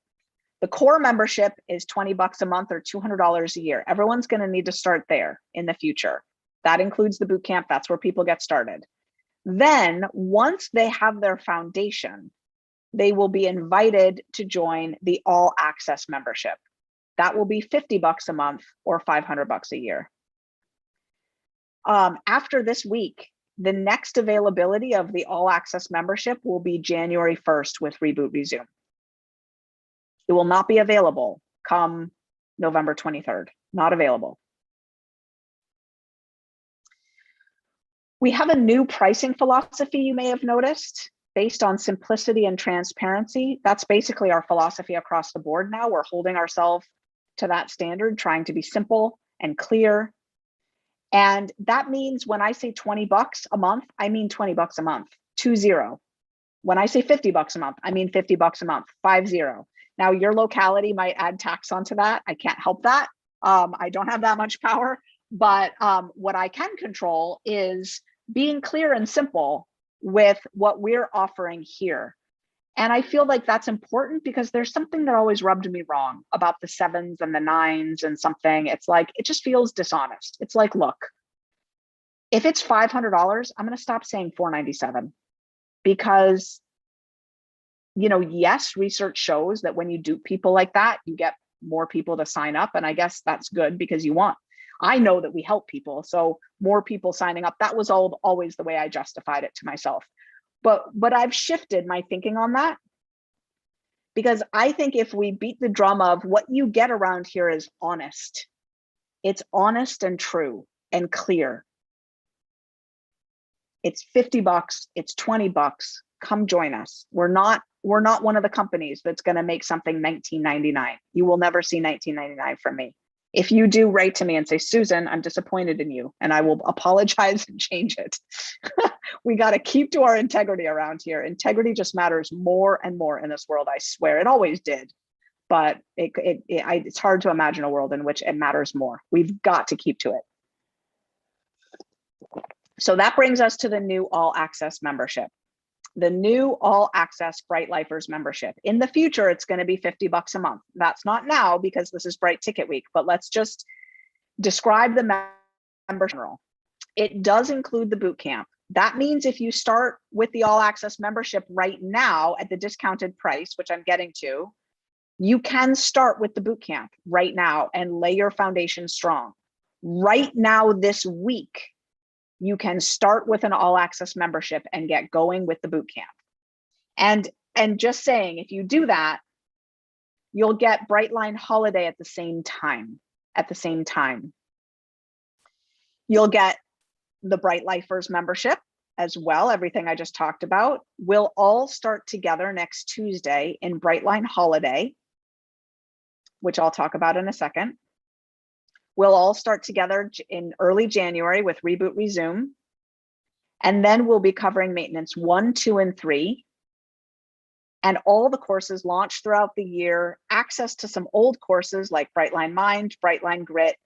The core membership is $20 a month or $200 a year. Everyone's going to need to start there in the future. That includes the boot camp. That's where people get started. Then once they have their foundation, they will be invited to join the all access membership. That will be $50 a month or $500 a year. After this week, the next availability of the all access membership will be January 1st with Reboot Resume. It will not be available come November 23rd, not available. We have a new pricing philosophy you may have noticed, based on simplicity and transparency. That's basically our philosophy across the board now. We're holding ourselves to that standard, trying to be simple and clear. And that means when I say $20 a month, I mean $20 a month, 20. When I say $50 a month, I mean $50 a month, 50. Now your locality might add tax onto that. I can't help that. I don't have that much power, but what I can control is being clear and simple with what we're offering here. And I feel like that's important because there's something that always rubbed me wrong about the 7s and the 9s and something. It's like, it just feels dishonest. It's like, look, if it's $500, I'm going to stop saying $497 because, you know, yes, research shows that when you do people like that, you get more people to sign up. And I guess that's good because I know that we help people. So more people signing up, that was always the way I justified it to myself. But I've shifted my thinking on that. because I think if we beat the drum of what you get around here is honest, it's honest and true and clear. It's $50, it's $20. Come join us. We're not one of the companies that's going to make something $19.99. You will never see $19.99 from me. If you do, write to me and say, Susan, I'm disappointed in you, and I will apologize and change it. We got to keep to our integrity around here. Integrity just matters more and more in this world. I swear it always did, but it's hard to imagine a world in which it matters more. We've got to keep to it. So that brings us to the new all access membership. The new all access Bright Lifers membership. In the future, it's going to be $50 a month. That's not now because this is Bright Ticket Week, but let's just describe the membership. It does include the boot camp. That means if you start with the all access membership right now at the discounted price, which I'm getting to, you can start with the boot camp right now and lay your foundation strong. Right now this week, you can start with an all access membership and get going with the boot camp. And just saying, if you do that, you'll get Brightline Holiday at the same time. You'll get the Bright Lifers membership as well. Everything I just talked about will all start together next Tuesday in Brightline Holiday, which I'll talk about in a second. We'll all start together in early January with Reboot Resume. And then we'll be covering maintenance 1, 2, and 3. And all the courses launched throughout the year, access to some old courses like Brightline Mind, Brightline Grit,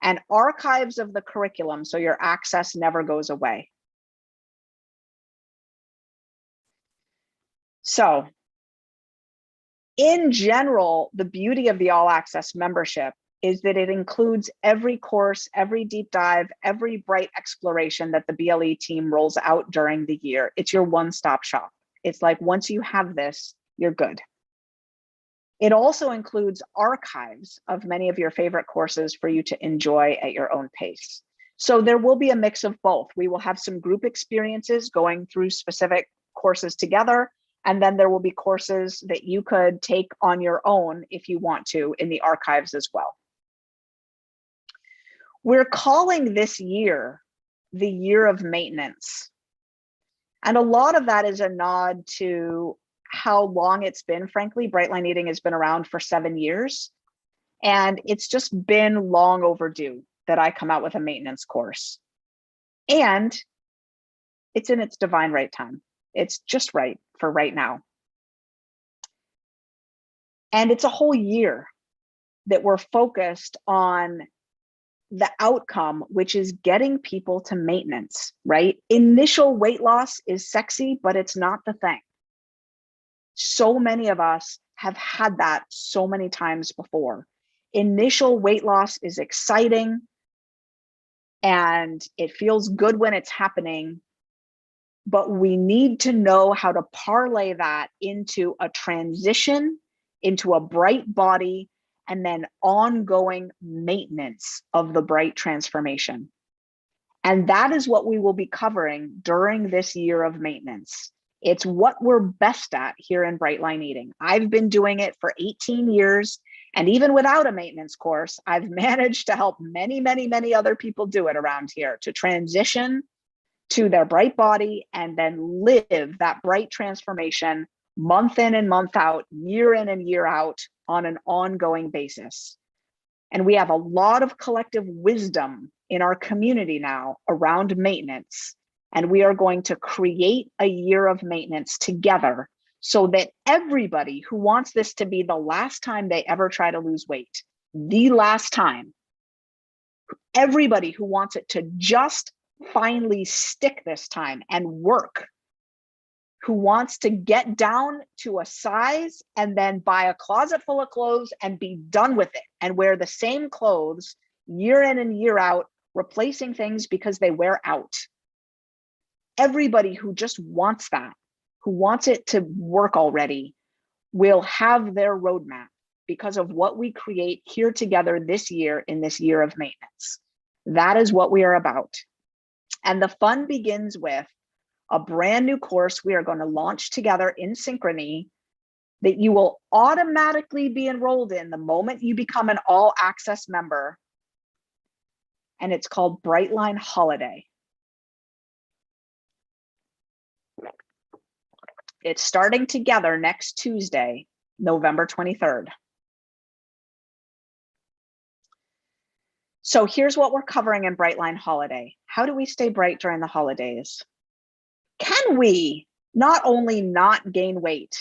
and archives of the curriculum so your access never goes away. So in general, the beauty of the all access membership is that it includes every course, every deep dive, every Bright exploration that the BLE team rolls out during the year. It's your one-stop shop. It's like, once you have this, you're good. It also includes archives of many of your favorite courses for you to enjoy at your own pace. So there will be a mix of both. We will have some group experiences going through specific courses together, and then there will be courses that you could take on your own if you want to in the archives as well. We're calling this year the year of maintenance. And a lot of that is a nod to how long it's been. Frankly, Brightline Eating has been around for 7 years, and it's just been long overdue that I come out with a maintenance course. And it's in its divine right time. It's just right for right now. And it's a whole year that we're focused on the outcome, which is getting people to maintenance, right? Initial weight loss is sexy, but it's not the thing. So many of us have had that so many times before. Initial weight loss is exciting and it feels good when it's happening, but we need to know how to parlay that into a transition, into a bright body, and then ongoing maintenance of the bright transformation. And that is what we will be covering during this year of maintenance. It's what we're best at here in Brightline Eating. I've been doing it for 18 years, and even without a maintenance course, I've managed to help many, many, many other people do it around here, to transition to their bright body and then live that bright transformation month in and month out, year in and year out, on an ongoing basis. And we have a lot of collective wisdom in our community now around maintenance. And we are going to create a year of maintenance together so that everybody who wants this to be the last time they ever try to lose weight, the last time, everybody who wants it to just finally stick this time and work, who wants to get down to a size and then buy a closet full of clothes and be done with it and wear the same clothes year in and year out, replacing things because they wear out. Everybody who just wants that, who wants it to work already, will have their roadmap because of what we create here together this year in this year of maintenance. That is what we are about. And the fun begins with a brand new course we are going to launch together in synchrony that you will automatically be enrolled in the moment you become an all access member. And it's called Brightline Holiday. It's starting together next Tuesday, November 23rd. So here's what we're covering in Brightline Holiday. How do we stay bright during the holidays? Can we not only not gain weight,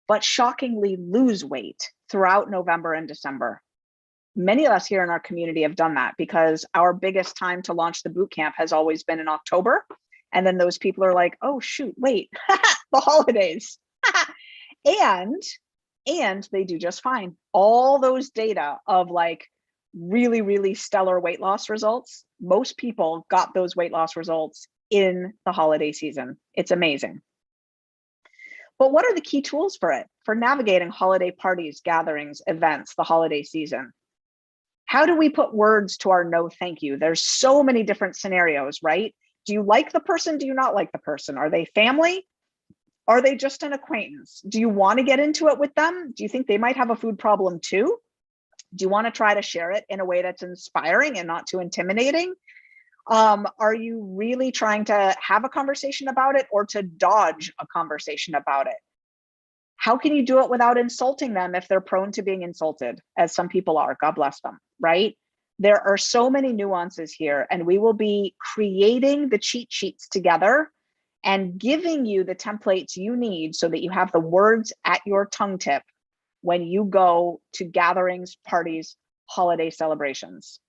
but shockingly lose weight throughout November and December? Many of us here in our community have done that because our biggest time to launch the boot camp has always been in October. And then those people are like, oh shoot, wait, the holidays. and they do just fine. All those data of like really, really stellar weight loss results, most people got those weight loss results in the holiday season. It's amazing. But what are the key tools for it? For navigating holiday parties, gatherings, events, the holiday season? How do we put words to our no thank you? There's so many different scenarios, right? Do you like the person? Do you not like the person? Are they family? Are they just an acquaintance? Do you want to get into it with them? Do you think they might have a food problem too? Do you want to try to share it in a way that's inspiring and not too intimidating? Are you really trying to have a conversation about it or to dodge a conversation about it? How can you do it without insulting them if they're prone to being insulted, as some people are? God bless them, right? There are so many nuances here, and we will be creating the cheat sheets together and giving you the templates you need so that you have the words at your tongue tip when you go to gatherings, parties, holiday celebrations.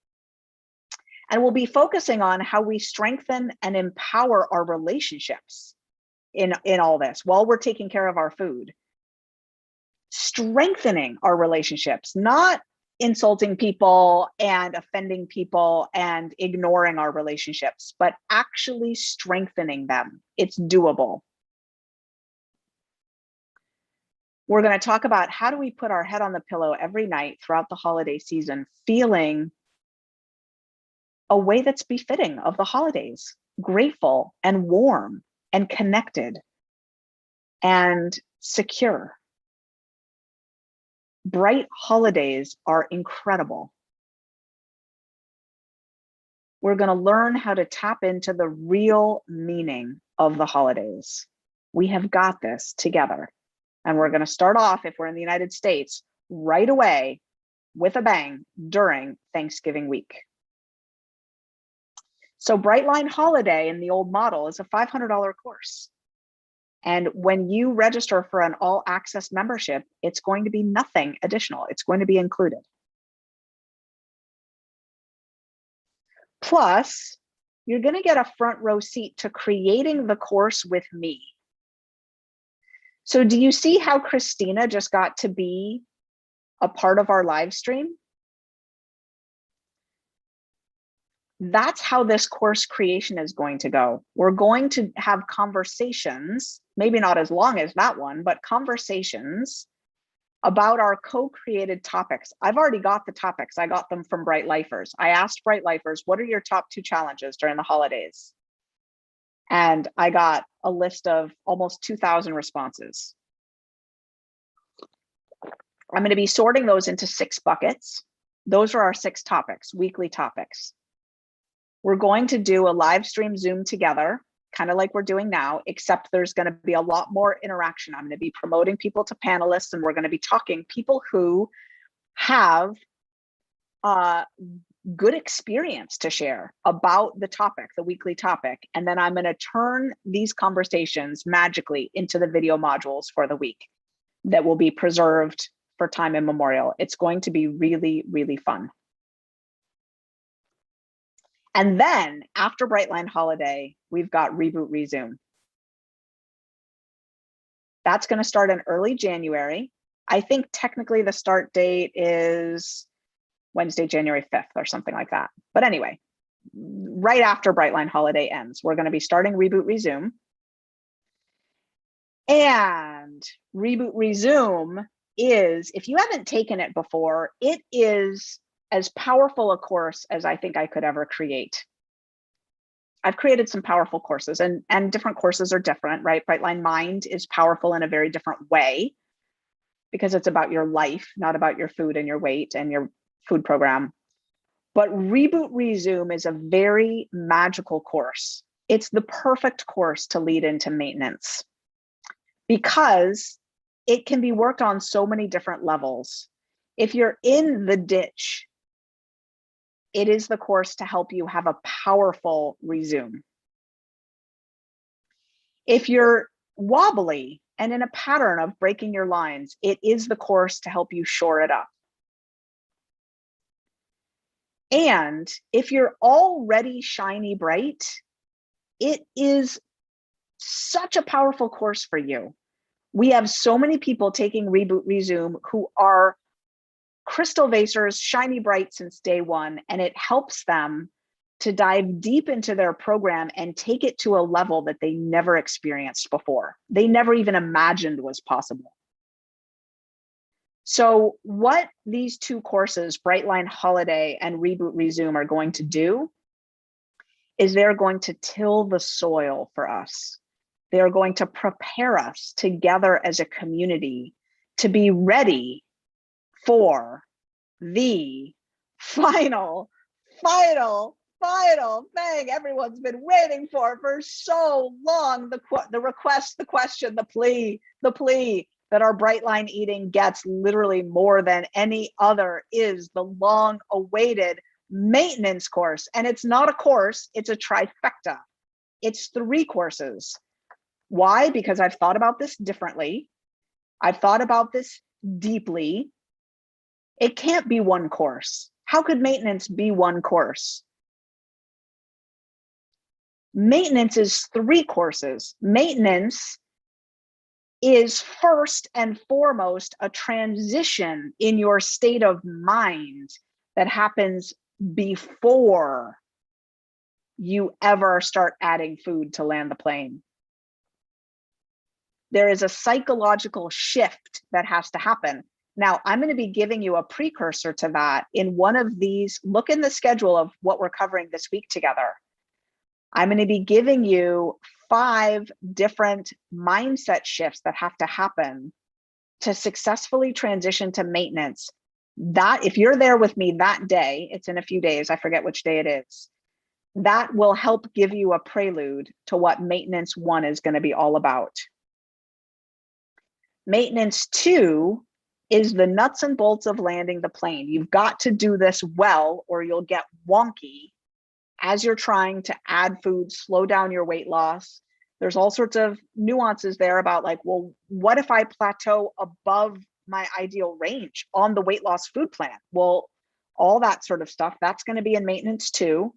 And we'll be focusing on how we strengthen and empower our relationships in all this while we're taking care of our food. Strengthening our relationships, not insulting people and offending people and ignoring our relationships, but actually strengthening them. It's doable. We're going to talk about how do we put our head on the pillow every night throughout the holiday season, feeling a way that's befitting of the holidays, grateful and warm and connected and secure. Bright holidays are incredible. We're going to learn how to tap into the real meaning of the holidays. We have got this together. And we're going to start off, if we're in the United States, right away with a bang during Thanksgiving week. So Brightline Holiday in the old model is a $500 course. And when you register for an all access membership, it's going to be nothing additional. It's going to be included. Plus, you're going to get a front row seat to creating the course with me. So do you see how Christina just got to be a part of our live stream? That's how this course creation is going to go. We're going to have conversations, maybe not as long as that one, but conversations about our co-created topics. I've already got the topics. I got them from Bright Lifers. I asked Bright Lifers, what are your top 2 challenges during the holidays? And I got a list of almost 2,000 responses. I'm going to be sorting those into 6 buckets. Those are our 6 topics, weekly topics. We're going to do a live stream Zoom together, kind of like we're doing now, except there's going to be a lot more interaction. I'm going to be promoting people to panelists, and we're going to be talking people who have good experience to share about the topic, the weekly topic. And then I'm going to turn these conversations magically into the video modules for the week that will be preserved for time immemorial. It's going to be really, really fun. And then after Brightline Holiday, we've got Reboot Resume. That's going to start in early January. I think technically the start date is Wednesday, January 5th or something like that. But anyway, right after Brightline Holiday ends, we're going to be starting Reboot Resume. And Reboot Resume is, if you haven't taken it before, it is as powerful a course as I think I could ever create. I've created some powerful courses, and different courses are different, right? Brightline Mind is powerful in a very different way because it's about your life, not about your food and your weight and your food program. But Reboot Resume is a very magical course. It's the perfect course to lead into maintenance because it can be worked on so many different levels. If you're in the ditch, it is the course to help you have a powerful resume. If you're wobbly and in a pattern of breaking your lines, it is the course to help you shore it up. And if you're already shiny bright, it is such a powerful course for you. We have so many people taking Reboot Resume who are crystal vasers, shiny bright since day one, and it helps them to dive deep into their program and take it to a level that they never experienced before. They never even imagined was possible. So what these two courses, Brightline Holiday and Reboot Resume, are going to do is they're going to till the soil for us. They're going to prepare us together as a community to be ready for the final thing everyone's been waiting for so long. The request, the question, the plea that our Brightline Eating gets literally more than any other is the long awaited maintenance course. And it's not a course, it's a trifecta. It's 3 courses. Why? Because I've thought about this differently. I've thought about this deeply. It can't be one course. How could maintenance be one course? Maintenance is 3 courses. Maintenance is first and foremost a transition in your state of mind that happens before you ever start adding food to land the plane. There is a psychological shift that has to happen. Now, I'm going to be giving you a precursor to that in one of these. Look in the schedule of what we're covering this week together. I'm going to be giving you 5 different mindset shifts that have to happen to successfully transition to maintenance. That, if you're there with me that day, it's in a few days, I forget which day it is, that will help give you a prelude to what maintenance 1 is going to be all about. Maintenance 2 is the nuts and bolts of landing the plane. You've got to do this well or you'll get wonky as you're trying to add food, slow down your weight loss. There's all sorts of nuances there about like, well, what if I plateau above my ideal range on the weight loss food plan? Well, all that sort of stuff, that's going to be in maintenance 2.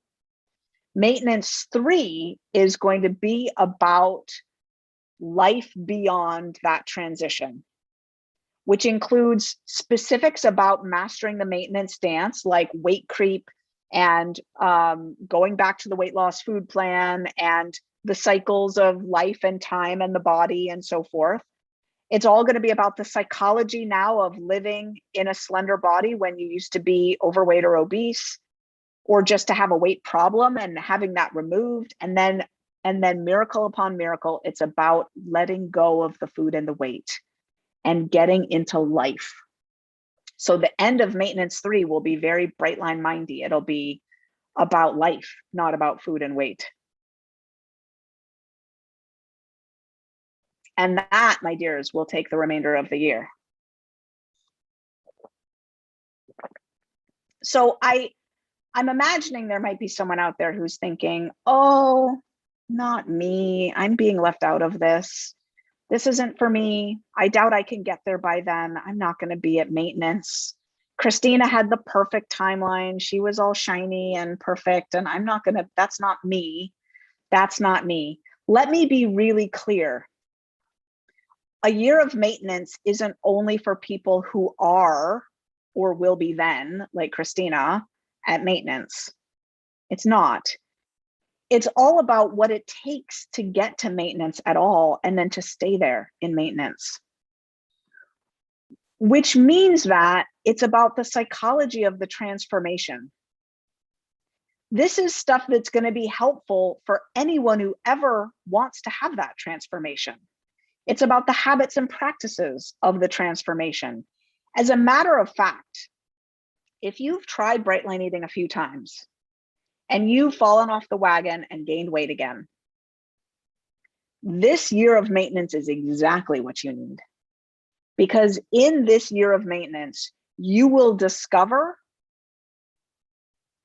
Maintenance 3 is going to be about life beyond that transition, which includes specifics about mastering the maintenance dance, like weight creep and going back to the weight loss food plan and the cycles of life and time and the body and so forth. It's all going to be about the psychology now of living in a slender body when you used to be overweight or obese, or just to have a weight problem and having that removed. And then miracle upon miracle, it's about letting go of the food and the weight and getting into life. So the end of maintenance 3 will be very Brightline mindy. It'll be about life, not about food and weight. And that, my dears, will take the remainder of the year. So I'm imagining there might be someone out there who's thinking, oh, not me. I'm being left out of this. This isn't for me. I doubt I can get there by then. I'm not going to be at maintenance. Christina had the perfect timeline. She was all shiny and perfect, and I'm not going to, that's not me. That's not me. Let me be really clear. A year of maintenance isn't only for people who are or will be then, like Christina, at maintenance. It's not. It's all about what it takes to get to maintenance at all and then to stay there in maintenance. Which means that it's about the psychology of the transformation. This is stuff that's going to be helpful for anyone who ever wants to have that transformation. It's about the habits and practices of the transformation. As a matter of fact, if you've tried bright line eating a few times and you've fallen off the wagon and gained weight again, this year of maintenance is exactly what you need. Because in this year of maintenance, you will discover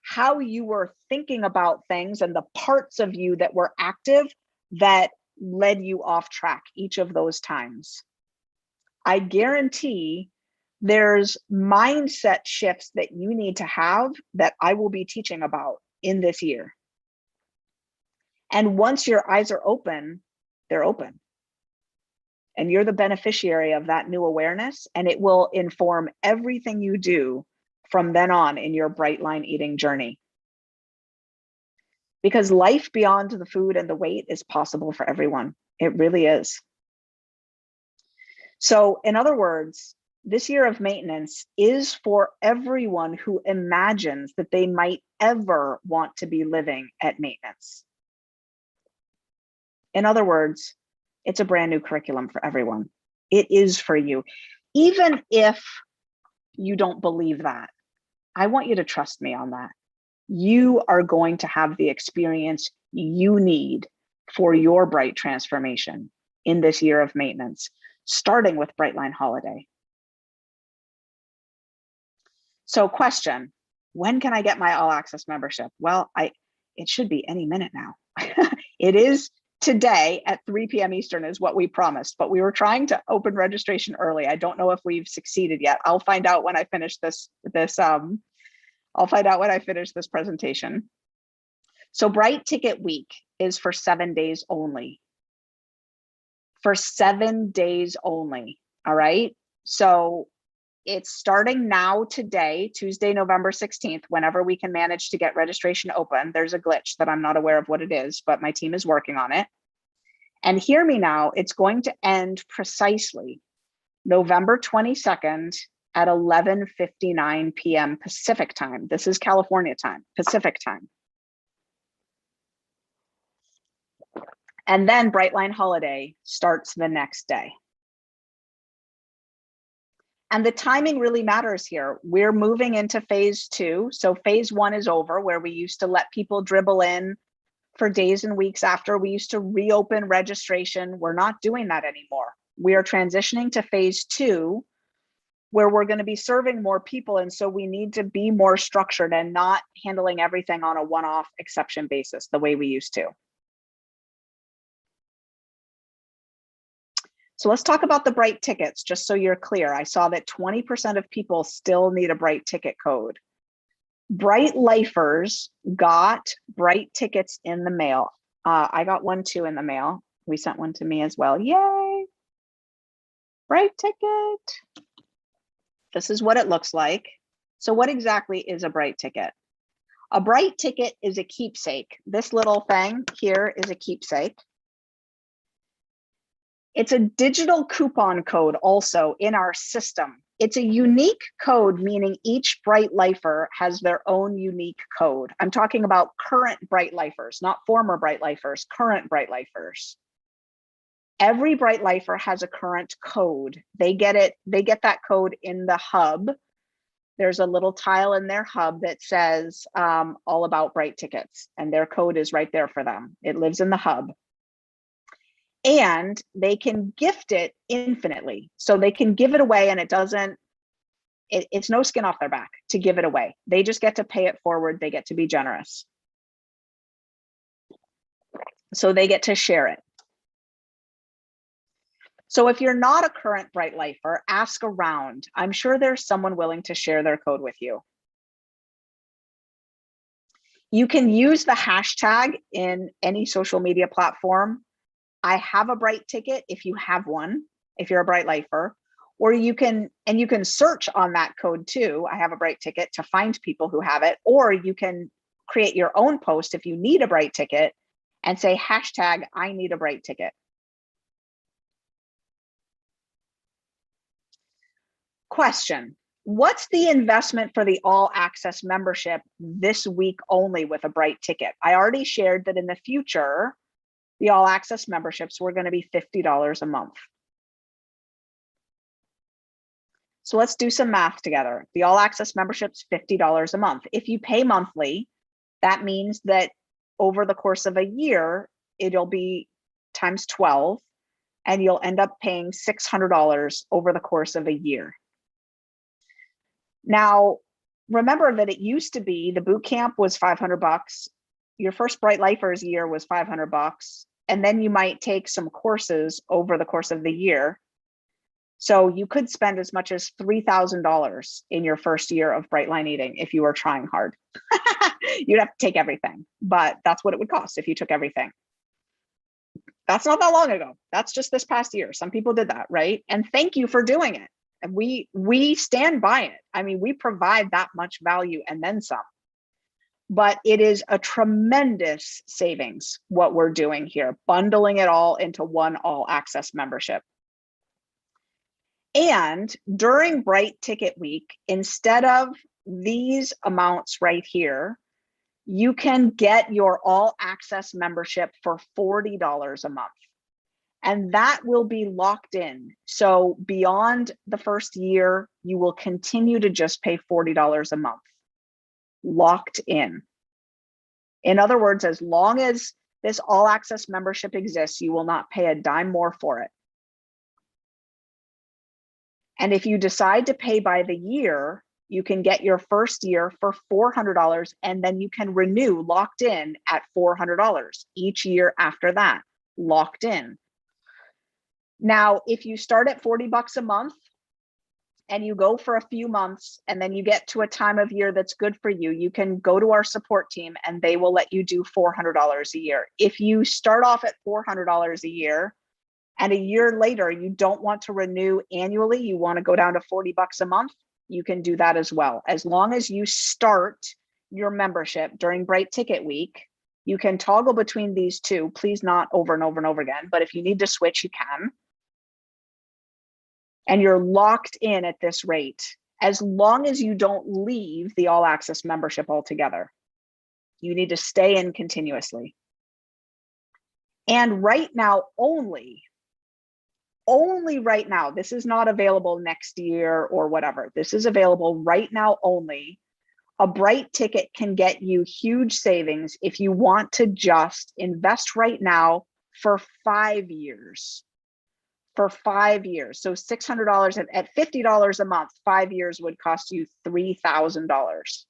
how you were thinking about things and the parts of you that were active that led you off track each of those times. I guarantee there's mindset shifts that you need to have that I will be teaching about in this year. And once your eyes are open, they're open. And you're the beneficiary of that new awareness, and it will inform everything you do from then on in your bright line eating journey. Because life beyond the food and the weight is possible for everyone. It really is. So in other words, this year of maintenance is for everyone who imagines that they might ever want to be living at maintenance. In other words, it's a brand new curriculum for everyone. It is for you. Even if you don't believe that, I want you to trust me on that. You are going to have the experience you need for your bright transformation in this year of maintenance, starting with Brightline Holiday. So question, when can I get my all access membership? Well, it should be any minute now. It is today at 3 p.m. Eastern is what we promised, but we were trying to open registration early. I don't know if we've succeeded yet. I'll find out when I finish I'll find out when I finish this presentation. So Bright Ticket Week is for 7 days only. For 7 days only, all right? So it's starting now today, Tuesday, November 16th, whenever we can manage to get registration open. There's a glitch that I'm not aware of what it is, but my team is working on it. And hear me now, it's going to end precisely November 22nd at 11:59 p.m. Pacific time. This is California time, Pacific time. And then Brightline Holiday starts the next day. And the timing really matters here. We're moving into phase 2. So phase 1 is over, where we used to let people dribble in for days and weeks after. We used to reopen registration. We're not doing that anymore. We are transitioning to phase 2, where we're going to be serving more people. And so we need to be more structured and not handling everything on a one-off exception basis the way we used to. So let's talk about the Bright tickets, just so you're clear. I saw that 20% of people still need a Bright ticket code. Bright Lifers got Bright tickets in the mail. I got one too in the mail. We sent one to me as well. Yay! Bright ticket. This is what it looks like. So what exactly is a Bright ticket? A Bright ticket is a keepsake. This little thing here is a keepsake. It's a digital coupon code also in our system. It's a unique code, meaning each Bright Lifer has their own unique code. I'm talking about current Bright Lifers, not former Bright Lifers, current Bright Lifers. Every Bright Lifer has a current code. They get that code in the hub. There's a little tile in their hub that says all about Bright tickets, and their code is right there for them. It lives in the hub. And they can gift it infinitely. So they can give it away, and it's no skin off their back to give it away. They just get to pay it forward. They get to be generous. So they get to share it. So if you're not a current Bright Lifer, ask around. I'm sure there's someone willing to share their code with you. You can use the hashtag in any social media platform. I have a Bright ticket if you have one, if you're a Bright Lifer, or you can search on that code too. I have a Bright ticket to find people who have it, or you can create your own post if you need a Bright ticket and say hashtag I need a Bright ticket. Question, what's the investment for the all access membership this week only with a Bright ticket? I already shared that in the future, The all access memberships were going to be $50 a month. So let's do some math together. The all access membership's $50 a month. If you pay monthly, that means that over the course of a year, it'll be times 12, and you'll end up paying $600 over the course of a year. Now, remember that it used to be the boot camp was $500. Your first Bright Lifers year was $500, and then you might take some courses over the course of the year. So you could spend as much as $3,000 in your first year of Bright Line Eating if you were trying hard. You'd have to take everything, but that's what it would cost if you took everything. That's not that long ago. That's just this past year. Some people did that, right? And thank you for doing it. And we stand by it. I mean, we provide that much value and then some. But it is a tremendous savings what we're doing here, bundling it all into one all access membership. And during Bright Ticket Week, instead of these amounts right here, you can get your all access membership for $40 a month. And that will be locked in. So beyond the first year, you will continue to just pay $40 a month. Locked in. In other words, as long as this all access membership exists, you will not pay a dime more for it. And if you decide to pay by the year, you can get your first year for $400, and then you can renew locked in at $400 each year after that, locked in. Now, if you start at $40 a month and you go for a few months and then you get to a time of year that's good for you, you can go to our support team and they will let you do $400 a year. If you start off at $400 a year and a year later you don't want to renew annually, you want to go down to $40 a month, you can do that as well. As long as you start your membership during Bright Ticket Week, you can toggle between these two, please not over and over and over again, but if you need to switch, you can. And you're locked in at this rate, as long as you don't leave the all access membership altogether. You need to stay in continuously. And right now, only right now, this is not available next year or whatever. This is available right now only. A Bright ticket can get you huge savings if you want to just invest right now for 5 years. For 5 years. So $600 at $50 a month, 5 years would cost you $3,000.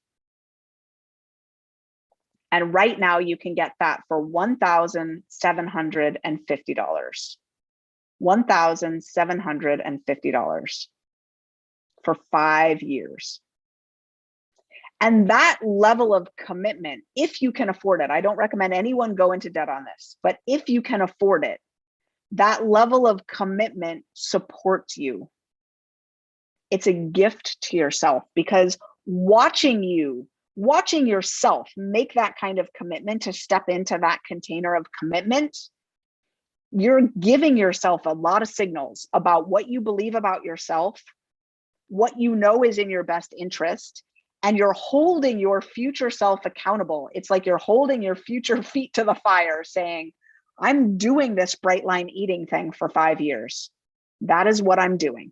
And right now you can get that for $1,750. $1,750 for 5 years. And that level of commitment, if you can afford it, I don't recommend anyone go into debt on this, but if you can afford it, that level of commitment supports you. It's a gift to yourself, because watching yourself make that kind of commitment to step into that container of commitment, you're giving yourself a lot of signals about what you believe about yourself, what you know is in your best interest, and you're holding your future self accountable. It's like you're holding your future feet to the fire saying, I'm doing this Bright Line Eating thing for 5 years. That is what I'm doing.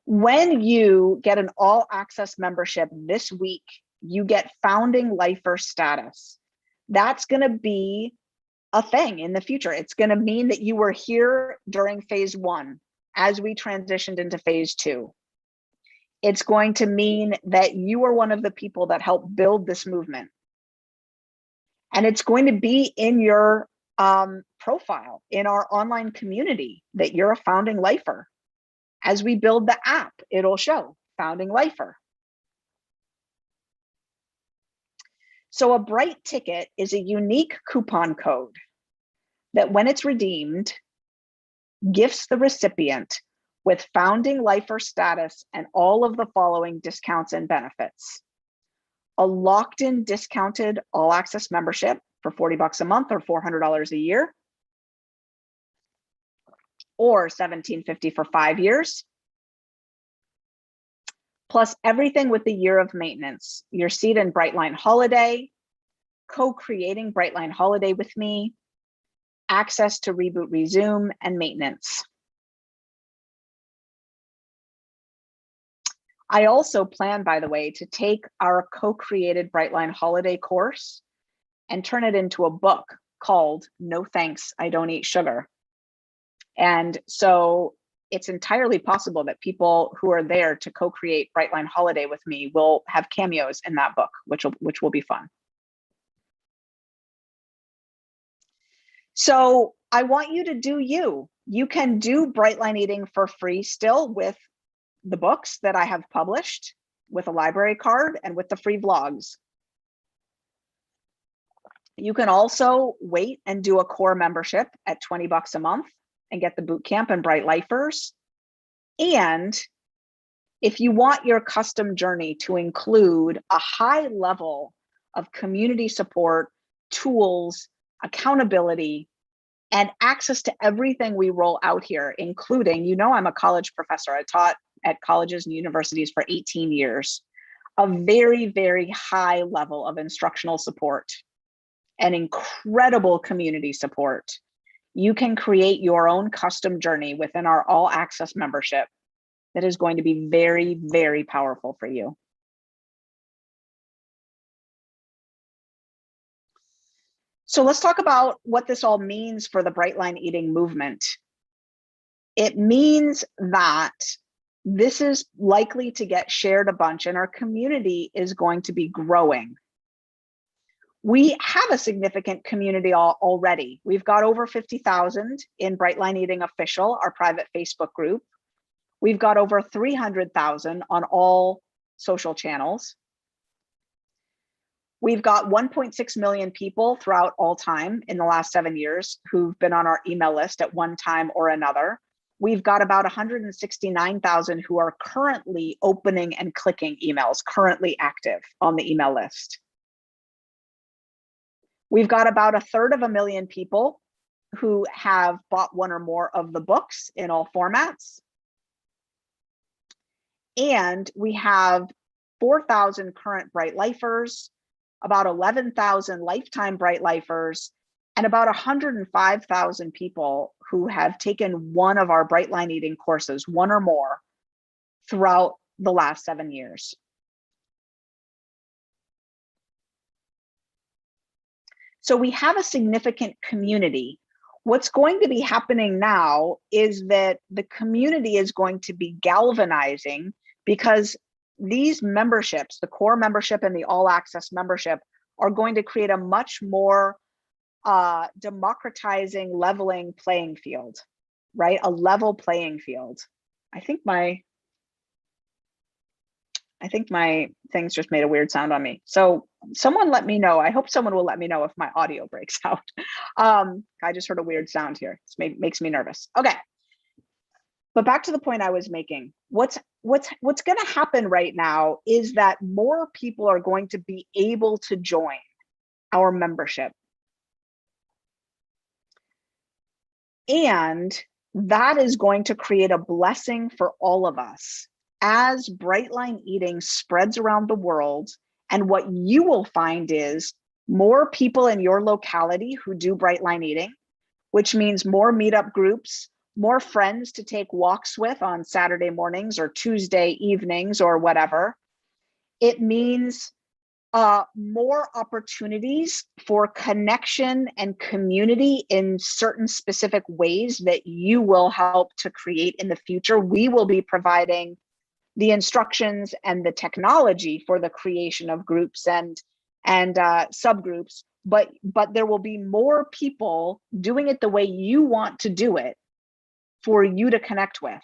When you get an all access membership this week, you get founding lifer status. That's going to be a thing in the future. It's going to mean that you were here during phase 1 as we transitioned into phase 2. It's going to mean that you are one of the people that helped build this movement. And it's going to be in your profile in our online community that you're a founding lifer. As we build the app, it'll show founding lifer. So a Bright ticket is a unique coupon code that when it's redeemed, gifts the recipient with founding lifer status and all of the following discounts and benefits. A locked-in discounted all access membership for $40 a month or $400 a year, or $1,750 for 5 years, plus everything with the year of maintenance, your seat and Bright Line holiday, co-creating Brightline Holiday with me, access to Reboot Resume, and maintenance. I also plan, by the way, to take our co-created Brightline Holiday course and turn it into a book called No Thanks, I Don't Eat Sugar. And so it's entirely possible that people who are there to co-create Brightline Holiday with me will have cameos in that book, which will be fun. So I want you to do you. You can do Brightline Eating for free still with the books that I have published, with a library card, and with the free vlogs. You can also wait and do a core membership at $20 a month and get the boot camp and Bright Lifers. And if you want your custom journey to include a high level of community support, tools, accountability, and access to everything we roll out here, including, you know, I'm a college professor. I taught at colleges and universities for 18 years, a very, very high level of instructional support and incredible community support. You can create your own custom journey within our all access membership that is going to be very, very powerful for you. So let's talk about what this all means for the Brightline Eating movement. It means that this is likely to get shared a bunch and our community is going to be growing. We have a significant community already. We've got over 50,000 in Brightline Eating Official, our private Facebook group. We've got over 300,000 on all social channels. We've got 1.6 million people throughout all time in the last 7 years who've been on our email list at one time or another. We've got about 169,000 who are currently opening and clicking emails, currently active on the email list. We've got about 1/3 people who have bought one or more of the books in all formats. And we have 4,000 current Bright Lifers, about 11,000 lifetime Bright Lifers, and about 105,000 people who have taken one of our Brightline Eating courses, one or more, throughout the last 7 years. So we have a significant community. What's going to be happening now is that the community is going to be galvanizing, because these memberships, the core membership and the all access membership, are going to create a much more democratizing, leveling playing field, right? A level playing field. I think my things just made a weird sound on me. So someone let me know. I hope someone will let me know if my audio breaks out. I just heard a weird sound here. It makes me nervous. Okay. But back to the point I was making. What's going to happen right now is that more people are going to be able to join our membership. And that is going to create a blessing for all of us as Brightline Eating spreads around the world. And what you will find is more people in your locality who do Brightline Eating, which means more meetup groups, more friends to take walks with on Saturday mornings or Tuesday evenings or whatever. It means more opportunities for connection and community in certain specific ways that you will help to create in the future. We will be providing the instructions and the technology for the creation of groups and subgroups, but there will be more people doing it the way you want to do it for you to connect with.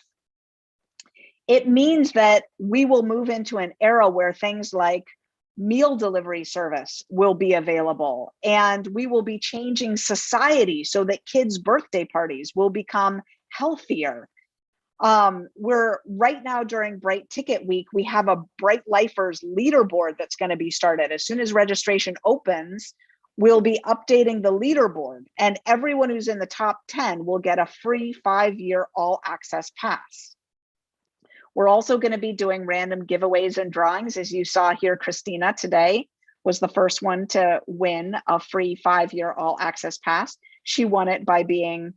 It means that we will move into an era where things like meal delivery service will be available, and we will be changing society so that kids' birthday parties will become healthier. We're right now during Bright Ticket Week, we have a Bright Lifers leaderboard that's going to be started. As soon as registration opens, we'll be updating the leaderboard, and everyone who's in the top 10 will get a free 5-year all access pass. We're also going to be doing random giveaways and drawings, as you saw here, Christina, today. was the first one to win a free 5-year all access pass. She won it by being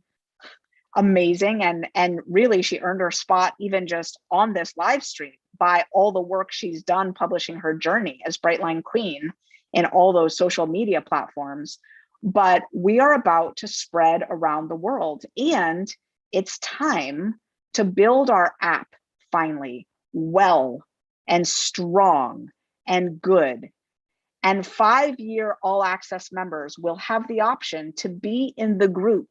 amazing, and really she earned her spot even just on this live stream by all the work she's done publishing her journey as Brightline Queen in all those social media platforms. But we are about to spread around the world, and it's time to build our app finally well and strong and good. And 5-year all access members will have the option to be in the group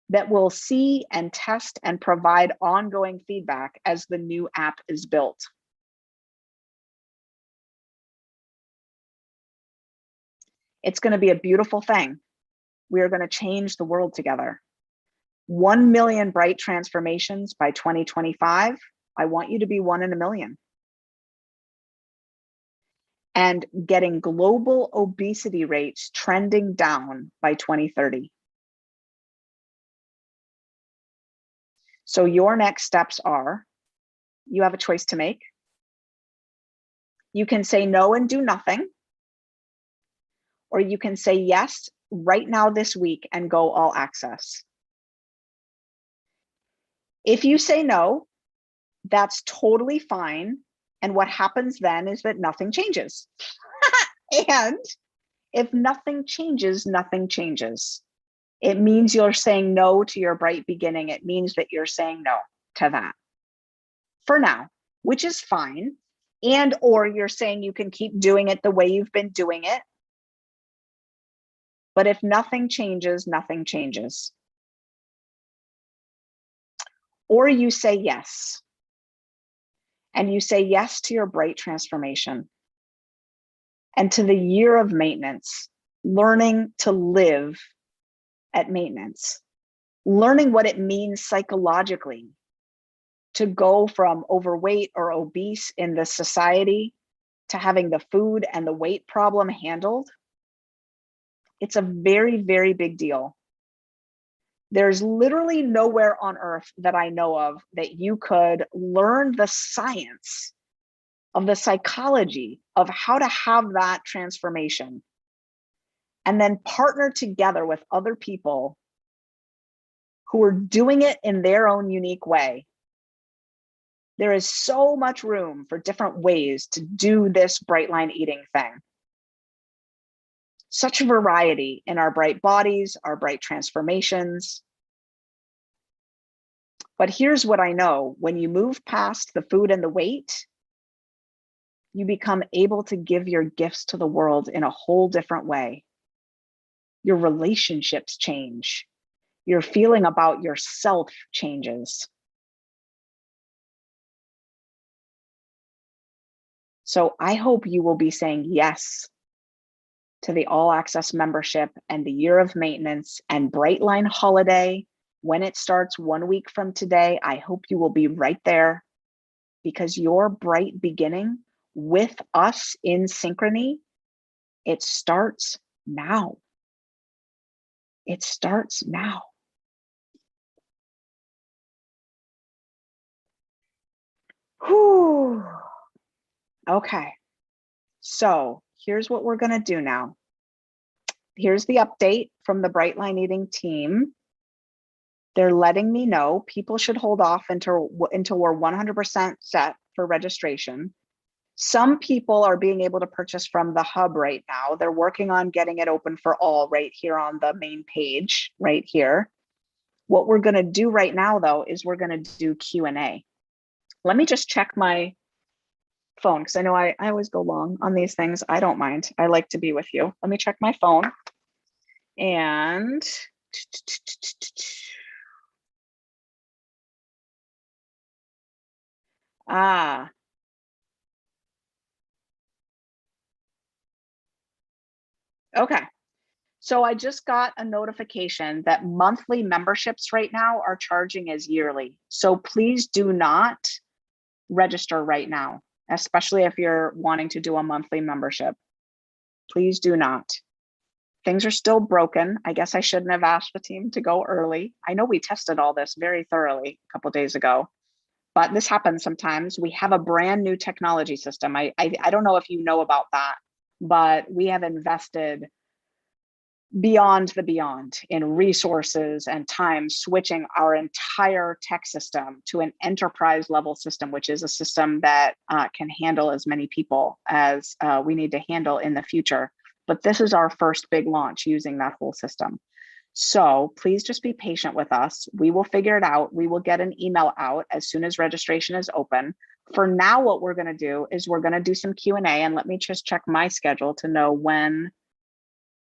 that will see and test and provide ongoing feedback as the new app is built. It's going to be a beautiful thing. We are going to change the world together. 1 million bright transformations by 2025. I want you to be 1 in a million. And getting global obesity rates trending down by 2030. So your next steps are, you have a choice to make. You can say no and do nothing, or you can say yes right now this week and go all access. If you say no, that's totally fine. And what happens then is that nothing changes. And if nothing changes, nothing changes. It means you're saying no to your bright beginning. It means that you're saying no to that for now, which is fine. And or you're saying you can keep doing it the way you've been doing it. But if nothing changes, nothing changes. Or you say yes. And you say yes to your bright transformation and to the year of maintenance, learning to live at maintenance, learning what it means psychologically to go from overweight or obese in this society to having the food and the weight problem handled. It's a very, very big deal. There's literally nowhere on earth that I know of that you could learn the science of the psychology of how to have that transformation and then partner together with other people who are doing it in their own unique way. There is so much room for different ways to do this bright line eating thing. Such a variety in our bright bodies, our bright transformations. But here's what I know, when you move past the food and the weight, you become able to give your gifts to the world in a whole different way. Your relationships change. Your feeling about yourself changes. So I hope you will be saying yes to the all access membership and the year of maintenance and Brightline holiday. When it starts 1 week from today, I hope you will be right there, because your bright beginning with us in synchrony, it starts now. It starts now. Whew. Okay, so here's what we're gonna do now. Here's the update from the Brightline Eating team. They're letting me know people should hold off until we're 100% set for registration. Some people are being able to purchase from the hub right now. They're working on getting it open for all right here on the main page right here. What we're gonna do right now though, is we're gonna do Q&A. Let me just check my phone, because I know I always go long on these things. I don't mind. I like to be with you. Let me check my phone. And okay. So I just got a notification that monthly memberships right now are charging as yearly. So please do not register right now, especially if you're wanting to do a monthly membership. Please do not. Things are still broken. I guess I shouldn't have asked the team to go early. I know we tested all this very thoroughly a couple of days ago, but this happens sometimes. We have a brand new technology system. I don't know if you know about that, but we have invested beyond the beyond in resources and time, switching our entire tech system to an enterprise level system, which is a system that can handle as many people as we need to handle in the future. But this is our first big launch using that whole system. So please just be patient with us. We will figure it out. We will get an email out as soon as registration is open. For now, what we're going to do is we're going to do some Q&A, and let me just check my schedule to know when.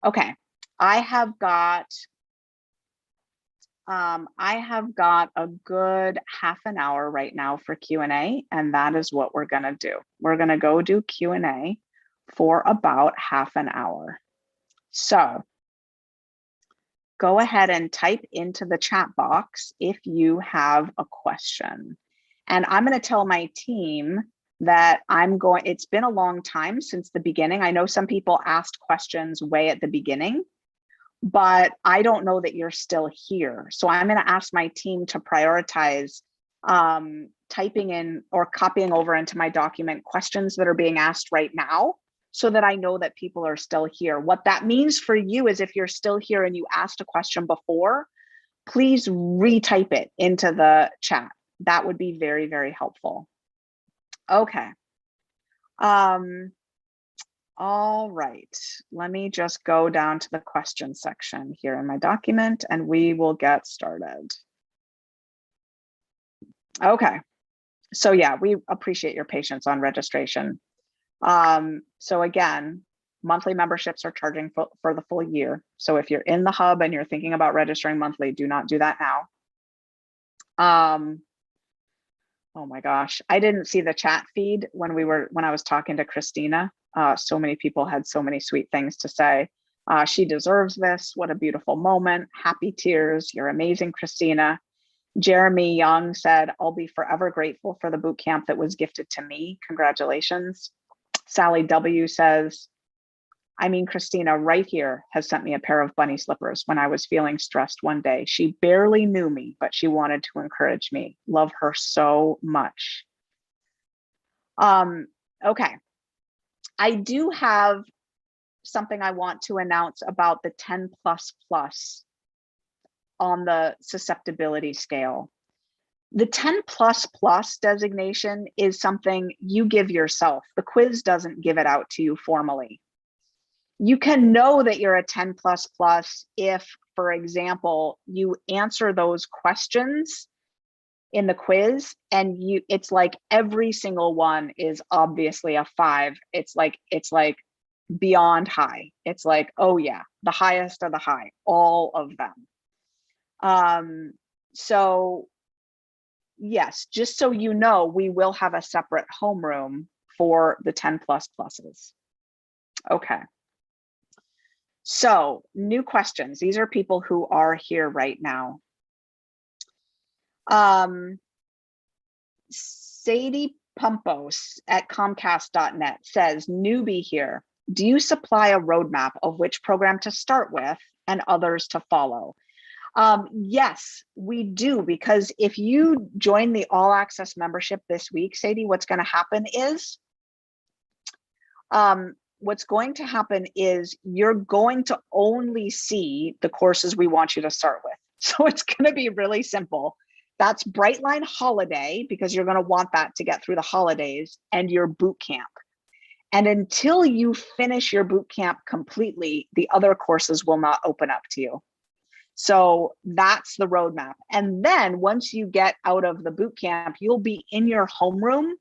Okay. I have got a good half an hour right now for Q&A, and that is what we're going to do. We're going to go do Q&A for about half an hour. So go ahead and type into the chat box if you have a question. And I'm going to tell my team that it's been a long time since the beginning. I know some people asked questions way at the beginning, but I don't know that you're still here. So I'm going to ask my team to prioritize typing in or copying over into my document questions that are being asked right now, so that I know that people are still here. What that means for you is if you're still here and you asked a question before, please retype it into the chat. That would be very, very helpful. Okay. All right, let me just go down to the question section here in my document and we will get started. Okay, so yeah, we appreciate your patience on registration. So again, monthly memberships are charging for the full year. So if you're in the hub and you're thinking about registering monthly, do not do that now. Oh my gosh, I didn't see the chat feed when I was talking to Christina. So many people had so many sweet things to say. She deserves this. What a beautiful moment. Happy tears. You're amazing, Christina. Jeremy Young said, I'll be forever grateful for the boot camp that was gifted to me. Congratulations. Sally W says, I mean, Christina right here has sent me a pair of bunny slippers when I was feeling stressed one day. She barely knew me, but she wanted to encourage me. Love her so much. Okay. I do have something I want to announce about the 10++ on the susceptibility scale. The 10++ designation is something you give yourself. The quiz doesn't give it out to you formally. You can know that you're a 10++ if, for example, you answer those questions in the quiz and it's like every single one is obviously a 5. It's like beyond high. It's like, oh yeah, the highest of the high, all of them. So yes, just so you know, we will have a separate homeroom for the 10++. Okay. So new questions. These are people who are here right now. Sadie Pumpos at Comcast.net says, newbie here. Do you supply a roadmap of which program to start with and others to follow? Yes, we do, because if you join the All Access membership this week, Sadie, what's going to happen is you're going to only see the courses we want you to start with. So it's going to be really simple. That's Brightline Holiday, because you're going to want that to get through the holidays, and your boot camp. And until you finish your boot camp completely, the other courses will not open up to you. So that's the roadmap. And then once you get out of the boot camp, you'll be in your homeroom.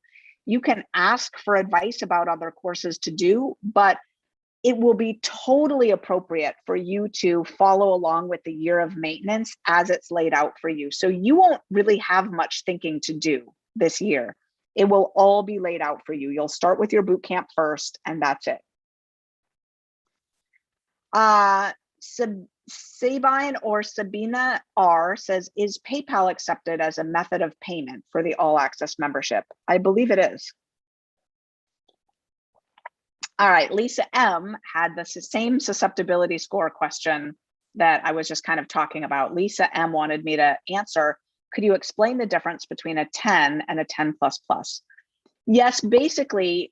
You can ask for advice about other courses to do, but it will be totally appropriate for you to follow along with the year of maintenance as it's laid out for you. So you won't really have much thinking to do this year. It will all be laid out for you. You'll start with your boot camp first, and that's it. Sabine or Sabina R says, is PayPal accepted as a method of payment for the All Access membership? I believe it is. All right, Lisa M had the same susceptibility score question that I was just kind of talking about. Lisa M wanted me to answer, could you explain the difference between a 10 and a 10++? Yes, basically,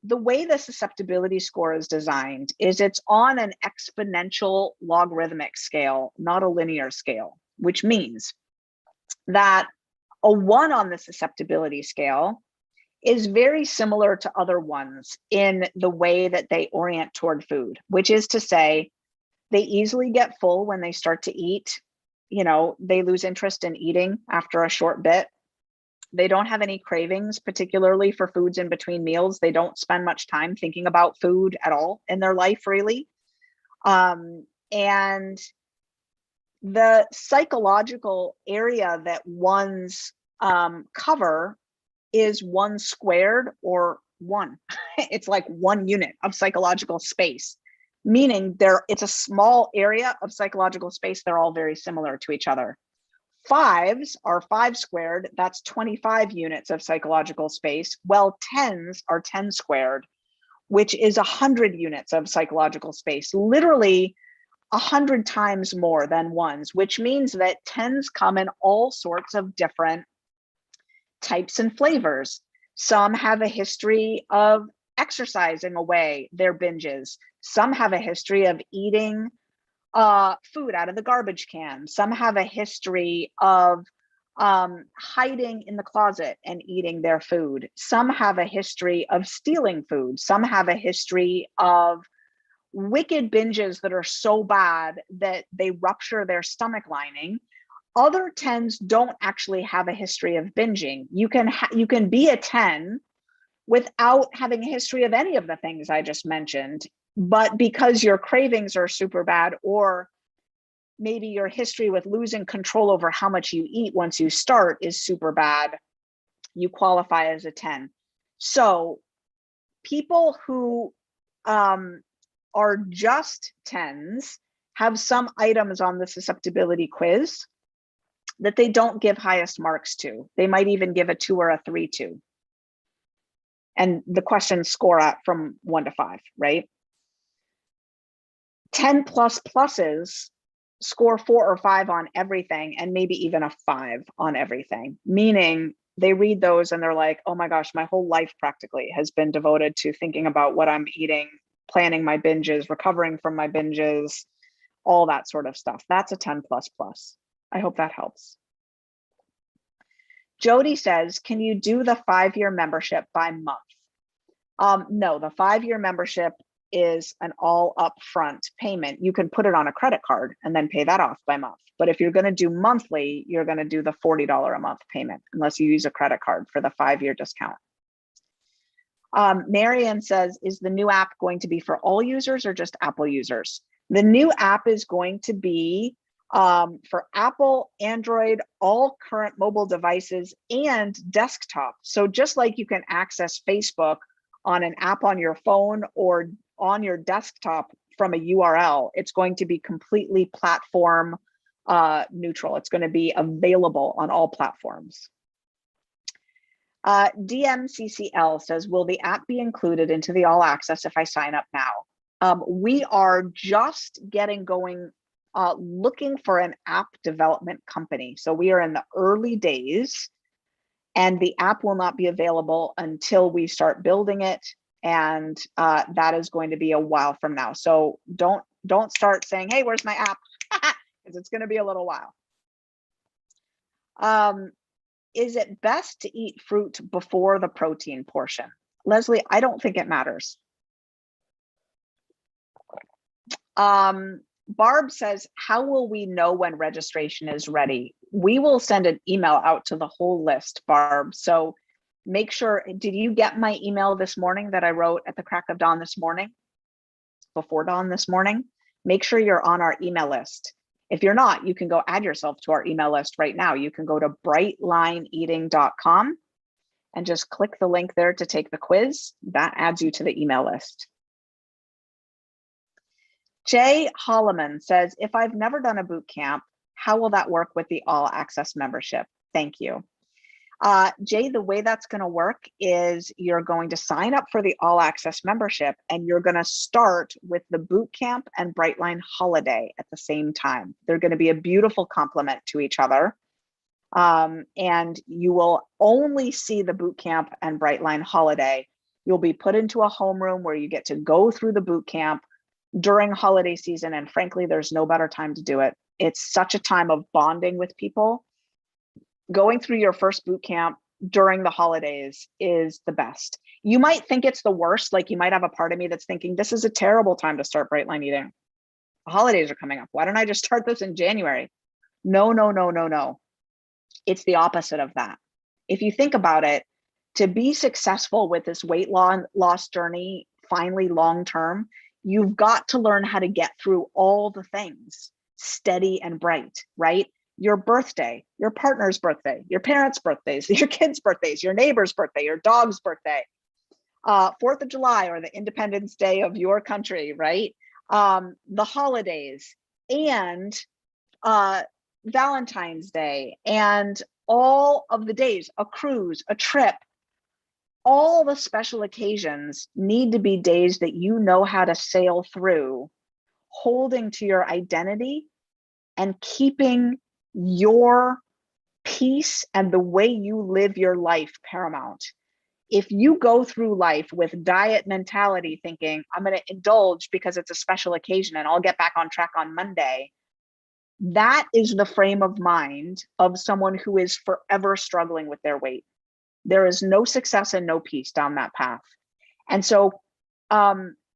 the way the susceptibility score is designed is it's on an exponential logarithmic scale, not a linear scale, which means that a 1 on the susceptibility scale is very similar to other ones in the way that they orient toward food, which is to say, they easily get full when they start to eat. You know, they lose interest in eating after a short bit. They don't have any cravings, particularly for foods in between meals. They don't spend much time thinking about food at all in their life, really. And the psychological area that ones cover is 1 squared, or 1. It's like 1 unit of psychological space, meaning it's a small area of psychological space. They're all very similar to each other. 5s are 5 squared. That's 25 units of psychological space. Well, 10s are 10 squared, which is 100 units of psychological space, literally 100 times more than 1s, which means that 10s come in all sorts of different types and flavors. Some have a history of exercising away their binges. Some have a history of eating food out of the garbage can. Some have a history of hiding in the closet and eating their food. Some have a history of stealing food. Some have a history of wicked binges that are so bad that they rupture their stomach lining. Other 10s don't actually have a history of binging. You can be a 10 without having a history of any of the things I just mentioned, but because your cravings are super bad, or maybe your history with losing control over how much you eat once you start is super bad, you qualify as a 10. So people who are just 10s have some items on the susceptibility quiz that they don't give highest marks to. They might even give a 2 or a 3 to. And the questions score at from 1 to 5, right? 10 plus pluses score 4 or 5 on everything, and maybe even a 5 on everything, meaning they read those and they're like, oh my gosh, my whole life practically has been devoted to thinking about what I'm eating, planning my binges, recovering from my binges, all that sort of stuff. That's a 10 plus plus. I hope that helps. Jody says, can you do the 5-year membership by month? No, the 5-year membership is an all upfront payment. You can put it on a credit card and then pay that off by month. But if you're going to do monthly, you're going to do the $40 a month payment, unless you use a credit card for the 5-year discount. Marianne says, is the new app going to be for all users or just Apple users? The new app is going to be for Apple, Android, all current mobile devices, and desktop. So just like you can access Facebook on an app on your phone or on your desktop from a URL, it's going to be completely platform neutral. It's going to be available on all platforms. DMCCL says, will the app be included into the all access if I sign up now? We are just getting going, looking for an app development company. So we are in the early days, and the app will not be available until we start building it. And that is going to be a while from now. So don't start saying, hey, where's my app? Because it's going to be a little while. Is it best to eat fruit before the protein portion? Leslie, I don't think it matters. Barb says, how will we know when registration is ready? We will send an email out to the whole list, Barb. So make sure, did you get my email this morning that I wrote at the crack of dawn this morning? Before dawn this morning? Make sure you're on our email list. If you're not, you can go add yourself to our email list right now. You can go to brightlineeating.com and just click the link there to take the quiz. That adds you to the email list. Jay Holloman says, if I've never done a boot camp, how will that work with the all access membership? Thank you. Jay, the way that's going to work is you're going to sign up for the all access membership, and you're going to start with the boot camp and Brightline holiday at the same time. They're going to be a beautiful complement to each other. And you will only see the boot camp and Brightline holiday You'll be put into a homeroom where you get to go through the boot camp during holiday season. And frankly, there's no better time to do it. It's such a time of bonding with people. Going through your first boot camp during the holidays is the best. You might think it's the worst. Like, you might have a part of me that's thinking, this is a terrible time to start Bright Line Eating. The holidays are coming up. Why don't I just start this in January? No, no, no, no, no. It's the opposite of that. If you think about it, to be successful with this weight loss journey, finally long-term, you've got to learn how to get through all the things steady and bright, right? Your birthday, your partner's birthday, your parents' birthdays, your kids' birthdays, your neighbor's birthday, your dog's birthday, 4th of July or the Independence Day of your country, right? The holidays and Valentine's Day and all of the days, a cruise, a trip, all the special occasions need to be days that you know how to sail through, holding to your identity and keeping your peace and the way you live your life paramount. If you go through life with diet mentality, thinking, I'm going to indulge because it's a special occasion and I'll get back on track on Monday, that is the frame of mind of someone who is forever struggling with their weight. There is no success and no peace down that path. And so,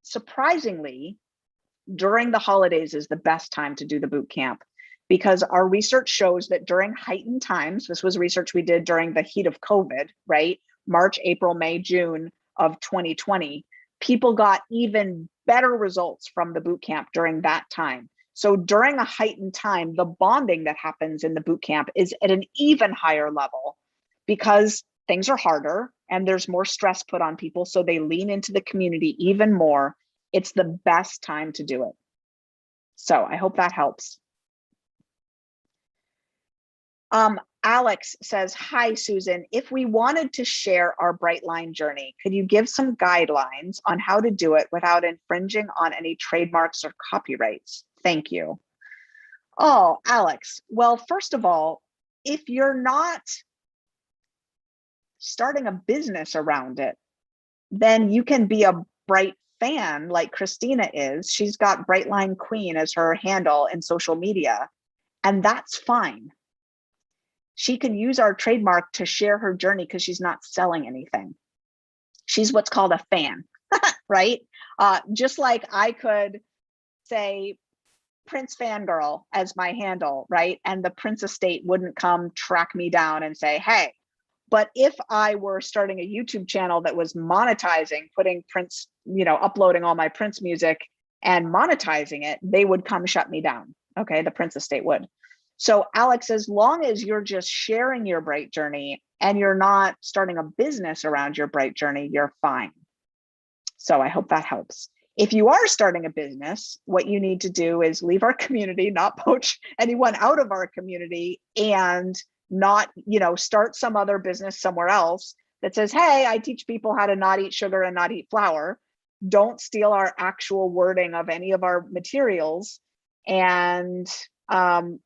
surprisingly, during the holidays is the best time to do the boot camp, because our research shows that during heightened times, this was research we did during the heat of COVID, right? March, April, May, June of 2020, people got even better results from the boot camp during that time. So during a heightened time, the bonding that happens in the boot camp is at an even higher level because things are harder and there's more stress put on people. So they lean into the community even more. It's the best time to do it. So I hope that helps. Alex says, hi, Susan. If we wanted to share our Bright Line journey, could you give some guidelines on how to do it without infringing on any trademarks or copyrights? Thank you. Oh, Alex. Well, first of all, if you're not starting a business around it, then you can be a Bright fan like Christina is. She's got Bright Line Queen as her handle in social media, and that's fine. She can use our trademark to share her journey because she's not selling anything. She's what's called a fan, right? Just like I could say Prince Fangirl as my handle, right? And the Prince estate wouldn't come track me down and say, hey. But if I were starting a YouTube channel that was monetizing, putting Prince, uploading all my Prince music and monetizing it, they would come shut me down. Okay, the Prince estate would. So Alex, as long as you're just sharing your Bright journey and you're not starting a business around your Bright journey, you're fine. So I hope that helps. If you are starting a business, what you need to do is leave our community, not poach anyone out of our community, and not, start some other business somewhere else that says, hey, I teach people how to not eat sugar and not eat flour. Don't steal our actual wording of any of our materials, and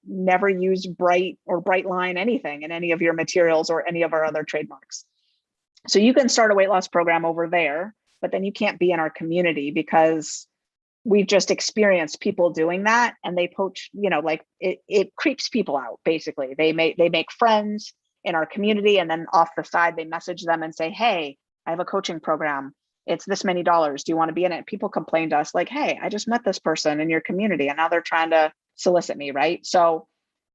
never use Bright or Bright Line anything in any of your materials or any of our other trademarks. So you can start a weight loss program over there, but then you can't be in our community because we've just experienced people doing that, and they poach, it creeps people out. Basically, they make friends in our community, and then off the side, they message them and say, hey, I have a coaching program. It's this many dollars. Do you want to be in it? People complain to us like, hey, I just met this person in your community and now they're trying to solicit me, right? So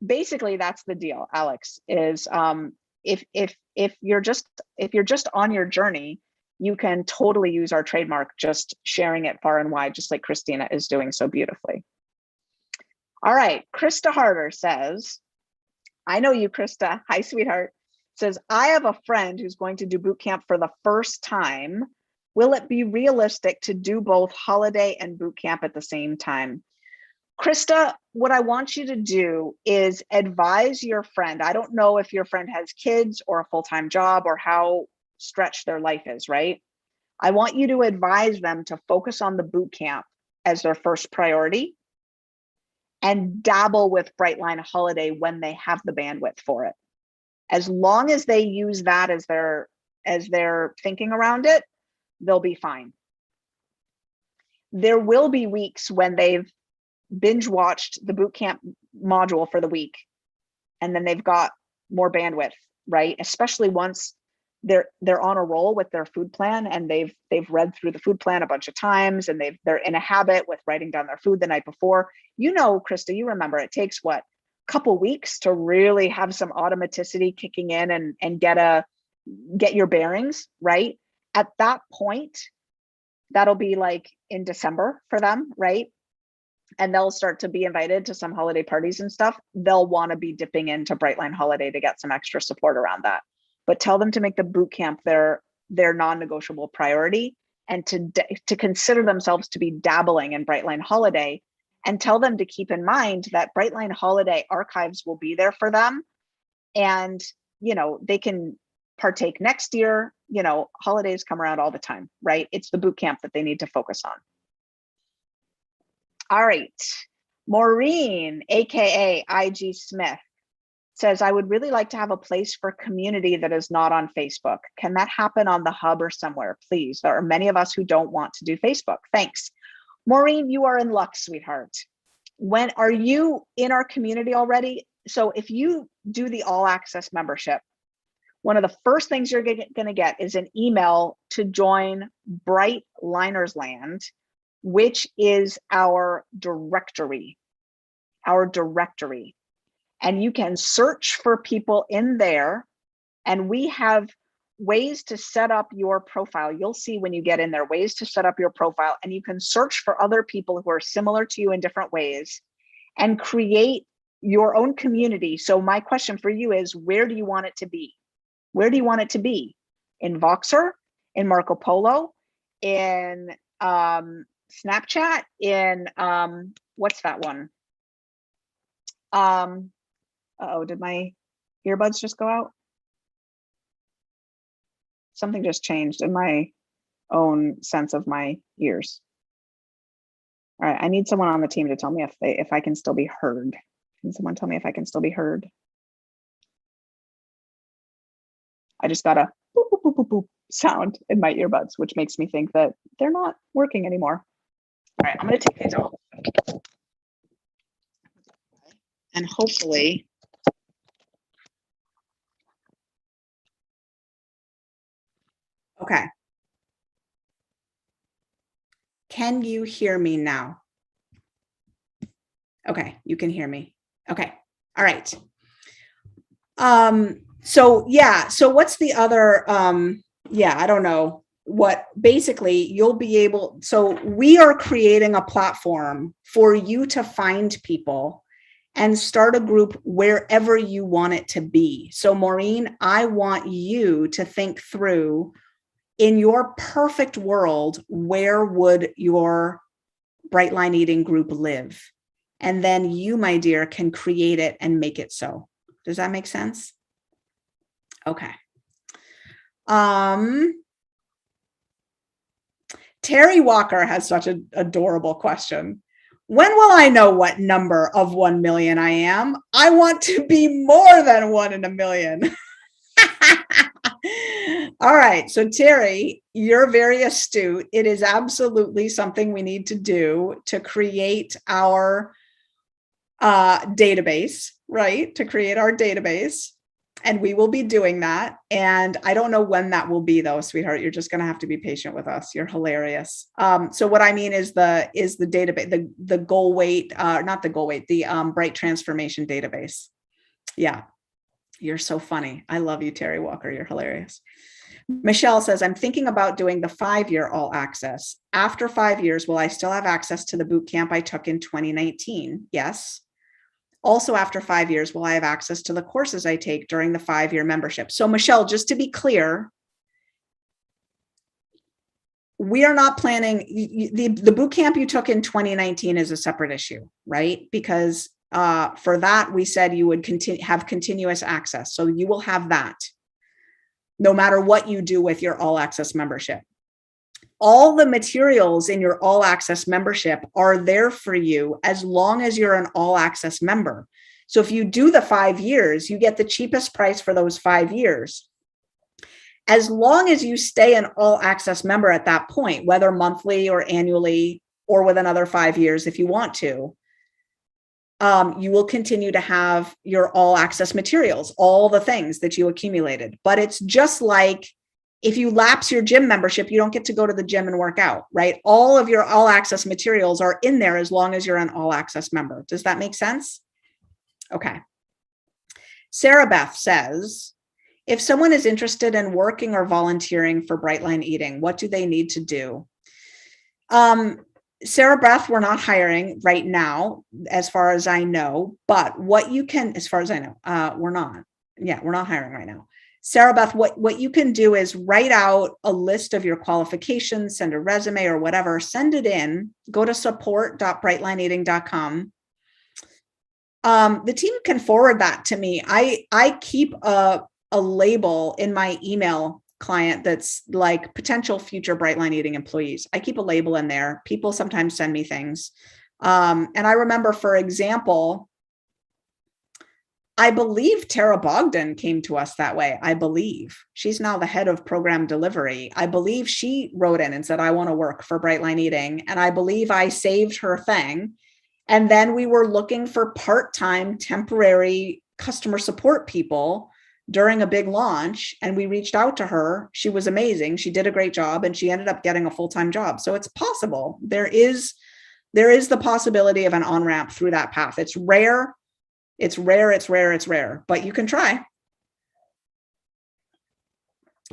basically that's the deal, Alex, is if you're just on your journey, you can totally use our trademark, just sharing it far and wide, just like Christina is doing so beautifully. All right, Krista Harder says, I know you, Krista. Hi, sweetheart. Says, I have a friend who's going to do boot camp for the first time. Will it be realistic to do both holiday and boot camp at the same time? Krista, what I want you to do is advise your friend. I don't know if your friend has kids or a full-time job or how stretched their life is, right? I want you to advise them to focus on the boot camp as their first priority and dabble with Bright Line Holiday when they have the bandwidth for it. As long as they use that as their thinking around it, they'll be fine. There will be weeks when they've binge watched the boot camp module for the week, and then they've got more bandwidth, right? Especially once they're on a roll with their food plan, and they've read through the food plan a bunch of times, and they're in a habit with writing down their food the night before. You know, Krista, you remember it takes what, a couple weeks to really have some automaticity kicking in and get your bearings, right? At that point, that'll be like in December for them, right? And they'll start to be invited to some holiday parties and stuff. They'll want to be dipping into Brightline Holiday to get some extra support around that. But tell them to make the boot camp their non-negotiable priority, and to consider themselves to be dabbling in Brightline Holiday, and tell them to keep in mind that Brightline Holiday archives will be there for them. And, you know, they can partake next year. You know, holidays come around all the time, right? It's the boot camp that they need to focus on. All right. Maureen, AKA IG Smith, says, I would really like to have a place for community that is not on Facebook. Can that happen on the hub or somewhere, please? There are many of us who don't want to do Facebook. Thanks. Maureen, you are in luck, sweetheart. When are you in our community already? So if you do the all access membership, one of the first things you're going to get is an email to join Bright Liners Land, which is our directory. And you can search for people in there, and we have ways to set up your profile. You'll see when you get in there, ways to set up your profile, and you can search for other people who are similar to you in different ways and create your own community. So my question for you is, where do you want it to be? Where do you want it to be? In Voxer, in Marco Polo, in Snapchat, in what's that one? Uh-oh, did my earbuds just go out? Something just changed in my own sense of my ears. All right, I need someone on the team to tell me if I can still be heard. Can someone tell me if I can still be heard? I just got a boop, boop, boop, boop, boop sound in my earbuds, which makes me think that they're not working anymore. All right, I'm gonna take these off. And hopefully, okay. Can you hear me now? Okay, you can hear me. Okay, all right. So yeah, so what's the other, yeah, I don't know what, basically you'll be able, so we are creating a platform for you to find people and start a group wherever you want it to be. So Maureen, I want you to think through, in your perfect world, where would your Brightline Eating group live? And then you, my dear, can create it and make it so. Does that make sense? Okay. Terry Walker has such an adorable question. When will I know what number of 1 million I am? I want to be more than 1 in a million. All right. So Terry, you're very astute. It is absolutely something we need to do to create our database, right? To create our database. And we will be doing that. And I don't know when that will be though, sweetheart. You're just going to have to be patient with us. You're hilarious. So what I mean is the database, the goal weight, not the goal weight, the Bright Transformation database. Yeah. You're so funny. I love you, Terry Walker. You're hilarious. Michelle says, I'm thinking about doing the 5-year all access. After 5 years, will I still have access to the boot camp I took in 2019? Yes. Also, after 5 years, will I have access to the courses I take during the 5-year membership? So Michelle, just to be clear, we are not planning, the boot camp you took in 2019 is a separate issue, right? Because for that, we said you would have continuous access. So you will have that no matter what you do with your all access membership. All the materials in your all access membership are there for you as long as you're an all access member. So if you do the 5 years, you get the cheapest price for those 5 years. As long as you stay an all access member at that point, whether monthly or annually or with another 5 years, if you want to, you will continue to have your all access materials, all the things that you accumulated. But it's just like if you lapse your gym membership, you don't get to go to the gym and work out, right? All of your all access materials are in there as long as you're an all access member. Does that make sense? Okay. Sarah Beth says, if someone is interested in working or volunteering for Brightline Eating, what do they need to do? Sarah Beth, we're not hiring right now, as far as I know, but what you can, as far as I know, we're not hiring right now. Sarah Beth, what you can do is write out a list of your qualifications, send a resume or whatever, send it in, go to support.brightlineeating.com. The team can forward that to me. I keep a label in my email client that's like potential future Brightline Eating employees. I keep a label in there. People sometimes send me things. And I remember, for example, I believe Tara Bogdan came to us that way. I believe she's now the head of program delivery. I believe she wrote in and said, I want to work for Brightline Eating. And I believe I saved her thing. And then we were looking for part-time temporary customer support people during a big launch. And we reached out to her. She was amazing. She did a great job and she ended up getting a full-time job. So it's possible. There is the possibility of an on-ramp through that path. It's rare. It's rare, but you can try.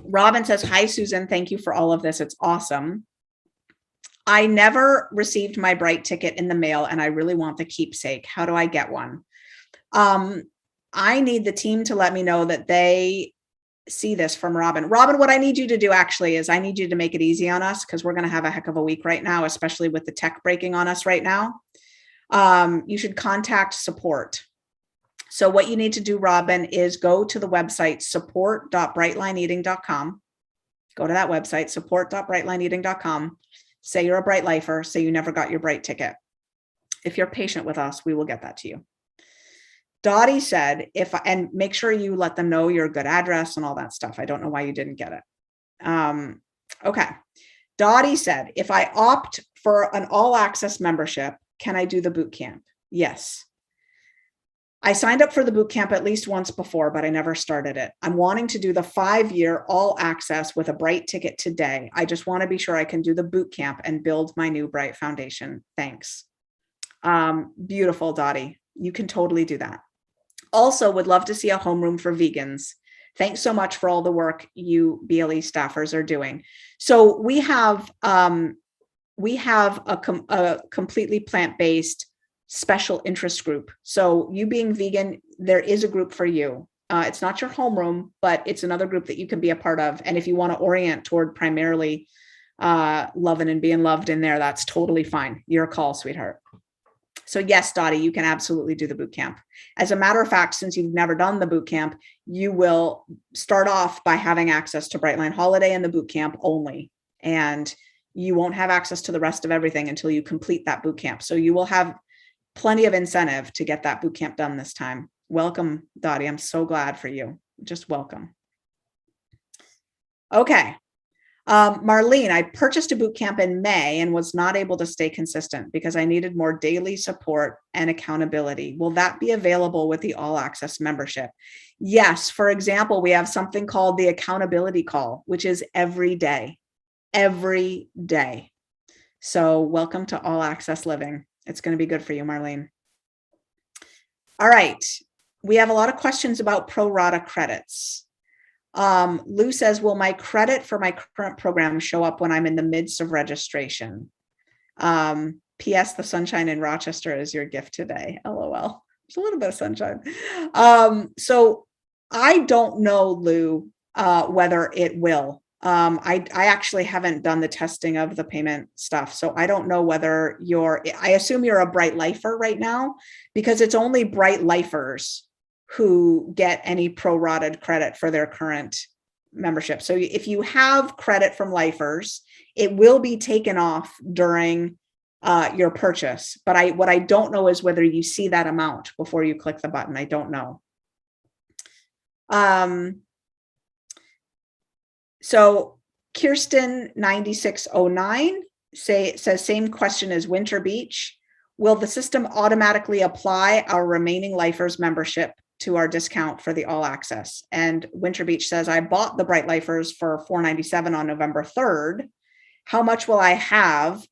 Robin says, hi, Susan. Thank you for all of this. It's awesome. I never received my Bright ticket in the mail and I really want the keepsake. How do I get one? I need the team to let me know that they see this from Robin. Robin, what I need you to do actually is I need you to make it easy on us because we're going to have a heck of a week right now, especially with the tech breaking on us right now. You should contact support. So what you need to do, Robin, is go to the website support.brightlineeating.com. Go to that website, support.brightlineeating.com. Say you're a Bright lifer, say you never got your Bright ticket. If you're patient with us, we will get that to you. Dottie said, and make sure you let them know your good address and all that stuff. I don't know why you didn't get it. Okay. Dottie said, if I opt for an all access membership, can I do the boot camp? Yes. I signed up for the boot camp at least once before, but I never started it. I'm wanting to do the 5-year all access with a Bright ticket today. I just want to be sure I can do the boot camp and build my new Bright foundation. Thanks. Beautiful, Dottie. You can totally do that. Also, would love to see a homeroom for vegans. Thanks so much for all the work you BLE staffers are doing. So we have a completely plant-based special interest group. So you being vegan, there is a group for you. It's not your homeroom, but it's another group that you can be a part of. And if you want to orient toward primarily loving and being loved in there, that's totally fine. Your call, sweetheart. So yes, Dottie, you can absolutely do the boot camp. As a matter of fact, since you've never done the boot camp, you will start off by having access to Brightline Holiday and the boot camp only. And you won't have access to the rest of everything until you complete that boot camp. So you will have plenty of incentive to get that boot camp done this time. Welcome, Dottie. I'm so glad for you. Just welcome. Okay. Marlene, I purchased a boot camp in May and was not able to stay consistent because I needed more daily support and accountability. Will that be available with the all access membership? Yes. For example, we have something called the accountability call, which is every day. So welcome to all access living. It's going to be good for you, Marlene. All right. We have a lot of questions about pro rata credits. Lou says, will my credit for my current program show up when I'm in the midst of registration? P.S. The sunshine in Rochester is your gift today. LOL. There's a little bit of sunshine. So I don't know, Lou, whether it will. I actually haven't done the testing of the payment stuff. So I don't know whether I assume you're a Bright lifer right now because it's only Bright lifers who get any prorated credit for their current membership. So if you have credit from lifers, it will be taken off during your purchase. But what I don't know is whether you see that amount before you click the button. I don't know. So Kirsten 9609 says same question as Winter Beach. Will the system automatically apply our remaining Lifers membership to our discount for the all access? And Winter Beach says, I bought the Bright Lifers for $4.97 on November 3rd. How much will I have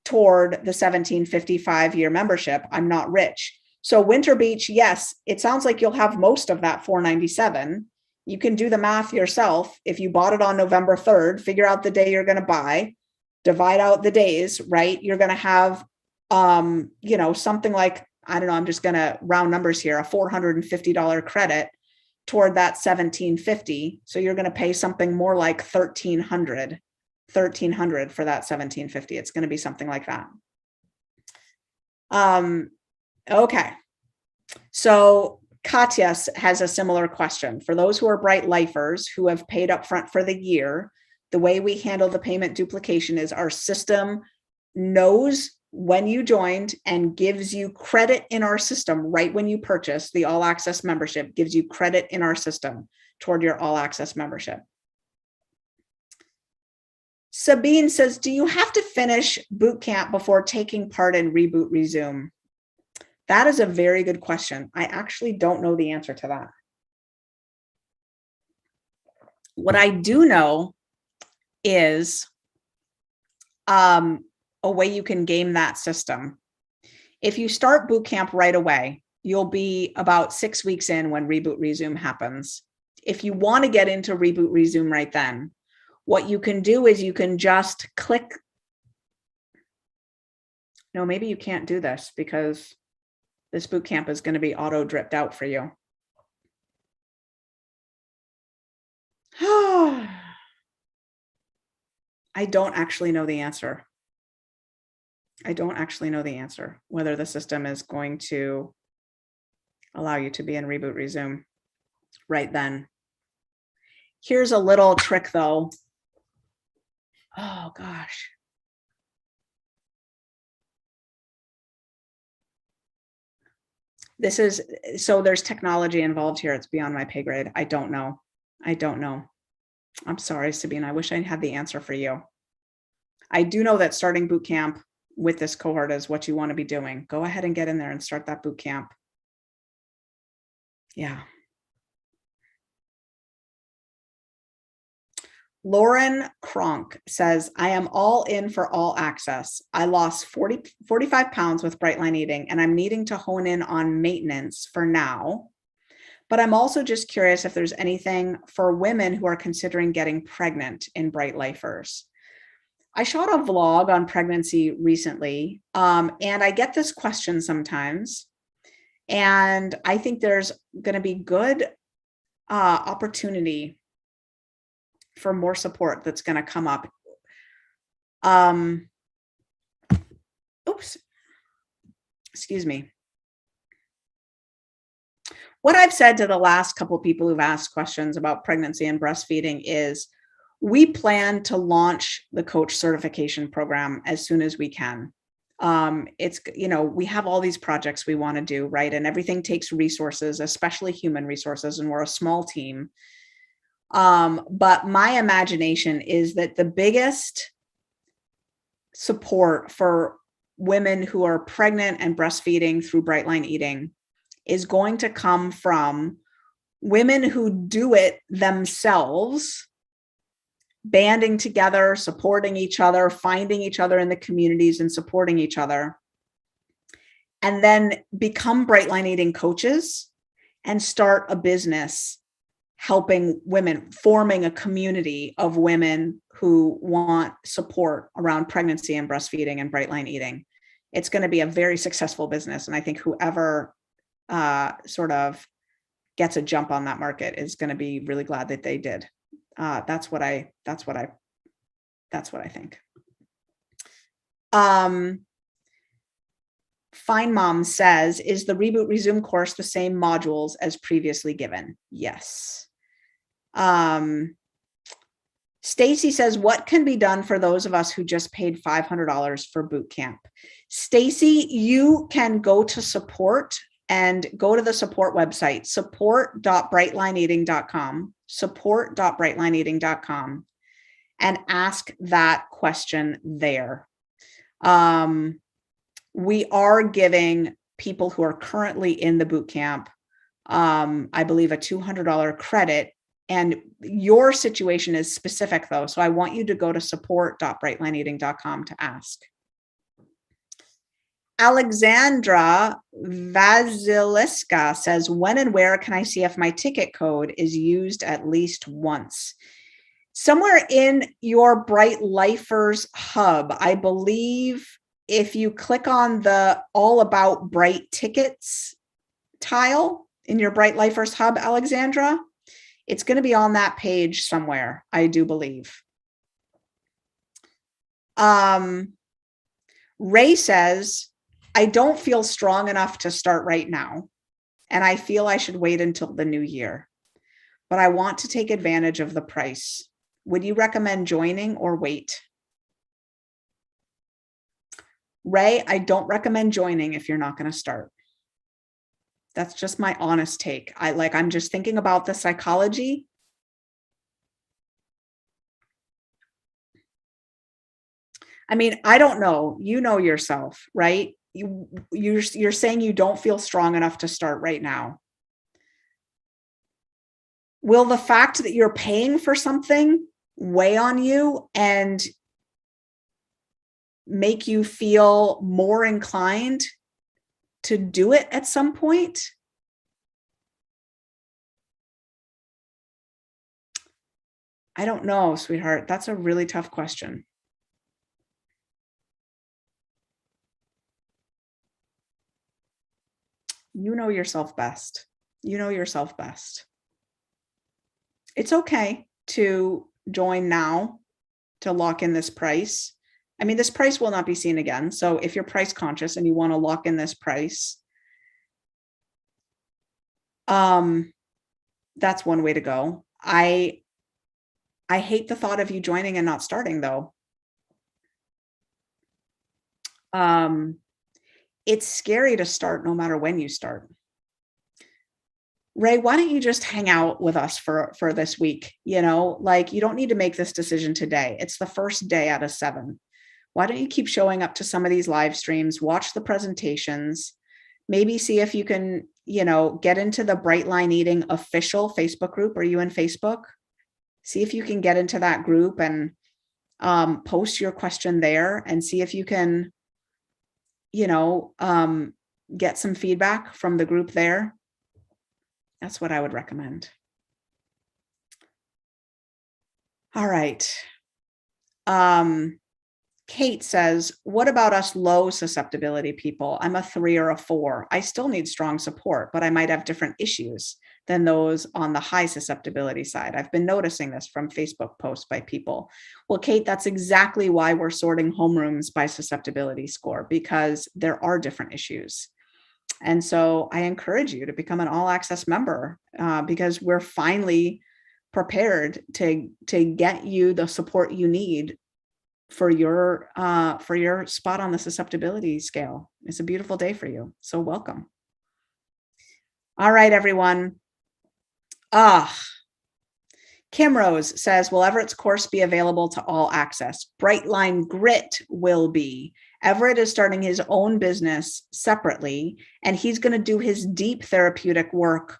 toward the $17.55 year membership? I'm not rich. So Winter Beach, yes, it sounds like you'll have most of that $4.97. You can do the math yourself. If you bought it on November 3rd, figure out the day you're going to buy, divide out the days, right? You're going to have, something like, I don't know, I'm just going to round numbers here, a $450 credit toward that $17.50. So you're going to pay something more like $1,300 for that $17.50. It's going to be something like that. Okay. So Katya has a similar question. For those who are Bright Lifers who have paid up front for the year, the way we handle the payment duplication is our system knows when you joined and gives you credit in our system right when you purchase the all access membership, gives you credit in our system toward your all access membership. Sabine says, do you have to finish boot camp before taking part in Reboot Resume? That is a very good question. I actually don't know the answer to that. What I do know is a way you can game that system. If you start boot camp right away, you'll be about 6 weeks in when Reboot Resume happens. If you want to get into Reboot Resume right then, what you can do is you can just click. No, maybe you can't do this because this boot camp is going to be auto dripped out for you. I don't actually know the answer. I don't actually know the answer, whether the system is going to allow you to be in Reboot Resume right then. Here's a little trick though. Oh gosh. This is, so there's technology involved here. It's beyond my pay grade. I don't know. I don't know. I'm sorry, Sabine. I wish I had the answer for you. I do know that starting boot camp with this cohort is what you want to be doing. Go ahead and get in there and start that boot camp. Yeah. Lauren Kronk says, I am all in for all access. I lost 45 pounds with Brightline Eating, and I'm needing to hone in on maintenance for now. But I'm also just curious if there's anything for women who are considering getting pregnant in Bright Lifers. I shot a vlog on pregnancy recently, and I get this question sometimes. And I think there's going to be good opportunity for more support that's going to come up. Oops, excuse me. What I've said to the last couple of people who've asked questions about pregnancy and breastfeeding is we plan to launch the coach certification program as soon as we can. It's, we have all these projects we want to do, right? And everything takes resources, especially human resources, and we're a small team. But my imagination is that the biggest support for women who are pregnant and breastfeeding through Brightline Eating is going to come from women who do it themselves, banding together, supporting each other, finding each other in the communities and supporting each other, and then become Brightline Eating coaches and start a business helping women, forming a community of women who want support around pregnancy and breastfeeding and Brightline Eating. It's going to be a very successful business. And I think whoever sort of gets a jump on that market is going to be really glad that they did. That's what I think. Fine Mom says, is the Reboot Resume course the same modules as previously given? Yes. Stacy says, what can be done for those of us who just paid $500 for boot camp? Stacy, you can go to support and go to the support website, support.brightlineeating.com, support.brightlineeating.com, and ask that question there. We are giving people who are currently in the boot camp, I believe, a $200 credit. And your situation is specific though. So I want you to go to support.brightlineeating.com to ask. Alexandra Vasiliska says, when and where can I see if my ticket code is used at least once? Somewhere in your Bright Lifers hub, I believe if you click on the All About Bright Tickets tile in your Bright Lifers hub, Alexandra, it's going to be on that page somewhere, I do believe. Ray says, I don't feel strong enough to start right now, and I feel I should wait until the new year, but I want to take advantage of the price. Would you recommend joining or wait? Ray, I don't recommend joining if you're not going to start. That's just my honest take. I'm just thinking about the psychology. I mean, I don't know. You know yourself, right? You're saying you don't feel strong enough to start right now. Will the fact that you're paying for something weigh on you and make you feel more inclined to do it at some point? I don't know, sweetheart. That's a really tough question. You know yourself best. You know yourself best. It's okay to join now to lock in this price. I mean, this price will not be seen again. So if you're price conscious and you want to lock in this price, that's one way to go. I hate the thought of you joining and not starting though. It's scary to start no matter when you start. Ray, why don't you just hang out with us for this week? You know, like, you don't need to make this decision today. It's the first day out of 7. Why don't you keep showing up to some of these live streams, watch the presentations, maybe see if you can, you know, get into the Bright Line Eating official Facebook group. Are you in Facebook? See if you can get into that group and post your question there and see if you can, you know, get some feedback from the group there. That's what I would recommend. All right. Kate says, what about us low susceptibility people? I'm a 3 or a 4. I still need strong support, but I might have different issues than those on the high susceptibility side. I've been noticing this from Facebook posts by people. Well, Kate, that's exactly why we're sorting homerooms by susceptibility score, because there are different issues. And so I encourage you to become an all access member because we're finally prepared to get you the support you need for your spot on the susceptibility scale. It's a beautiful day for you. So welcome. All right, everyone. Kim Rose says, will Everett's course be available to all access? Brightline Grit will be. Everett is starting his own business separately, and he's going to do his deep therapeutic work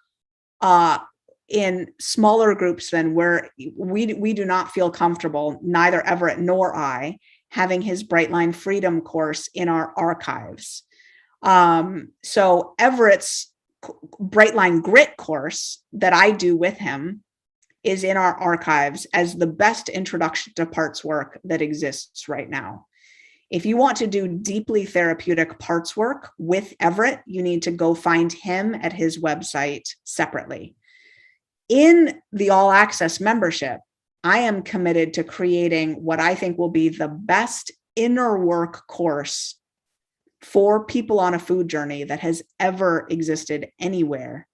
in smaller groups than where we do not feel comfortable, neither Everett nor I, having his Brightline Freedom course in our archives. So Everett's Brightline Grit course that I do with him is in our archives as the best introduction to parts work that exists right now. If you want to do deeply therapeutic parts work with Everett, you need to go find him at his website separately. In the all access membership, I am committed to creating what I think will be the best inner work course for people on a food journey that has ever existed anywhere.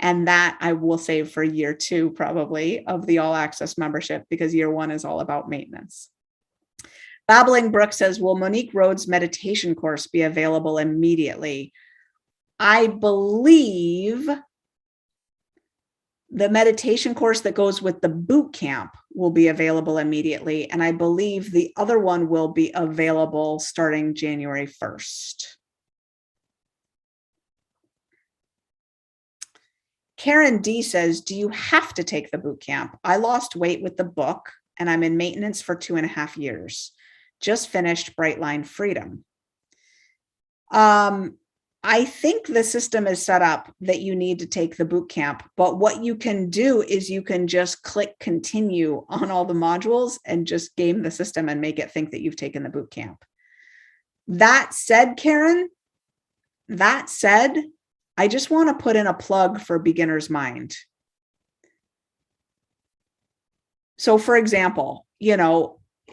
And that I will save for year 2, probably, of the all access membership, because year 1 is all about maintenance. Babbling Brook says, will Monique Rhodes' meditation course be available immediately? I believe The meditation course that goes with the boot camp will be available immediately. And I believe the other one will be available starting January 1st. Karen D says, do you have to take the boot camp? I lost weight with the book and I'm in maintenance for 2.5 years. Just finished Bright Line Freedom. I think the system is set up that you need to take the boot camp, but what you can do is you can just click continue on all the modules and just game the system and make it think that you've taken the boot camp. That said, Karen, I just want to put in a plug for Beginner's Mind. So for example,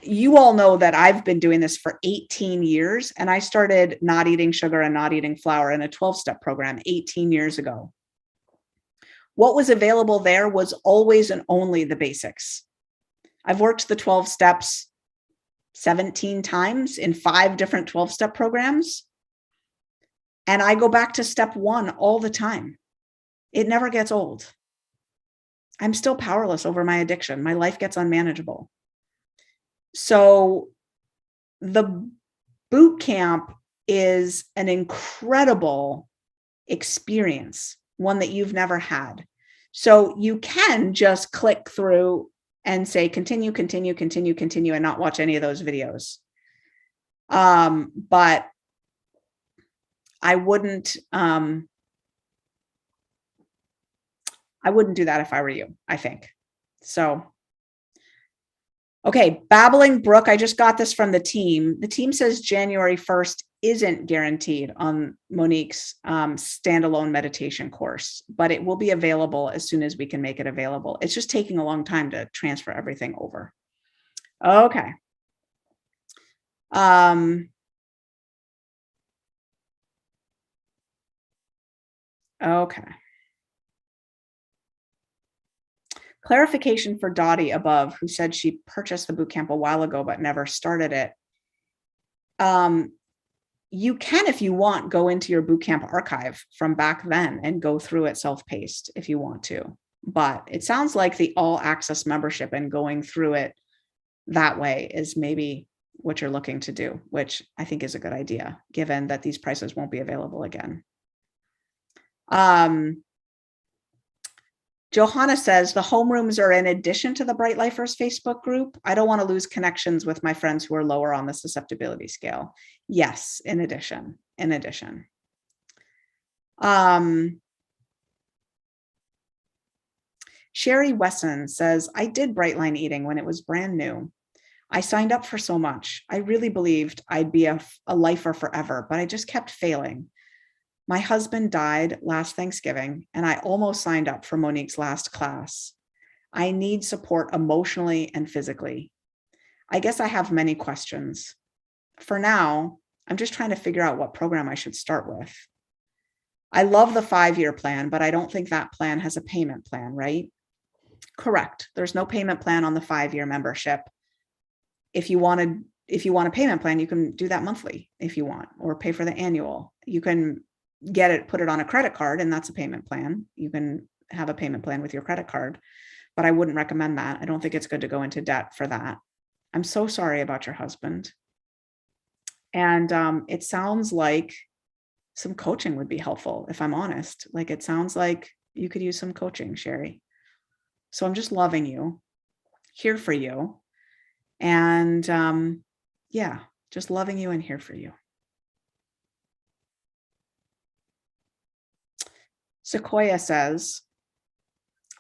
you all know that I've been doing this for 18 years, and I started not eating sugar and not eating flour in a 12-step program 18 years ago. What was available there was always and only the basics. I've worked the 12 steps 17 times in 5 different 12-step programs, and I go back to step 1 all the time. It never gets old. I'm still powerless over my addiction. My life gets unmanageable. So the boot camp is an incredible experience, one that you've never had. So you can just click through and say, continue, continue, continue, continue, and not watch any of those videos. But I wouldn't do that if I were you, I think. So. Okay, Babbling Brook, I just got this from the team. The team says January 1st isn't guaranteed on Monique's standalone meditation course, but it will be available as soon as we can make it available. It's just taking a long time to transfer everything over. Okay. Okay. Clarification for Dottie above, who said she purchased the bootcamp a while ago, but never started it. You can, if you want, go into your bootcamp archive from back then and go through it self-paced if you want to. But it sounds like the all access membership and going through it that way is maybe what you're looking to do, which I think is a good idea, given that these prices won't be available again. Johanna says the homerooms are in addition to the Bright Lifers Facebook group. I don't want to lose connections with my friends who are lower on the susceptibility scale. Yes, in addition. Sherry Wesson says, I did Bright Line eating when it was brand new. I signed up for so much. I really believed I'd be a lifer forever, but I just kept failing. My husband died last Thanksgiving, and I almost signed up for Monique's last class. I need support emotionally and physically. I guess I have many questions. For now, I'm just trying to figure out what program I should start with. I love the 5-year plan, but I don't think that plan has a payment plan, right? Correct. There's no payment plan on the 5-year membership. If you want a payment plan, you can do that monthly if you want, or pay for the annual. You can put it on a credit card, and that's a payment plan. You can have a payment plan with your credit card, but I wouldn't recommend that. I don't think it's good to go into debt for that. I'm so sorry about your husband. And it sounds like some coaching would be helpful, if I'm honest. Like, it sounds like you could use some coaching, Sherry. So I'm just loving you, here for you. And yeah, just loving you and here for you. Sequoia says,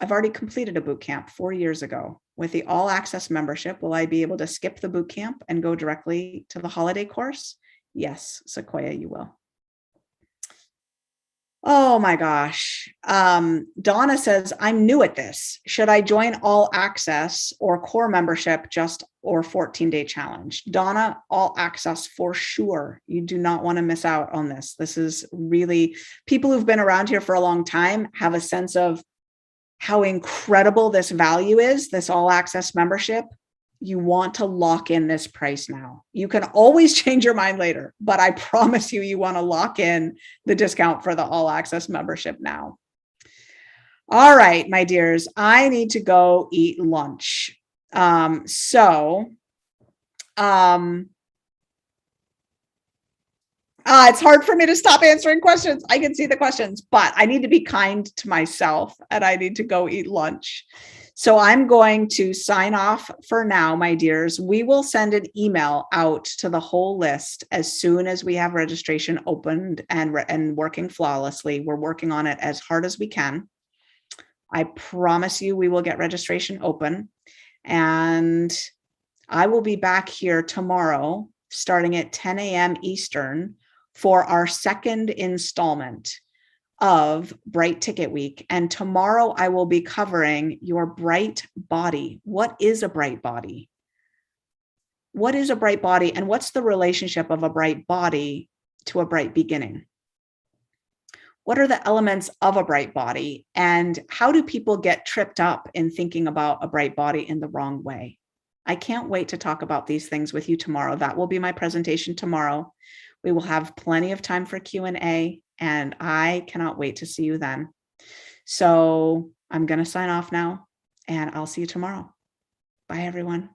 I've already completed a boot camp 4 years ago. With the all access membership, will I be able to skip the boot camp and go directly to the holiday course? Yes, Sequoia, you will. Oh my gosh. Donna says, I'm new at this. Should I join all access or core membership or 14-day challenge? Donna, all access for sure. You do not want to miss out on this. This is really, people who've been around here for a long time have a sense of how incredible this value is, this all access membership. You want to lock in this price now. You can always change your mind later, but I promise you, you want to lock in the discount for the all access membership now. All right, my dears, I need to go eat lunch. It's hard for me to stop answering questions. I can see the questions, but I need to be kind to myself and I need to go eat lunch. So I'm going to sign off for now, my dears. We will send an email out to the whole list as soon as we have registration opened and working flawlessly. We're working on it as hard as we can. I promise you we will get registration open, and I will be back here tomorrow starting at 10 a.m. Eastern for our second installment of Bright Ticket Week. And tomorrow I will be covering your bright body. What is a bright body? What is a bright body, and what's the relationship of a bright body to a bright beginning? What are the elements of a bright body, and how do people get tripped up in thinking about a bright body in the wrong way? I can't wait to talk about these things with you tomorrow. That will be my presentation tomorrow. We will have plenty of time for Q&A, and I cannot wait to see you then. So I'm going to sign off now, and I'll see you tomorrow. Bye, everyone.